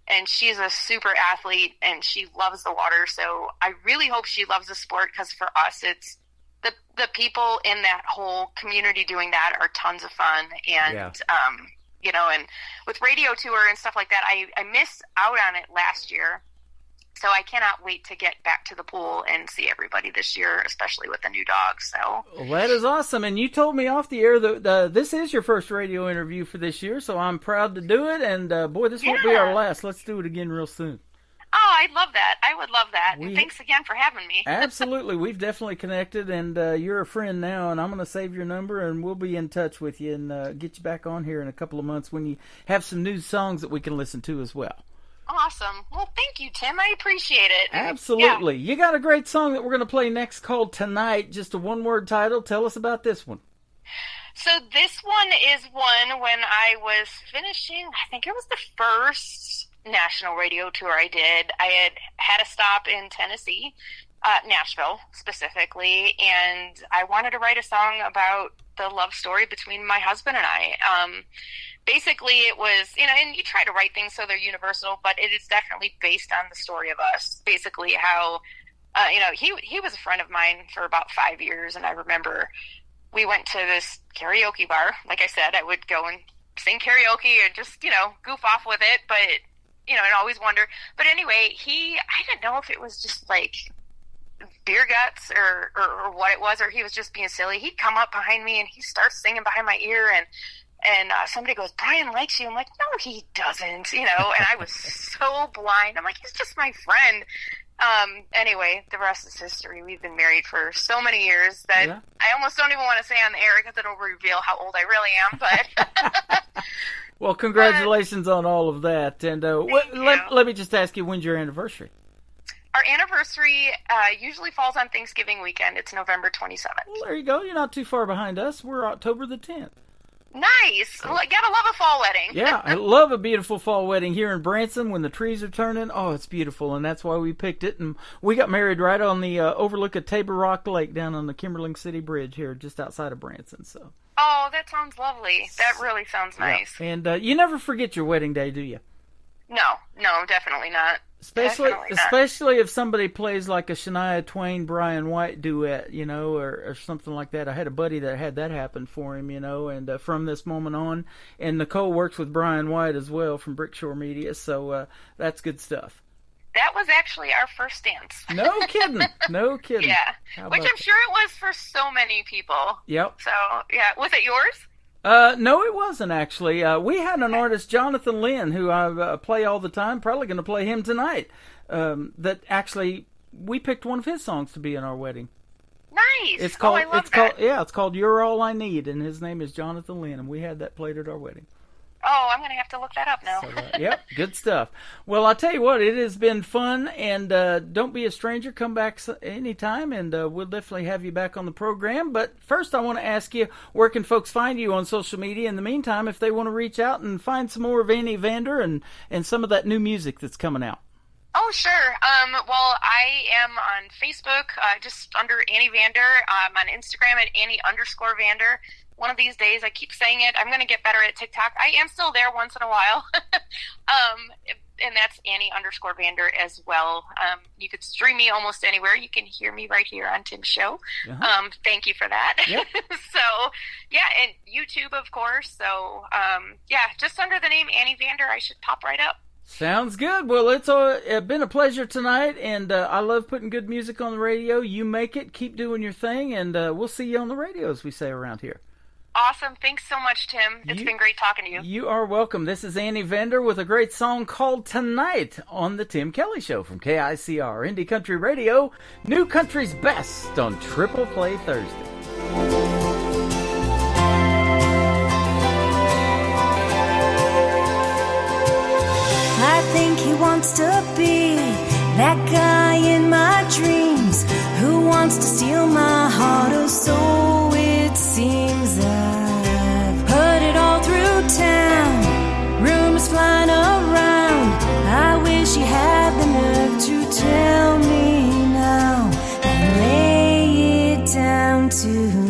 And she's a super athlete, and she loves the water. So I really hope she loves the sport, because for us, it's the people in that whole community doing that are tons of fun. And, you know, and with radio tour and stuff like that, I missed out on it last year. So I cannot wait to get back to the pool and see everybody this year, especially with the new dog. So well, that is awesome. And you told me off the air that this is your first radio interview for this year, so I'm proud to do it. And, boy, this won't be our last. Let's do it again real soon. Oh, I'd love that. I would love that. And thanks again for having me. Absolutely. We've definitely connected, and you're a friend now, and I'm going to save your number, and we'll be in touch with you and get you back on here in a couple of months when you have some new songs that we can listen to as well. Awesome. Well, thank you, Tim. I appreciate it. Absolutely. Yeah. You got a great song that we're going to play next called Tonight, just a one-word title. Tell us about this one. So this one is one when I was finishing, I think it was the first national radio tour I did. I had a stop in Tennessee, Nashville specifically, and I wanted to write a song about the love story between my husband and I. Basically, it was, you know, and you try to write things so they're universal, but it is definitely based on the story of us. Basically, how, you know, he was a friend of mine for about 5 years, and I remember we went to this karaoke bar. Like I said, I would go and sing karaoke and just, you know, goof off with it, but, you know, and always wonder. But anyway, I didn't know if it was just like beer guts or what it was, or he was just being silly. He'd come up behind me and he starts singing behind my ear, and somebody goes, Brian likes you. I'm like, no, he doesn't, you know, and I was so blind. I'm like, he's just my friend. Anyway, the rest is history. We've been married for so many years that I almost don't even want to say on the air because it'll reveal how old I really am, but... Well, congratulations on all of that. And let me just ask you, when's your anniversary? Our anniversary usually falls on Thanksgiving weekend. It's November 27th. Well, there you go. You're not too far behind us. We're October the 10th. Nice. Well, gotta love a fall wedding. Yeah, I love a beautiful fall wedding here in Branson when the trees are turning. Oh, it's beautiful, and that's why we picked it. And we got married right on the overlook of Tabor Rock Lake down on the Kimberling City Bridge here just outside of Branson. So. Oh, that sounds lovely. That really sounds nice. Yeah. And you never forget your wedding day, do you? No, definitely not. Especially if somebody plays like a Shania Twain, Brian White duet, or something like that. I had a buddy that had that happen for him, and from this moment on, and Nicole works with Brian White as well from Brickshore Media, so that's good stuff. That was actually our first dance. No kidding. No kidding. Yeah, which I'm sure it was for so many people. Yep. So, yeah, was it yours? No, it wasn't actually. We had an artist, Jonathan Lynn, who I play all the time. Probably going to play him tonight. That actually, we picked one of his songs to be in our wedding. Nice. It's called. I love that. It's called "You're All I Need," and his name is Jonathan Lynn, and we had that played at our wedding. Oh, I'm going to have to look that up now. So, yep, good stuff. Well, I'll tell you what, it has been fun, and don't be a stranger. Come back anytime, and we'll definitely have you back on the program. But first, I want to ask you, where can folks find you on social media in the meantime if they want to reach out and find some more of Annie Vander and some of that new music that's coming out? Oh, sure. Well, I am on Facebook, just under Annie Vander. I'm on Instagram at Annie_Vander. One of these days, I keep saying it, I'm going to get better at TikTok. I am still there once in a while. And that's Annie_Vander as well. You could stream me almost anywhere. You can hear me right here on Tim's show. Uh-huh. Thank you for that. Yep. So, yeah, and YouTube, of course. So, just under the name Annie Vander, I should pop right up. Sounds good. Well, it's been a pleasure tonight, and I love putting good music on the radio. You make it. Keep doing your thing, and we'll see you on the radio, as we say around here. Awesome. Thanks so much, Tim. It's been great talking to you. You are welcome. This is Annie Vander with a great song called Tonight on the Tim Kelly Show from KICR Indie Country Radio. New Country's Best on Triple Play Thursday. I think he wants to be that guy in my dreams who wants to steal my heart or so it seems. I've heard it all through town, rumors flying around. I wish he had the nerve to tell me now and lay it down tonight.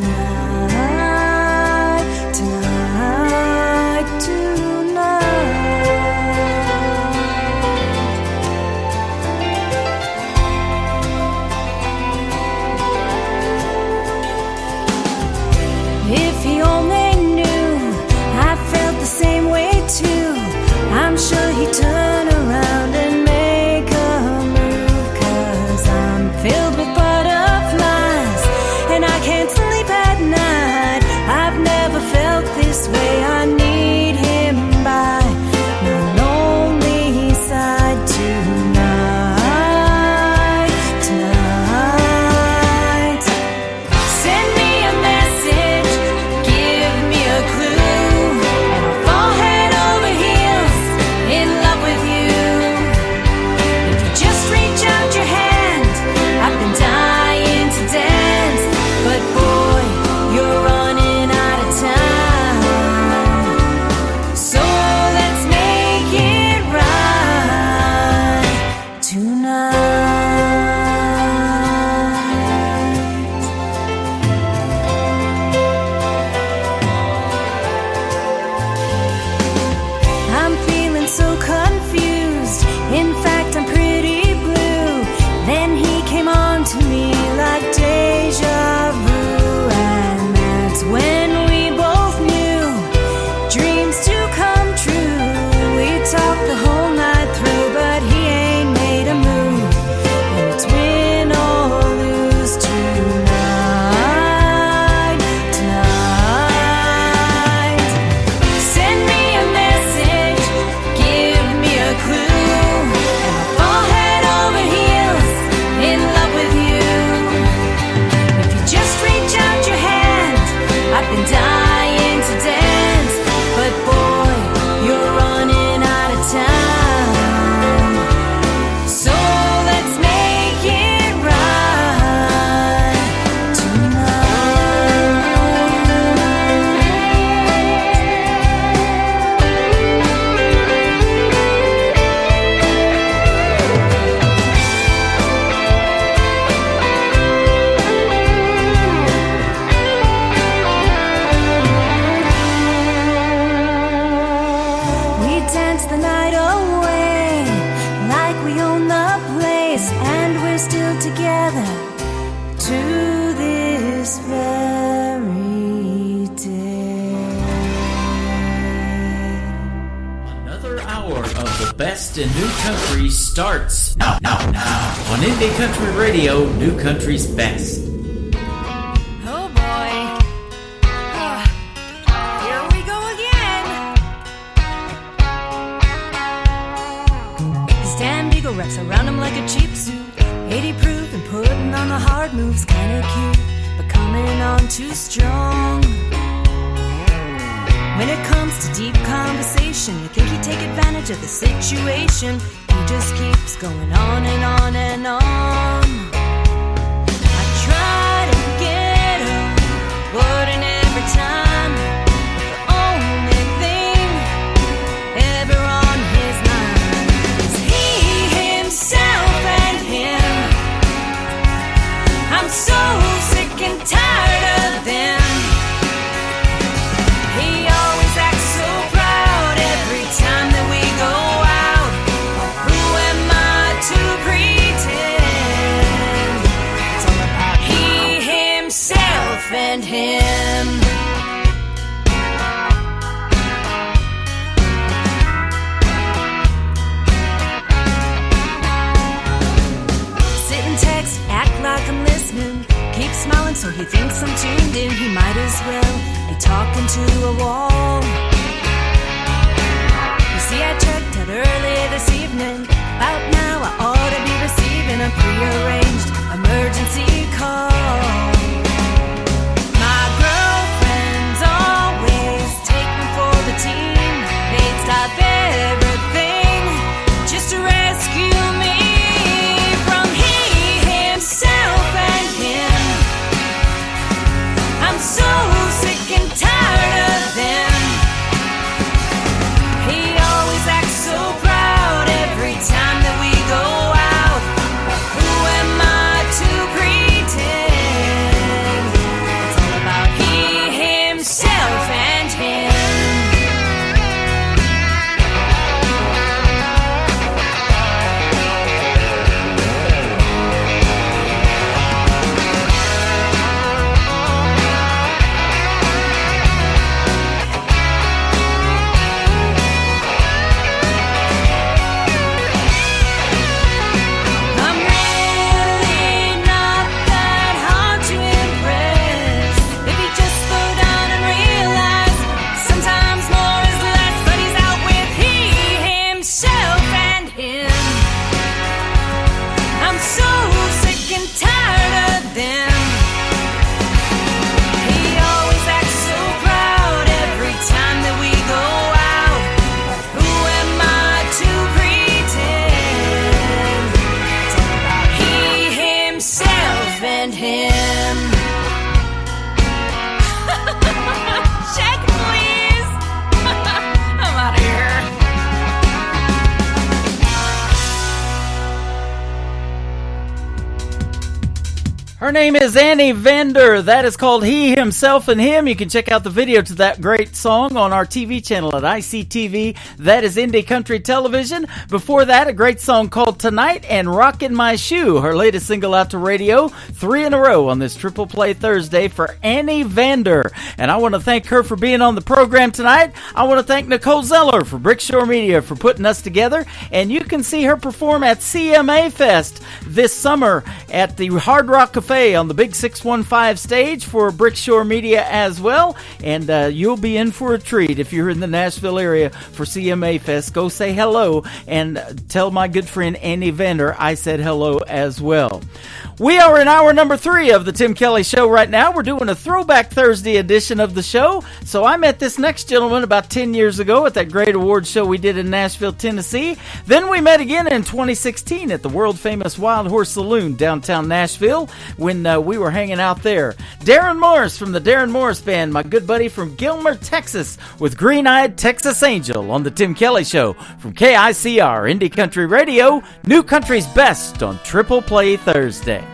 together to this very day. Another hour of the best in new country starts now on Indie Country Radio, New Country's Best. Oh boy. Here we go again. His Dan Beagle wraps around him like a cheap suit. 80 proof and putting on the hard moves. Kinda cute, but coming on too strong. When it comes to deep conversation, you think he'd take advantage of the situation. He just keeps going on and on and on. I try to get a word in every time. The only thing ever on his mind is he, himself, and him. I'm so sick and tired of them. He always acts so proud every time that we go out. Who am I to pretend? It's all about he, himself, and him. Sit and text, act like I'm listening. Keep smiling so he thinks I'm tuned in. He might as well be talking to a wall. You see, I checked out earlier this evening. About now I ought to be receiving a prearranged emergency call. My girlfriends always take me for the team. They'd stop everything just to rescue me from he, himself, and him. I'm so sick and tired of them. He always acts so proud every time that we go out. Who am I to pretend? It's all about he, himself, and him. I'm really not that hard to impress. If he just slow down and realize sometimes more is less, but he's out with he, himself, and him. I'm so sick and tired of them. He always acts so proud every time that we go out. Who am I to pretend? It's all about he, himself, and him. Check, please. I'm out of here. Her name is Annie Vender. That is called He, Himself, and Him. You can check out the video to that great song on our TV channel at ICTV. That is Indie Country Television. Before that, a great song called Tonight and Rockin' My Shoe. Her latest single out to radio, 3 in a row on this Triple Play Thursday for Annie Vender. And I want to thank her for being on the program tonight. I want to thank Nicole Zeller for Brickshore Media for putting us together. And you can see her perform at CMA Fest this summer at the Hard Rock Cafe on the Big 615 stage for Brickshore Media as well. And you'll be in for a treat if you're in the Nashville area for CMA Fest. Go say hello and tell my good friend Annie Vender I said hello as well. We are in hour number 3 of the Tim Kelly Show right now. We're doing a Throwback Thursday edition of the show. So I met this next gentleman about 10 years ago at that great awards show we did in Nashville, Tennessee. Then we met again in 2016 at the world-famous Wild Horse Saloon downtown Nashville when we were hanging out there. Darren Morris from the Darren Morris Band, my good buddy from Gilmer, Texas, with Green-Eyed Texas Angel on the Tim Kelly Show from KICR, Indie Country Radio, New Country's Best on Triple Play Thursday.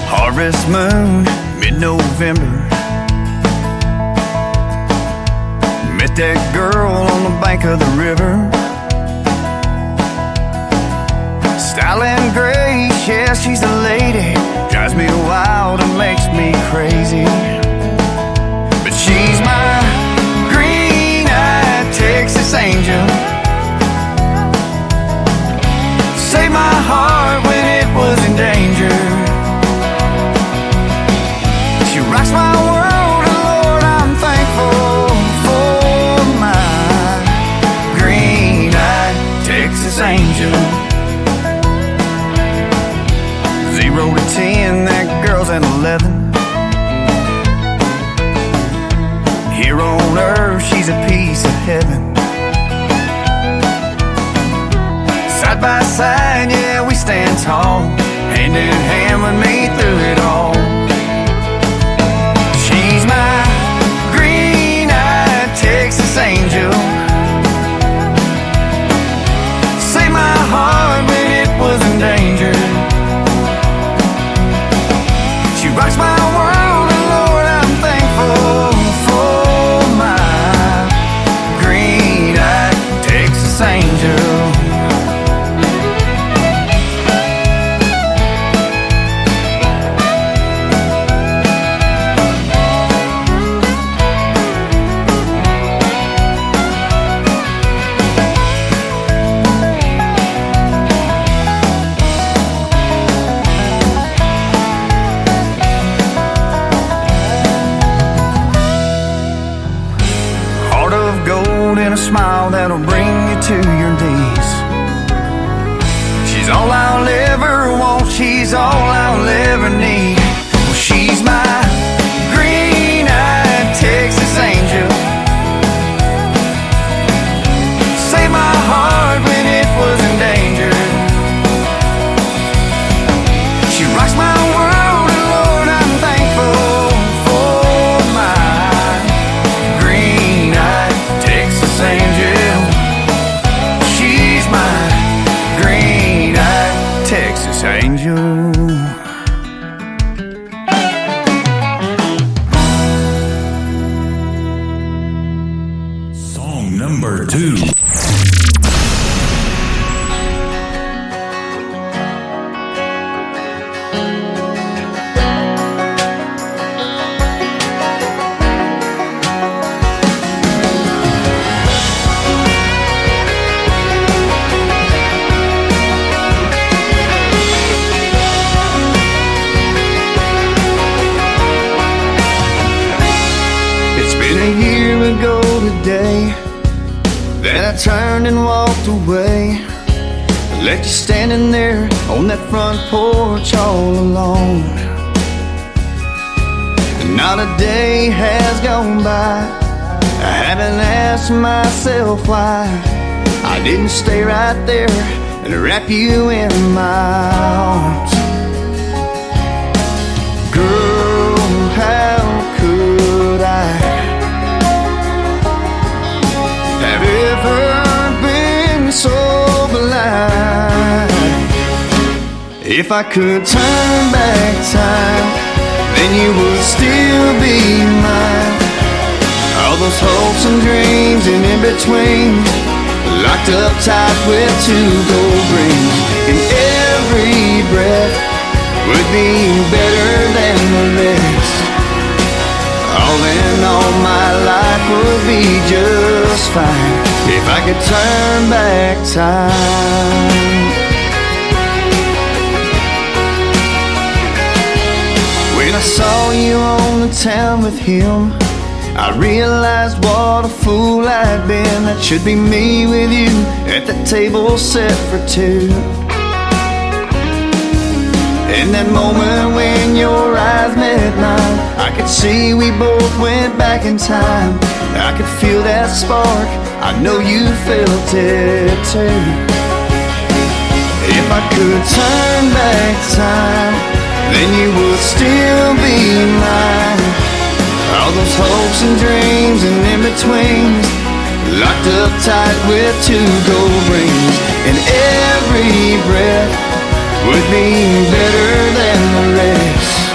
Harvest moon, mid-November. Met that girl on the bank of the river. Style and grace, yeah, she's a lady. Drives me wild and makes me crazy. But she's my green-eyed Texas angel. Saved my heart when it was in danger. She rocks my world, and Lord, I'm thankful for my green-eyed Texas angel. 0 to 10, that girl's an 11. Here on earth, she's a piece of heaven. Side by side, yeah, we stand tall, hand in hand with me through it all. She's my green-eyed Texas angel. Saved my heart when it was in danger. She rocks my world, and Lord, I'm thankful for my green-eyed Texas angel. And a smile that'll bring you to your knees. She's all I'll ever want, she's all I'll ever need. Well, she's my green-eyed Texas angel. Saved my heart when it was in danger. She rocks my world, and Lord, I'm thankful for my green-eyed Texas angel. She's my green-eyed Texas angel. Song number 2. Day that I turned and walked away, left you standing there on that front porch all alone. And not a day has gone by I haven't asked myself why I didn't stay right there and wrap you in my arms. Girl, how could I have ever been so blind? If I could turn back time, then you would still be mine. All those hopes and dreams and in-betweens, locked up tight with 2 gold rings. And every breath would be better than the rest. All in all, my life would be just fine if I could turn back time. When I saw you on the town with him, I realized what a fool I'd been. That should be me with you at the table set for 2. In that moment when your eyes met mine, I could see we both went back in time. I could feel that spark, I know you felt it too. If I could turn back time, then you would still be mine. All those hopes and dreams and in-betweens, locked up tight with 2 gold rings. And every breath would be better than the rest.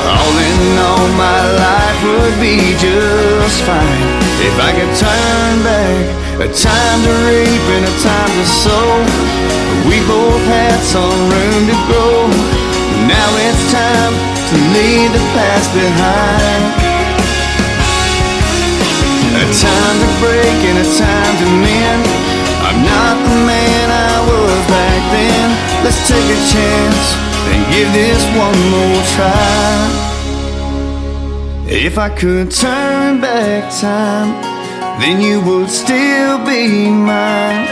All and all my life would be just fine. If I could turn back, a time to reap and a time to sow. We both had some room to grow. Now it's time to leave the past behind. A time to break and a time to mend. I'm not the man I was back then. Let's take a chance and give this one more try. If I could turn back time, then you would still be mine.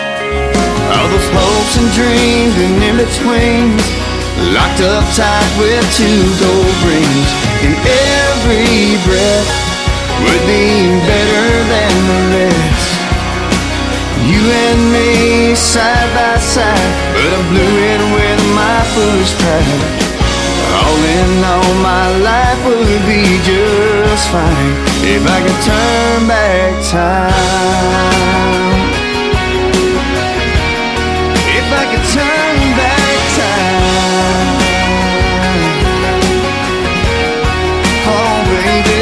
All those hopes and dreams and in-betweens, locked up tight with 2 gold rings. And every breath would be better than the rest. You and me side by side, but I blew it with my foolish pride. All in all, my life would be just fine if I could turn back time. If I could turn back time. Oh, baby.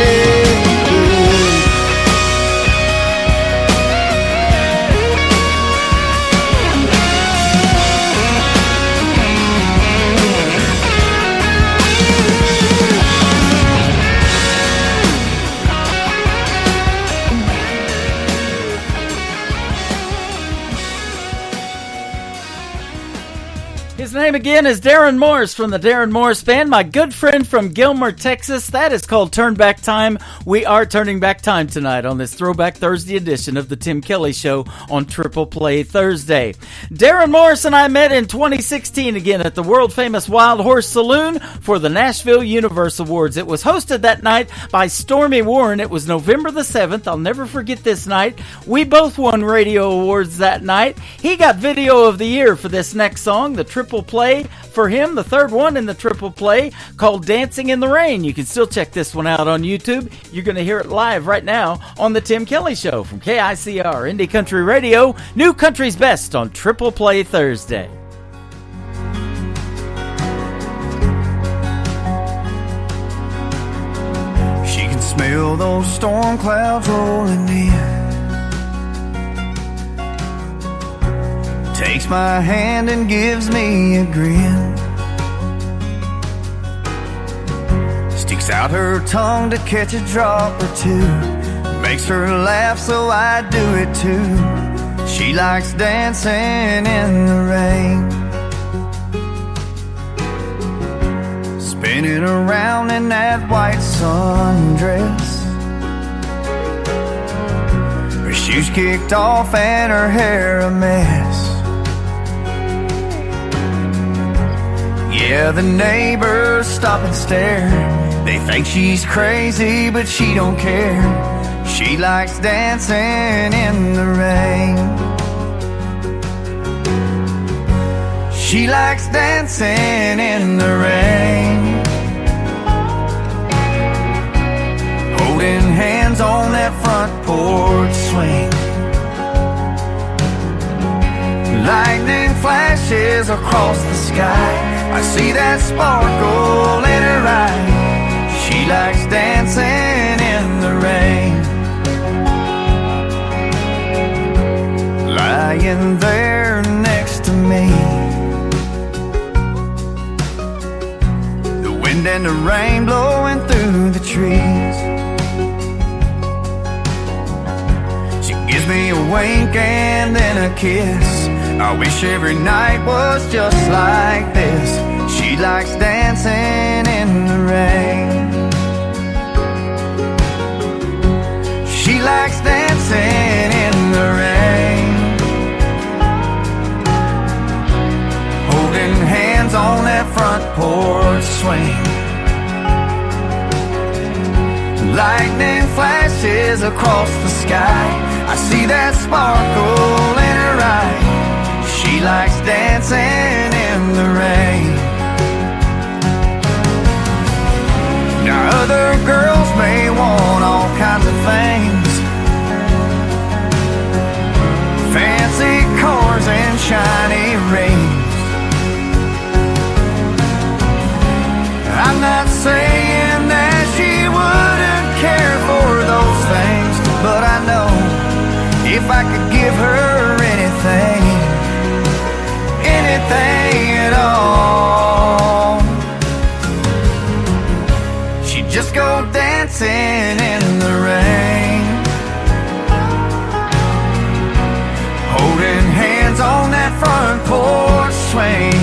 His name again is Darren Morris from the Darren Morris Band, my good friend from Gilmer, Texas. That is called Turn Back Time. We are turning back time tonight on this Throwback Thursday edition of the Tim Kelly Show on Triple Play Thursday. Darren Morris and I met in 2016 again at the world-famous Wild Horse Saloon for the Nashville Universe Awards. It was hosted that night by Stormy Warren. It was November the 7th. I'll never forget this night. We both won radio awards that night. He got Video of the Year for this next song, the Triple Play for him, the third one in the Triple Play, called Dancing in the Rain. You can still check this one out on YouTube. You're going to hear it live right now on the Tim Kelly Show from KICR Indie Country Radio, New Country's Best on Triple Play Thursday. She can smell those storm clouds rolling in. Takes my hand and gives me a grin. Sticks out her tongue to catch a drop or two. Makes her laugh so I do it too. She likes dancing in the rain. Spinning around in that white sundress. Her shoes kicked off and her hair a mess. Yeah, the neighbors stop and stare. They think she's crazy, but she don't care. She likes dancing in the rain. She likes dancing in the rain. Holding hands on that front porch swing. Lightning flashes across the sky. I see that sparkle in her eye. She likes dancing in the rain. Lying there next to me. The wind and the rain blowing through the trees. She gives me a wink and then a kiss. I wish every night was just like this. She likes dancing in the rain. She likes dancing in the rain. Holding hands on that front porch swing. Lightning flashes across the sky. I see that sparkle in her eye. She likes dancing in the rain. Now other girls may want all kinds of things. Fancy cars and shiny rings. I'm not saying that she just go dancing in the rain, holding hands on that front porch swing.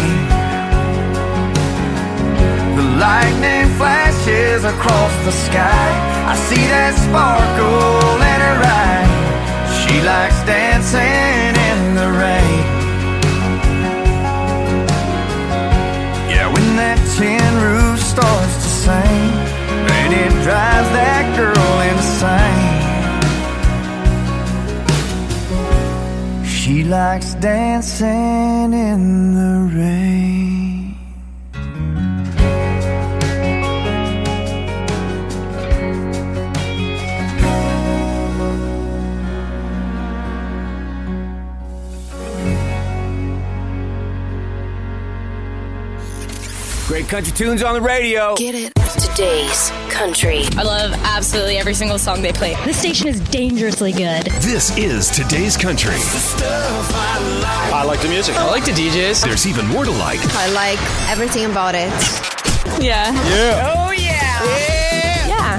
The lightning flashes across the sky. I see that sparkle in her eye. She likes dancing in the rain. Yeah, when that tin roof starts to sing, and it drives that girl insane. She likes dancing in the rain. Great country tunes on the radio. Get it. Today's country. I love absolutely every single song they play. This station is dangerously good. This is Today's Country. I like the music. I like the DJs. There's even more to like. I like everything about it. Yeah. Yeah. Oh, yeah.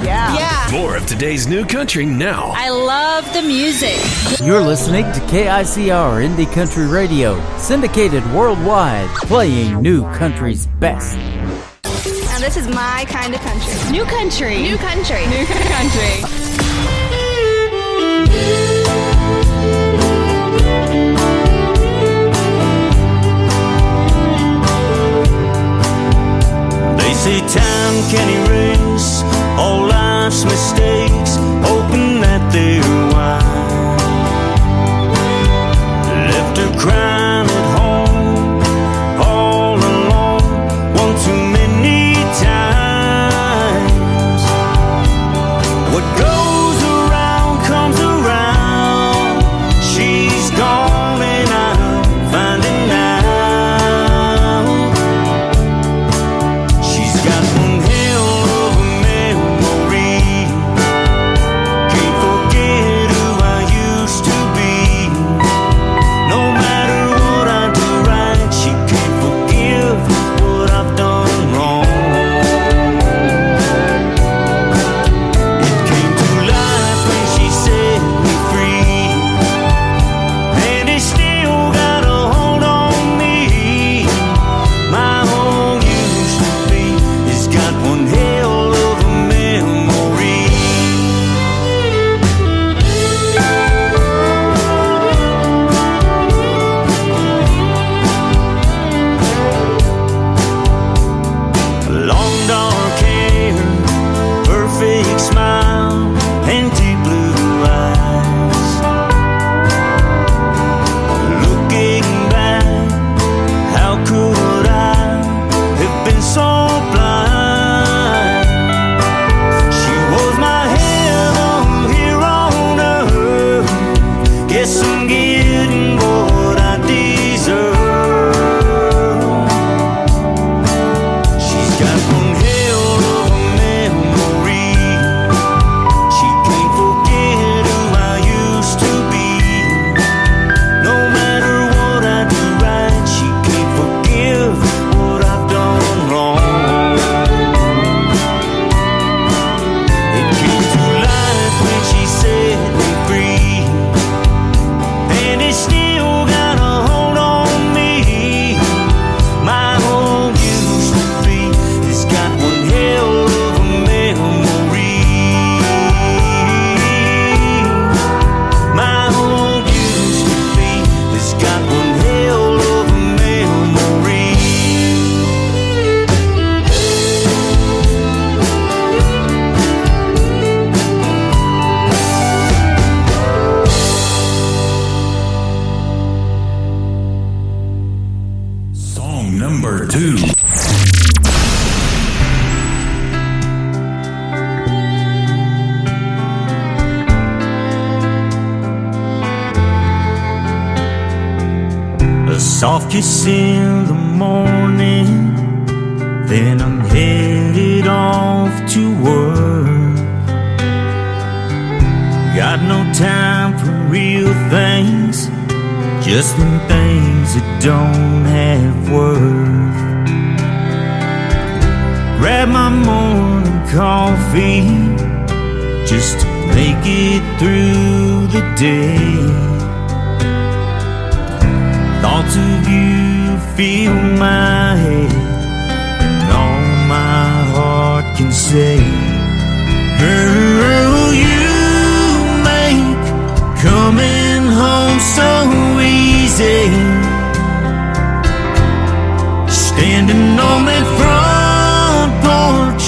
Yeah. More of today's new country now. I love the music. You're listening to KICR Indie Country Radio, syndicated worldwide, playing new country's best. And this is my kind of country. New country. New country. New country. They say time can erase all life's mistakes, hoping that they're wise. Left her crying at home, all alone, one too many times. What goes around comes around. She's gone and I'm finding out. She's got one hell of a memory. Can't forget who I used to be. No matter what I do right, she can't forgive what I've done wrong. It came to life when she set me free, and it still got a hold on me. My home used to be, it's got one hell of a memory. Long dark hair, perfect smile, and deep blue eyes. Looking back, how could I have been so blind? She was my heaven here on earth. Guess I'm getting what I deserve. She's got one hell of a memory. She can't forget who I used to be. No matter what I do right, she can't forgive what I've done wrong. It came to life when she set me free, and it still got a hold on me. My home used to be, it's got one hell of a memory. My home used to be, it's got one hell of a memory. Song number 2. A soft kiss in the morning, then I'm headed off to work. Got no time for real things, just them things that don't have worth. grab my morning coffee just to make it through the day. Thoughts of you fill my head, and all my heart can say, girl, you make coming home so easy. Standing on that front porch,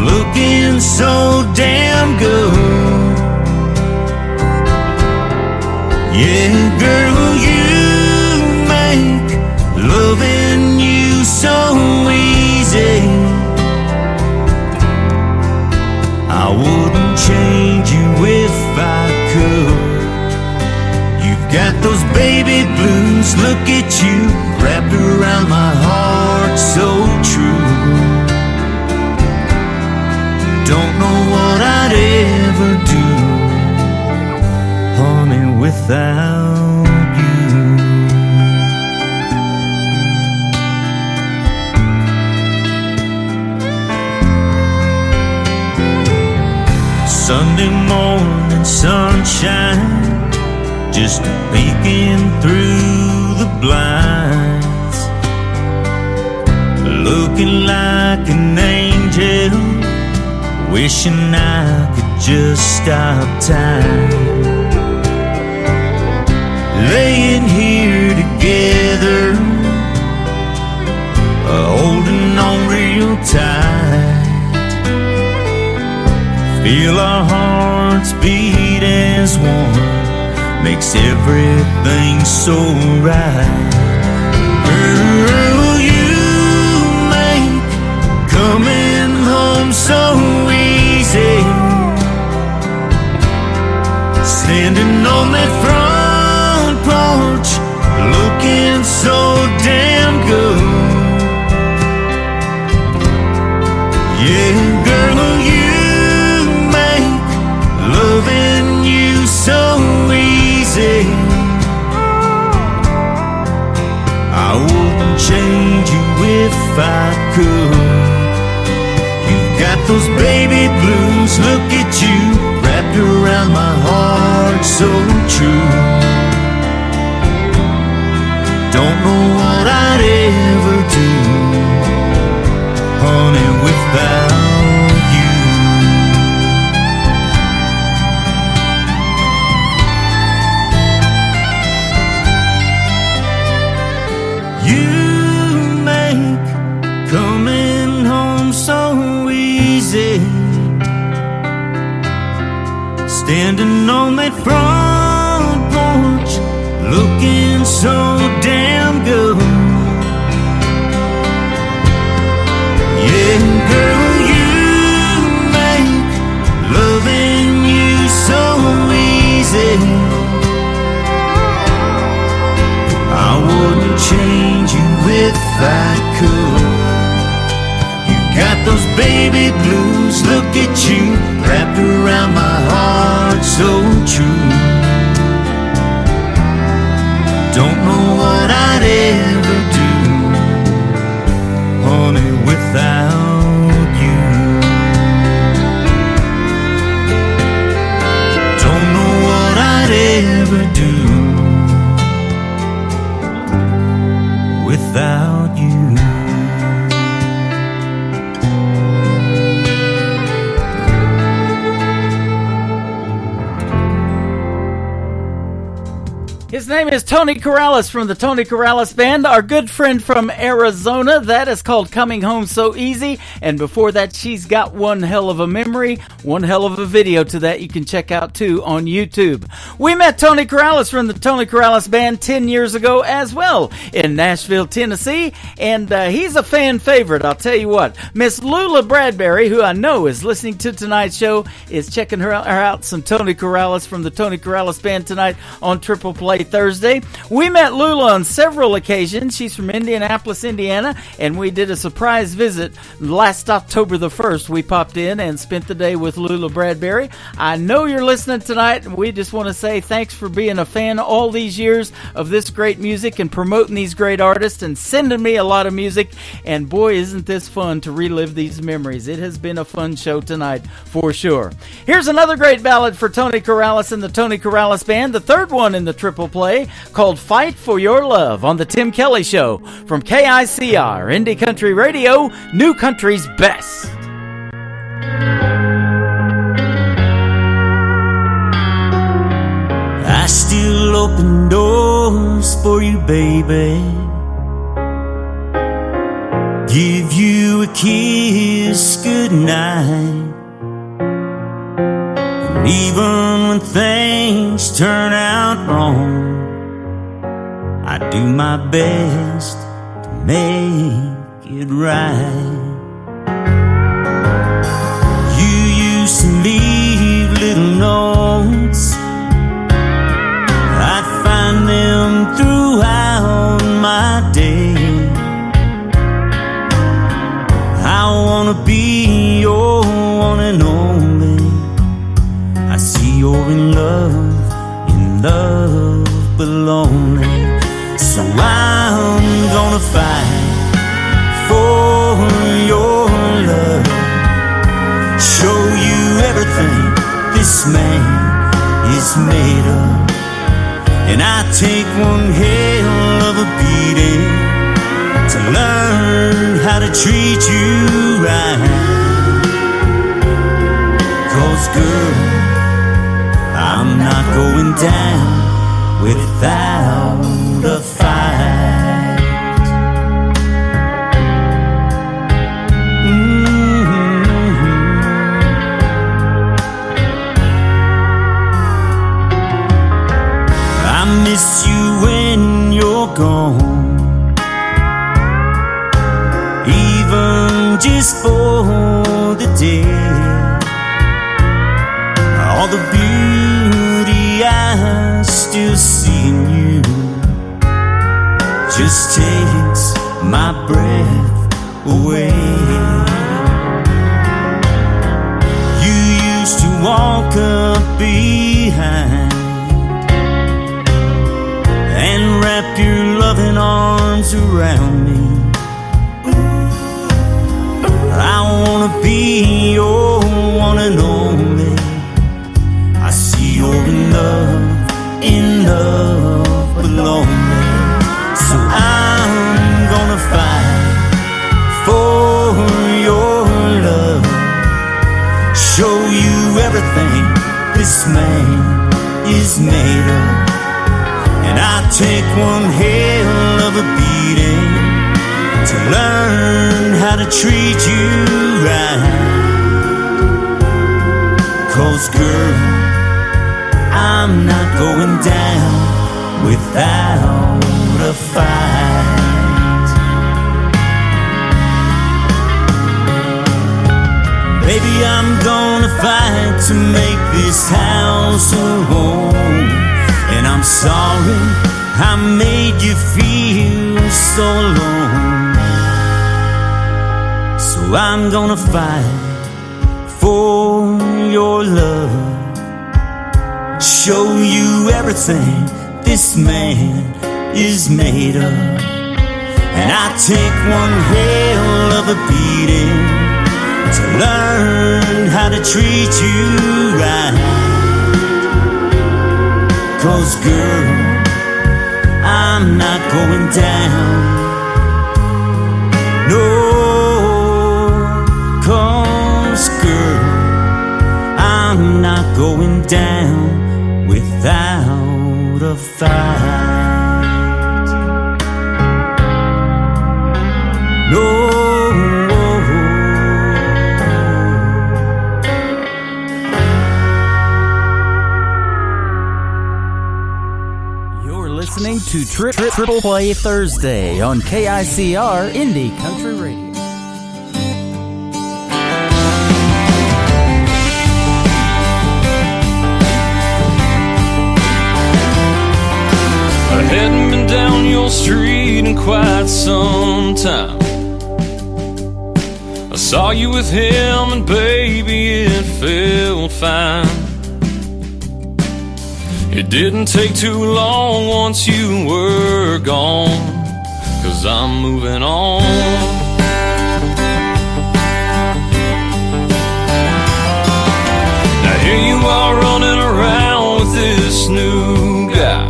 looking so damn good. Yeah, girl, you make loving you so easy. I wouldn't change you if I could. You've got those baby blues, look at you, wrapped around my heart so true. Don't know what I'd ever do, honey, without you. Sunday morning sunshine, just peeking through the blinds, looking like an angel, wishing I could just stop time. Laying here together, holding on real tight. Feel our hearts beat as one, makes everything so right. Girl, you make coming home so easy. Standing on that front porch, looking so damn good. Yeah, girl, you make loving you so easy. I wouldn't change you if I could. You've got those baby blues, look at you, wrapped around my heart so true. Don't know what I'd ever do, honey, without you. You make coming home so easy. Standing on that front porch, looking so damn good. Yeah, girl, you make loving you so easy. I wouldn't change you if I could. You got those baby blues, look at you, wrapped around my heart so true. Don't know what I'd ever do, honey, without you. Don't know what I'd ever do without you. His name is Tony Corrales from the Tony Corrales Band, our good friend from Arizona. That is called Coming Home So Easy. And before that, She's Got One Hell of a Memory, one hell of a video to that you can check out too on YouTube. We met Tony Corrales from the Tony Corrales Band 10 years ago as well in Nashville, Tennessee. And he's a fan favorite, I'll tell you what. Miss Lula Bradbury, who I know is listening to tonight's show, is checking her out some Tony Corrales from the Tony Corrales Band tonight on Triple Play Thursday. We met Lula on several occasions. She's from Indianapolis, Indiana, and we did a surprise visit last October the 1st. We popped in and spent the day with Lula Bradbury. I know you're listening tonight, and we just want to say thanks for being a fan all these years of this great music and promoting these great artists and sending me a lot of music. And boy, isn't this fun to relive these memories. It has been a fun show tonight for sure. Here's another great ballad for Tony Corrales and the Tony Corrales Band, the third one in the triple play, called Fight for Your Love on The Tim Kelly Show from KICR, Indie Country Radio, New Country's Best. I still open doors for you, baby. Give you a kiss goodnight. And even when things turn out wrong, I do my best to make it right. You used to leave little notes. I'd find them throughout my day. I wanna be your one and only. I see you're in love but lonely. So I'm gonna fight for your love. Show you everything this man is made of. And I take one hell of a beating to learn how to treat you right. 'Cause girl, I'm not going down without a fight. I miss you when you're gone, even just for the day. All the beauty I still see in you just takes my breath away. You used to walk up behind and wrap your loving arms around me. I wanna be your one and only. I see you're in love but lonely. So I'm gonna fight for your love. Show you everything this man is made of. And I take one hell of a beating to learn how to treat you right. 'Cause girl, I'm not going down without a fight. Baby, I'm gonna fight to make this house a home. And I'm sorry I made you feel so alone. So I'm gonna fight for your love. Show you everything this man is made of. And I take one hell of a beating to learn how to treat you right. 'Cause girl, I'm not going down. No, 'cause girl, I'm not going down without a fight. No. Listening to Triple Play Thursday on KICR Indie Country Radio. street in quite some time. I saw you with him and baby, it felt fine. It didn't take too long once you were gone, 'cause I'm moving on. Now here you are running around with this new guy.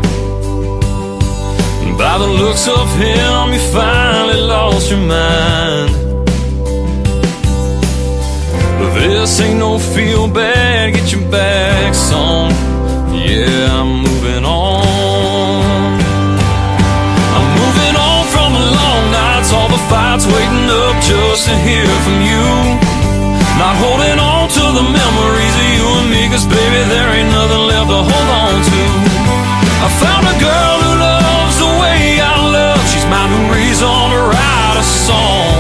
And by the looks of him, you finally lost your mind. But this ain't no feel bad, get your back song. Yeah, I'm moving on. I'm moving on from the long nights, all the fights waiting up just to hear from you. Not holding on to the memories of you and me, 'cause baby, there ain't nothing left to hold on to. I found a girl who loves the way I love. She's my new reason to write a song.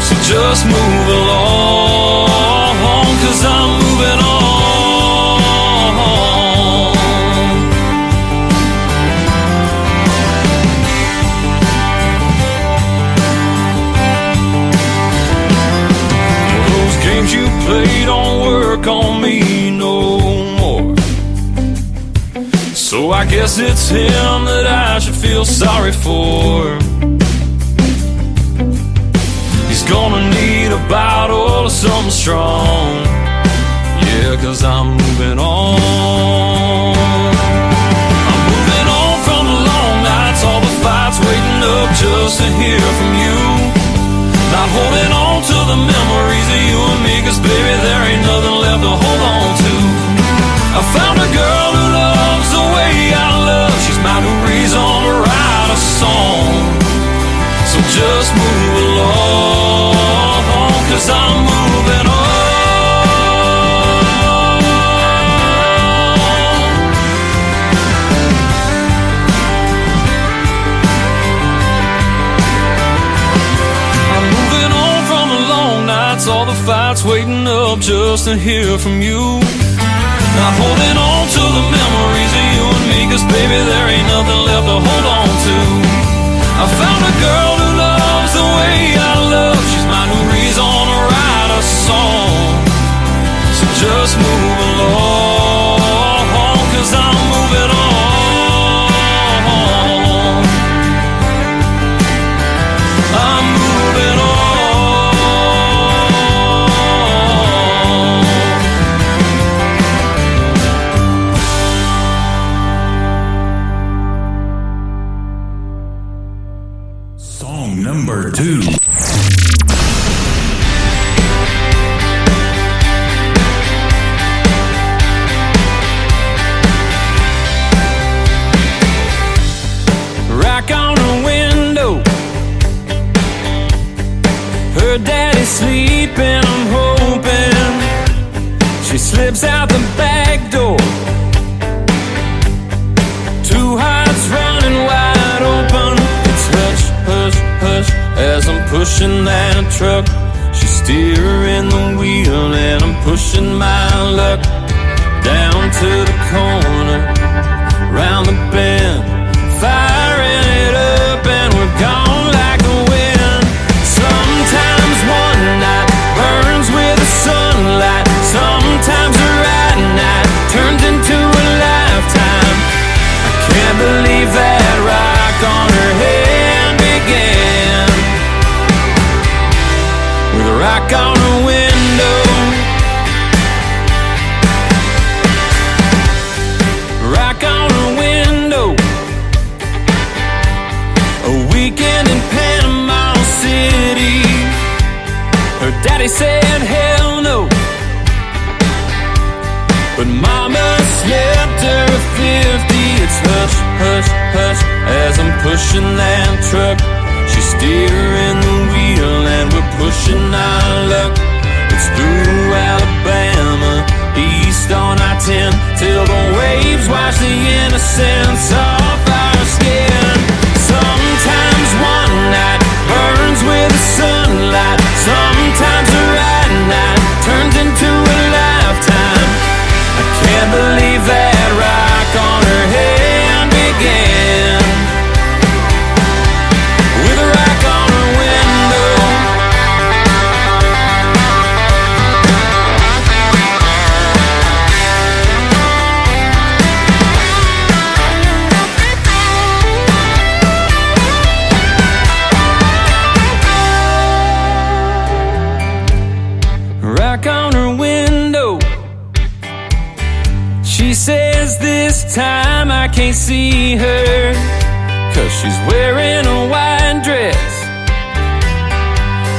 So just move along, 'cause I'm moving on. Those games you play don't work on me no more. So I guess it's him that I should feel sorry for. He's gonna need a bottle of something strong. Yeah, 'cause I'm moving on. I'm moving on from the long nights, all the fights waiting up just to hear from you. Not holding on to the memories of you and me, 'cause baby, there ain't nothing left to hold on to. I found a girl who loves the way I love. She's my new reason to write a song. So just move along, 'cause I'm moving on. I'm moving on from the long nights, all the fights waiting up just to hear from you. Not holding on to the memories of you and me, 'cause baby, there ain't nothing left to hold on to. I found a girl who loves the way I love. She's my new reason to write a song. So just move along, 'cause I'm moving on. I'm moving on. Song number 2. Rack on her window, her daddy's sleeping. I'm hoping she slips out the back door. Two hearts running wide open. It's hush, hush, hush as I'm pushing that truck. She's steering the wheel and I'm pushing my luck. Down to the corner, round the bend, firing it up and we're gone like the wind. Sometimes one night burns with the sunlight. Sometimes a right night turns into a lifetime. I can't believe that rock on her head began with a rock on her window. Rock on her window. A weekend in Panama City. Her daddy said hell no, but mama slipped her a 50. It's hush, hush, hush as I'm pushing that truck. She's steering the wheel and we're pushing our luck. It's through Alabama, east on I-10, till the waves wash the innocence off our skin. Sometimes one night burns with the sunlight. Sometimes a right night turns into a lifetime. I can't believe that rock on her head began She says this time I can't see her, 'cause she's wearing a white dress.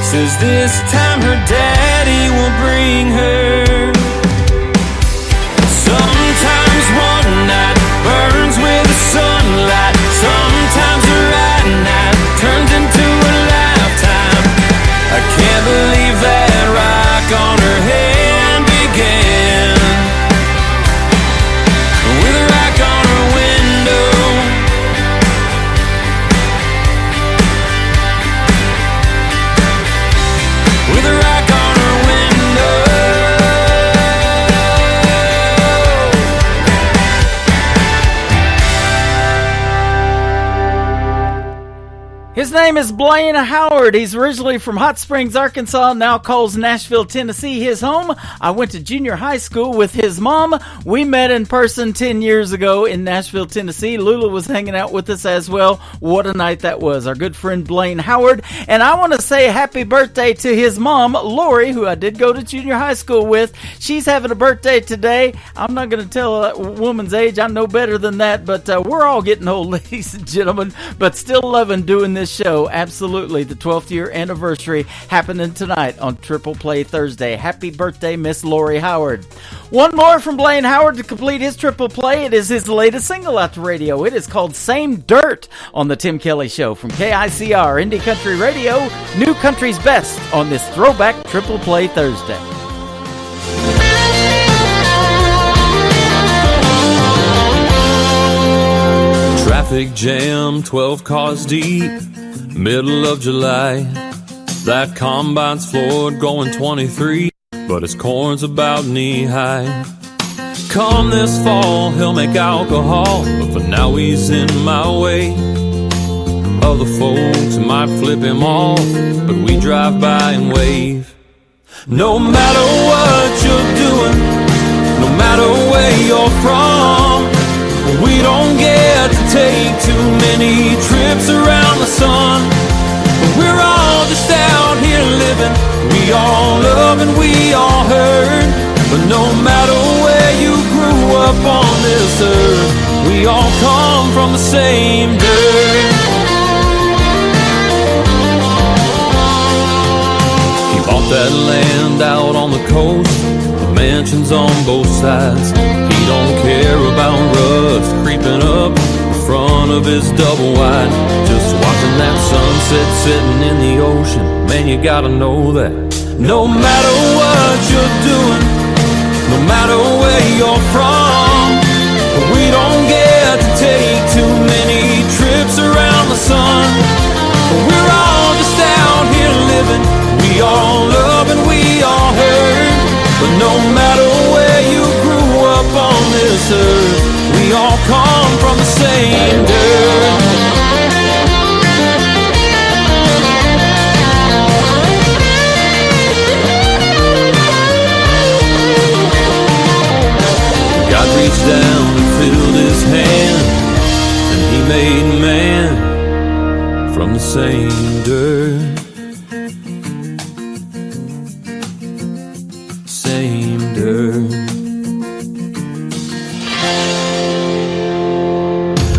Says this time her daddy will bring her. Sometimes one night burns with the sunlight. Sometimes the right night turns into a lifetime. I can't believe that rock on her hand began with a rock on her window. With a rock on her window. His name is Blaine Howard. He's originally from Hot Springs, Arkansas, now calls Nashville, Tennessee his home. I went to junior high school with his mom. We met in person 10 years ago in Nashville, Tennessee. Lula was hanging out with us as well. What a night that was. Our good friend Blaine Howard. And I want to say happy birthday to his mom, Lori, who I did go to junior high school with. She's having a birthday today. I'm not going to tell a woman's age. I know better than that, but we're all getting old, ladies and gentlemen, but still loving doing this show. Absolutely. The 12th year anniversary happening tonight on Triple Play Thursday. Happy birthday, Miss Lori Howard. One more from Blaine Howard to complete his Triple Play. It is his latest single out to radio. It is called Same Dirt on the Tim Kelly Show from KICR Indie Country Radio. New Country's Best on this throwback Triple Play Thursday. Traffic jam, 12 cars deep, middle of July. That combine's floored, going 23, but his corn's about knee high. Come this fall, he'll make alcohol, but for now he's in my way. Other folks might flip him off, but we drive by and wave. No matter what you're doing, no matter where you're from, we don't get to take too many trips around the sun. We're all just out here living. We all love and we all hurt. But no matter where you grew up on this earth, we all come from the same dirt. He bought that land out on the coast, the mansions on both sides. He don't care about rust creeping up in front of his double wide. Just watching that sunset sitting in the ocean. Man, you gotta know that no matter what you're doing, no matter where you're from, we don't get to take too many trips around the sun. We're all just out here living. We all love and we all hurt. But no matter where you grew up on this earth, we all come from the same dirt. God reached down and filled his hand, and he made man from the same dirt. Same dirt.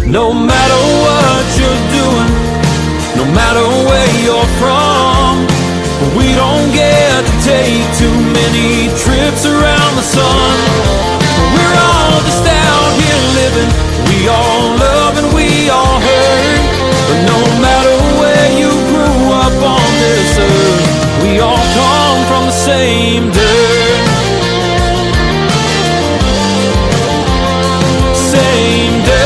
No matter what you're doing, no matter where you're from, we don't get to take too many trips around the sun. We're all just out here living. We all love and we all hurt. But no matter where you grew up on this earth, we all come from the same dirt. Same dirt.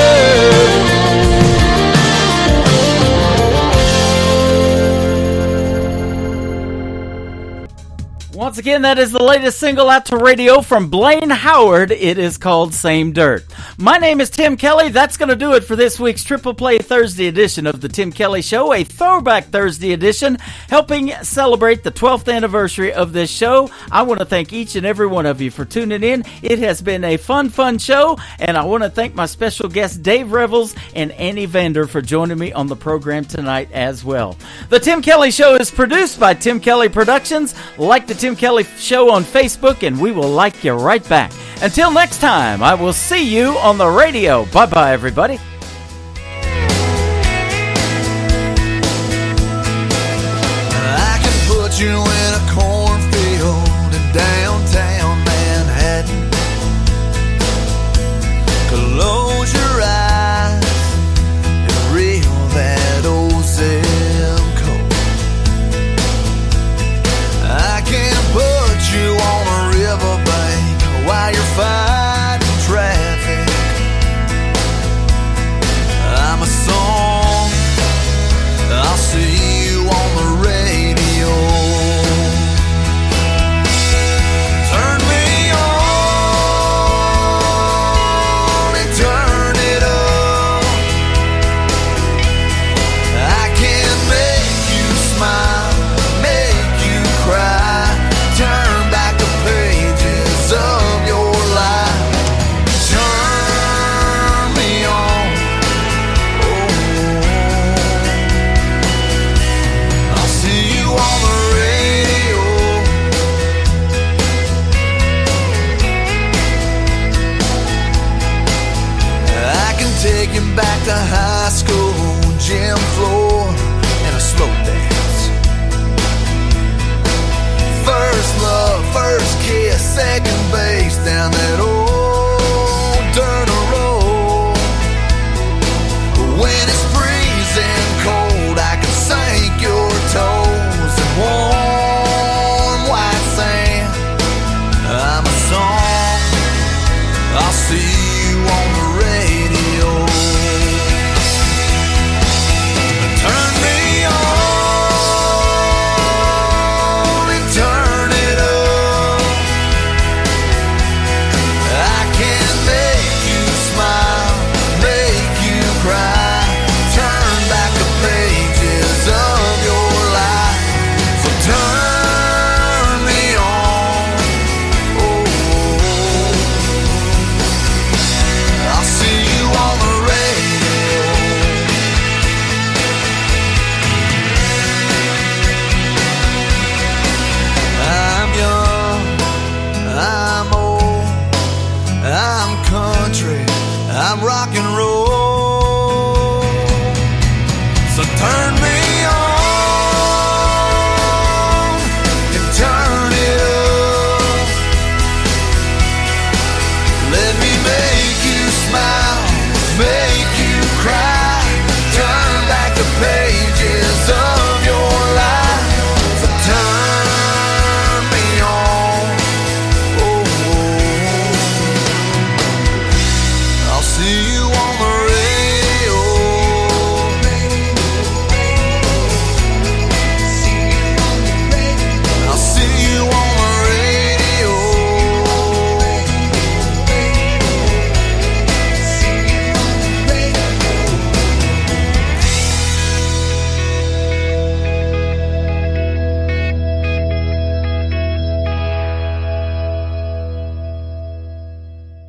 Once again, that is the latest single out to radio from Blaine Howard. It is called Same Dirt. My name is Tim Kelly. That's going to do it for this week's Triple Play Thursday edition of the Tim Kelly Show, a throwback Thursday edition, helping celebrate the 12th anniversary of this show. I want to thank each and every one of you for tuning in. It has been a fun show, and I want to thank my special guests, Dave Revels and Annie Vander, for joining me on the program tonight as well. The Tim Kelly Show is produced by Tim Kelly Productions. Like the Tim Kelly Show on Facebook, and we will like you right back. Until next time, I will see you on the radio. Bye-bye, everybody. I can put you in a cornfield in downtown Manhattan. Close your eyes and reel that old zip code. I can put you on a riverbank while you're fighting